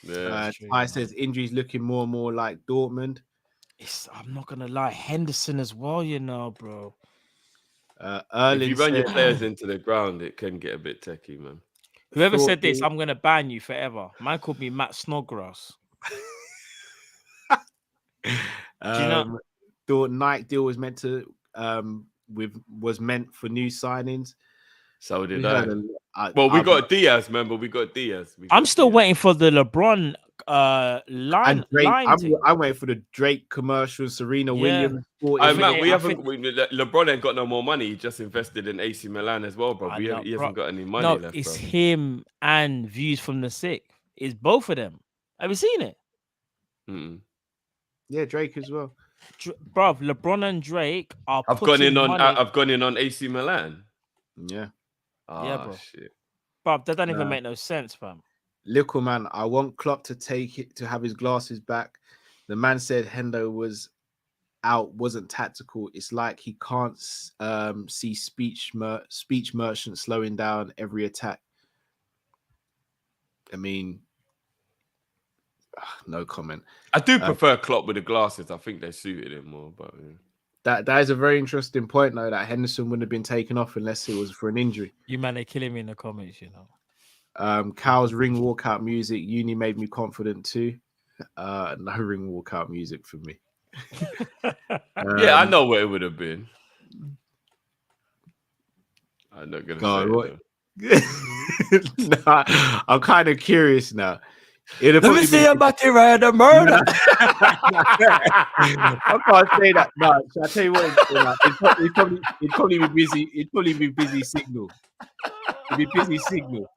Yeah,
Ty says injuries looking more and more like Dortmund.
I'm not gonna lie, Henderson as well, you know, bro.
If you run your players into the ground, it can get a bit techie, man.
Whoever said this, I'm gonna ban you forever. Man called me Matt Snodgrass.
Do you know? Thought Nike deal was meant to was meant for new signings.
So did I. We got Diaz. Remember, we got Diaz.
I'm still waiting for the LeBron line.
I'm waiting for the Drake commercial. Serena Williams.
LeBron ain't got no more money. He just invested in AC Milan as well, bro. He hasn't got any money left.
It's
bro.
him and Views from the Sick. It's both of them. Have you seen it?
Yeah, Drake as well.
Bro, LeBron and Drake are.
I've gone in on AC Milan.
Yeah.
Yeah, bro.
Shit.
Bro, that don't even make no sense, fam.
Little man, I want Klopp to have his glasses back. The man said Hendo wasn't tactical. It's like he can't see speech merchant slowing down every attack. I mean, no comment.
I do prefer Klopp with the glasses. I think they suited him more, but
that is a very interesting point, though, that Henderson wouldn't have been taken off unless it was for an injury.
You man, they're killing me in the comments, you know.
Cal's ring walkout music. Uni made me confident too. No ring walkout music for me.
Yeah, I know what it would have been. I'm not gonna say
it. Nah, I'm kind of curious now.
Let me see a body ride a murder.
I can't say that. No, so I tell you what, it'd probably be busy. It'd probably be busy signal. It'd be busy signal.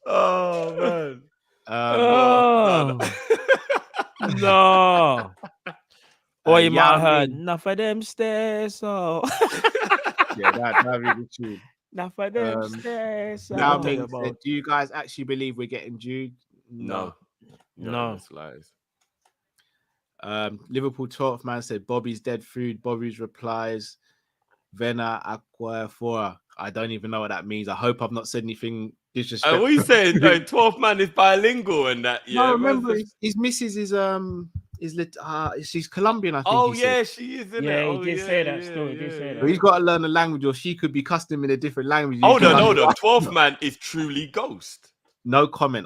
Oh man.
No. Or you might have heard enough of them stairs. So
yeah, that'd be the tune.
Now for them stairs.
Now, Ming said, do you guys actually believe we're getting Jude?
No. Slides.
Liverpool 12th man said, Bobby's dead food. Bobby's replies, Vena Aquafora. I don't even know what that means. I hope I've not said anything disrespectful.
What are you saying? 12th man is bilingual and that. Yeah,
no, remember, his missus is she's Colombian, I think.
Oh, yeah, she is, isn't it?
Yeah, he did say that still. He did say that.
But he's got to learn a language, or she could be cussing him in a different language.
Hold on. 12th man is truly ghost.
No comment.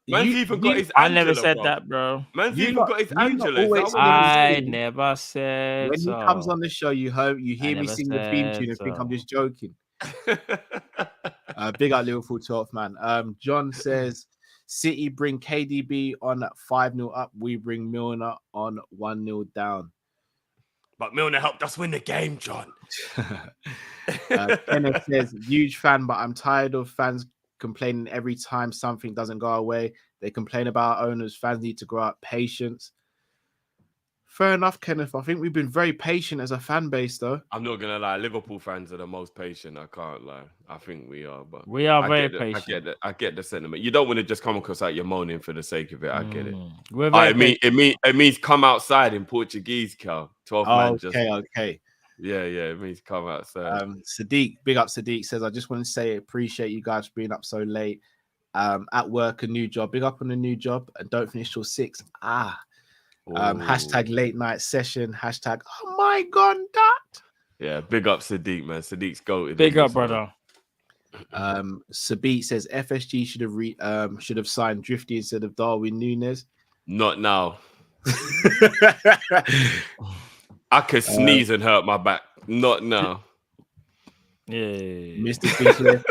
Man's even got his Angela,
I never said that, bro.
Man's even got his Angela.
I never said
when
so.
he comes on the show, you hear me sing the theme tune and think I'm just joking. Big up Liverpool 12th man. John says, City bring KDB on 5-0 up. We bring Milner on 1-0 down.
But Milner helped us win the game, John.
Kenneth says, huge fan, but I'm tired of fans complaining every time something doesn't go away. They complain about our owners. Fans need to grow up. Patience. Fair enough, Kenneth. I think we've been very patient as a fan base, though.
I'm not gonna lie. Liverpool fans are the most patient. I can't lie. I think we are, but
we are very patient.
I get the sentiment. You don't want to just come across like you're moaning for the sake of it. I get it. It means come outside in Portuguese, Cal. 12 man.
Okay.
Yeah, it means come outside.
Sadiq, big up Sadiq, says, I just want to say appreciate you guys for being up so late. At work, a new job. Big up on the new job, and don't finish till 6. Hashtag late night session. Hashtag, oh my God, that.
Yeah, big up Sadiq, man. Sadiq's goated.
Big up, brother.
Sabit says FSG should have signed Drifty instead of Darwin Núñez.
Not now. I could sneeze and hurt my back. Not now.
Yeah.
Mr. Sinclair,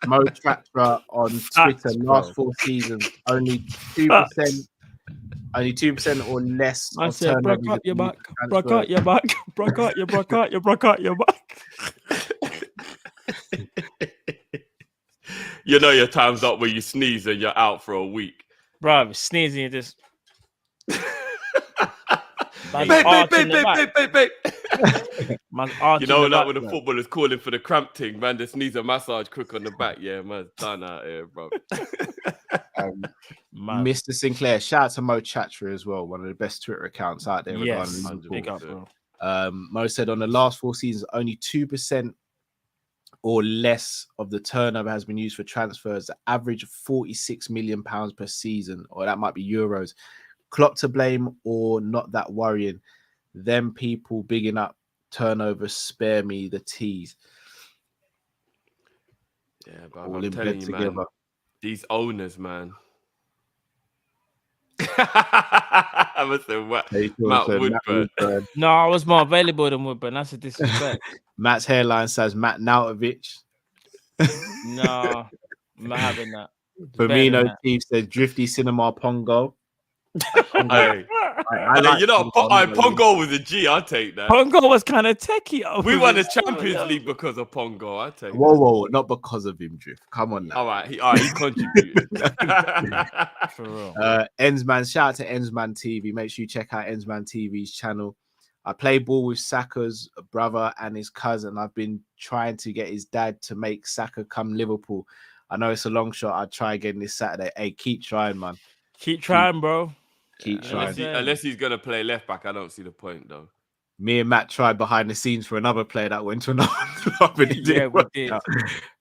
Mo Tractor on Twitter, last 4 seasons, only 2%. Only 2% or less.
I said, broke out your back. Broke out your back. Broke out your back.
You know your time's up where you sneeze and you're out for a week.
Bro, sneezing, you just...
Babe. You know that when the footballers calling for the cramp thing, man, just needs a massage quick on the back. Yeah, man's done out here, bro.
Mr. Sinclair, shout out to Mo Chatra as well, one of the best Twitter accounts out there.
Yes, big up, bro.
Mo said on the last 4 seasons, only 2% or less of the turnover has been used for transfers. The average of £46 million per season, or that might be euros. Klopp to blame or not that worrying? Them people bigging up turnover, spare me the tease.
Yeah, but I'm telling you, man, these owners, man. I must say, Matt Woodburn.
No, I was more available than Woodburn. That's a disrespect.
Matt's hairline says Matt Nautovich.
No, I'm not having that.
Firmino Chief says Drifty Cinema Pongo.
Pongo was a G. I'll take that.
Pongo was kind of techie.
We won the Champions League because of Pongo. I take.
Whoa, not because of him, Drift. Come on now.
All right, he contributed.
For real.
Ensman, shout out to Ensman TV. Make sure you check out Ensman TV's channel. I play ball with Saka's brother and his cousin. I've been trying to get his dad to make Saka come Liverpool. I know it's a long shot. I'll try again this Saturday. Hey, keep trying, man.
Keep trying, bro.
Keep trying.
Unless he's going to play left back, I don't see the point, though.
Me and Matt tried behind the scenes for another player that went to another club. And
we did.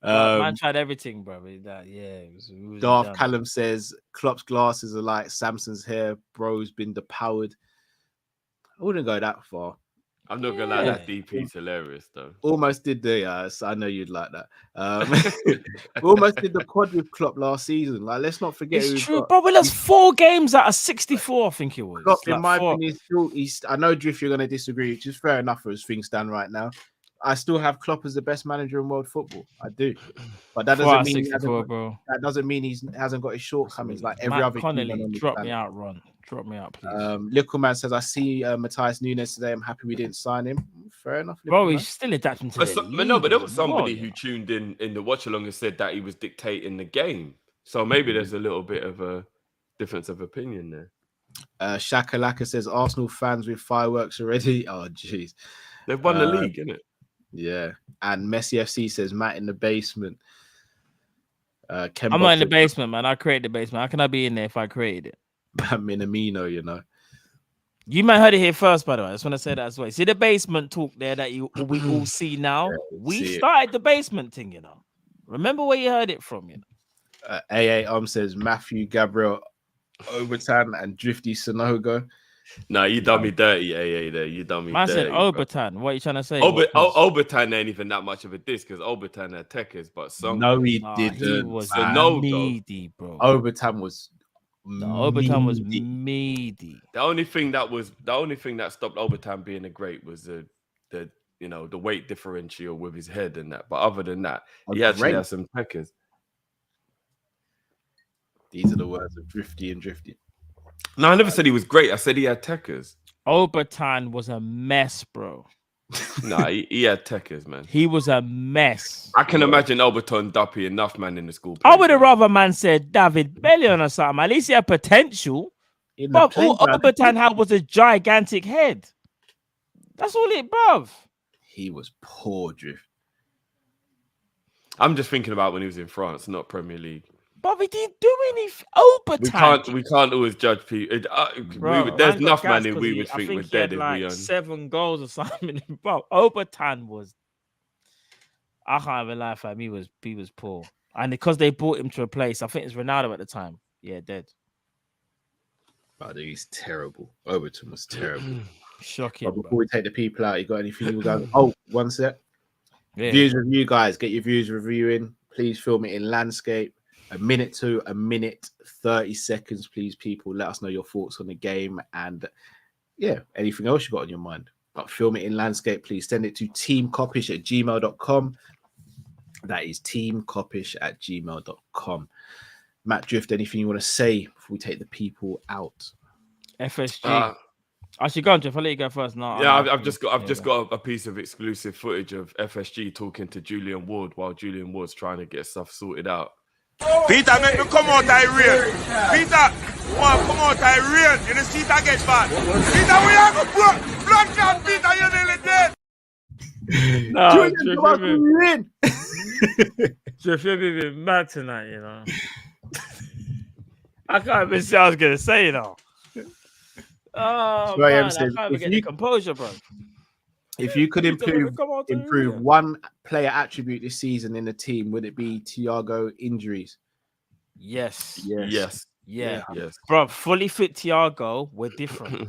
Man tried everything, bro. It was
Darth
done.
Callum says, Klopp's glasses are like Samson's hair. Bro's been depowered. I wouldn't go that far.
I'm not gonna lie, that DP's hilarious though.
Almost did the I know you'd like that. Almost did the quad with Klopp last season. Like, let's not forget.
It's true, bro. We lost 4 games out of 64, I think it was.
Klopp, in my opinion, I know, Drift, you're gonna disagree, which is fair enough as things stand right now. I still have Klopp as the best manager in world football. I do, but that doesn't mean he hasn't got his shortcomings like every other.
Connolly, drop me out, Ron. Drop me out, please.
Little man says, I see Matthias Nunes today. I'm happy we didn't sign him. Fair enough.
Bro, he's still adapting to it.
But there was somebody who tuned in the watch along and said that he was dictating the game. So maybe there's a little bit of a difference of opinion there.
Shakalaka says, Arsenal fans with fireworks already. Oh, jeez.
They've won the league, innit?
Yeah. And Messi FC says Matt in the basement. Ken
I'm
Bob
not in the
says,
basement, man. I created the basement. How can I be in there if I created it?
Minamino, you know.
You might heard it here first, by the way. I just want to say that as well. See the basement talk there that we all see now?
Yeah,
we
see it.
started the basement thing, you know. Remember where you heard it from, you know.
AA says Matthew, Gabriel, Overton, and Drifty Sonogo.
No, you done me dirty, AA. There, you done me
Man
dirty.
said Obertan. What are you trying to say?
Obertan ain't even that much of a diss because Obertan had techers, but some
No, he didn't.
He was
no,
meaty, bro.
Overton was
Obertan was meaty.
The only thing that stopped Obertan being a great was the weight differential with his head and that. But other than that, he actually has some techers.
These are the words of Drifty and Drifty.
No, I never said he was great. I said he had techers.
Obertan was a mess, bro.
No, he had techers, man.
He was a mess.
I can imagine Oberton duppy enough, man, in the school.
I would have rather man said David Bellion or something. At least he had potential. But all Obertan had was a gigantic head. That's all it, bruv.
He was poor, Drift.
I'm just thinking about when he was in France, not Premier League.
But we didn't do anything. Obertan.
We can't always judge people. There's enough man in we would think we're dead if we own
7 goals or something. Bro, Obertan was. I can't even lie, fam. He was poor, and because they brought him to a place, I think it's Ronaldo at the time. Yeah, dead.
But he's terrible. Overton was terrible.
Shocking.
But before we take the people out, you got anything you guys? Oh, one sec.
Yeah.
Views review, guys. Get your views reviewing. Please film it in landscape. A minute to a minute 30 seconds, please, people. Let us know your thoughts on the game and anything else you got on your mind. But film it in landscape, please. Send it to teamkopish@gmail.com. That is teamkopish@gmail.com. Matt Drift, anything you want to say before we take the people out?
FSG. I should go on, Jeff. I'll let you go first. No,
yeah, I've just got a piece of exclusive footage of FSG talking to Julian Ward while Julian Ward's trying to get stuff sorted out.
Peter, make me come out of rain. Peter, come out of rain. You know, see that get bad. Peter, we are going to blood clot. Peter, you're nearly dead.
No, Jeff, you're being mad tonight, you know. I can't even say I was going to say, you know. Oh, man, I can't even get the composure, bro.
If you could improve one player attribute this season in the team, would it be Thiago injuries?
Yes. Bro, fully fit Thiago, we're different.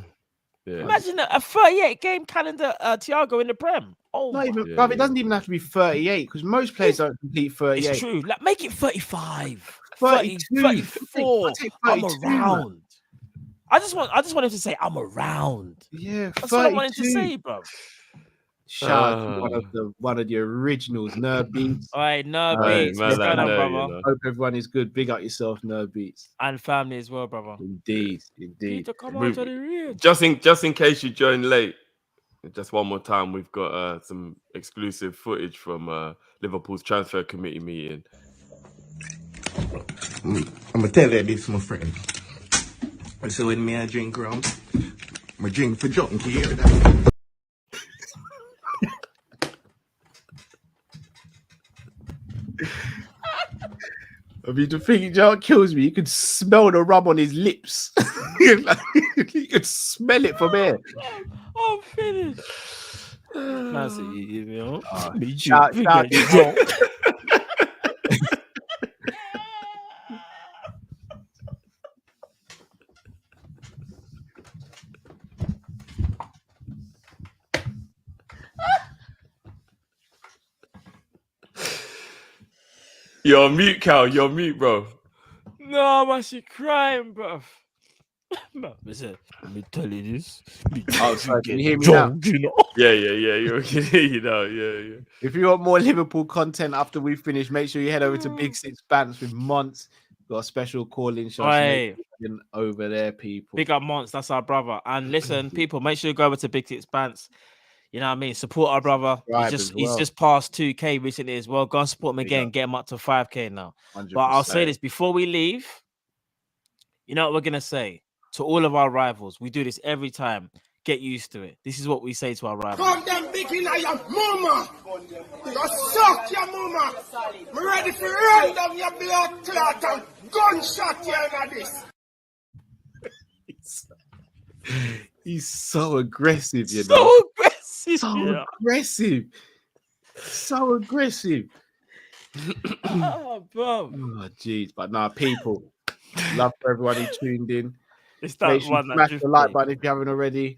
Imagine a 38 game calendar Thiago in the Prem. Oh,
not even, bruv, it doesn't even have to be 38 because most players don't complete 38.
It's true. Like, make it 35,
32,
34. I'm
32,
around.
man.
I just want him to say I'm around.
Yeah,
that's what I wanted to say, bro.
Shout out to one of the originals, Nerd Beats.
All right, Nerd Beats. What's going on, brother?
You know. Hope everyone is good. Big up yourself, Nerd Beats.
And family as well, brother.
Indeed.
Just in case you joined late, just one more time, we've got some exclusive footage from Liverpool's transfer committee meeting.
I'm gonna tell you this, my friend. So when me I drink rum, I drink for junkie here.
I mean, the thing that kills me, you could smell the rum on his lips. You could smell it from here.
I'm finished. That's it, you know.
Shout.
You're on mute, Cal. You're on mute, bro.
No, I'm actually crying, bro. Listen, let me tell you this.
Oh, sorry, can you hear me now?
Yeah. You can hear you now. Yeah.
If you want more Liverpool content after we finish, make sure you head over to Big Six Bants with Monts. Got a special call-in show over there, people.
Big up Monts, that's our brother. And listen, people, make sure you go over to Big Six Bants. You know what I mean? Support our brother. He's just passed 2K recently as well. Go and support him again. Get him up to 5K now. 100%. But I'll say this before we leave. You know what we're going to say to all of our rivals? We do this every time. get used to it. This is what we say to our rivals.
Come them big in your mama. You suck your mama. Me ready for run down your blood clot and gunshot you in this.
He's so aggressive, you
So
know.
aggressive.
So
yeah.
aggressive. So aggressive.
Oh, bro.
Oh, jeez. But nah, people. Love for everyone who tuned in.
It's that
Make sure
one
you
that
smash
just
the like
came.
button if you haven't already.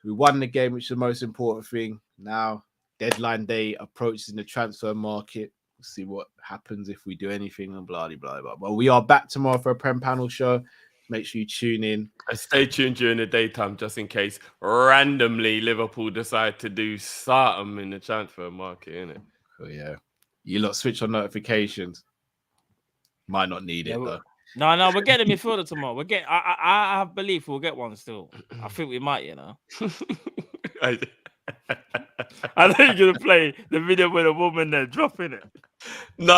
We won the game, which is the most important thing. Now, deadline day approaches in the transfer market. We'll see what happens if we do anything and blah, blah, blah. Well, we are back tomorrow for a Prem panel show. Make sure you tune in.
And stay tuned during the daytime just in case randomly Liverpool decide to do something in the transfer market, innit?
Oh, yeah. You lot switch on notifications. Might not need it, though.
No, we're getting a midfielder tomorrow. We're getting. I have belief we'll get one still. I think we might, you know. I know you're gonna play the video with a woman there dropping it.
No.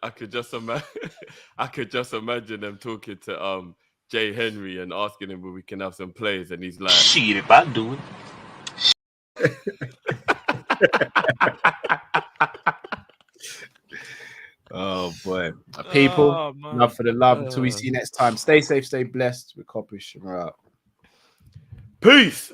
I could just imagine. I could just imagine them talking to Jay Henry and asking him where we can have some plays, and he's like,
Shit, if I do it.
Oh boy, people, enough for the love. Until we see you next time. Stay safe, stay blessed. We're Kopish and we're out.
Peace.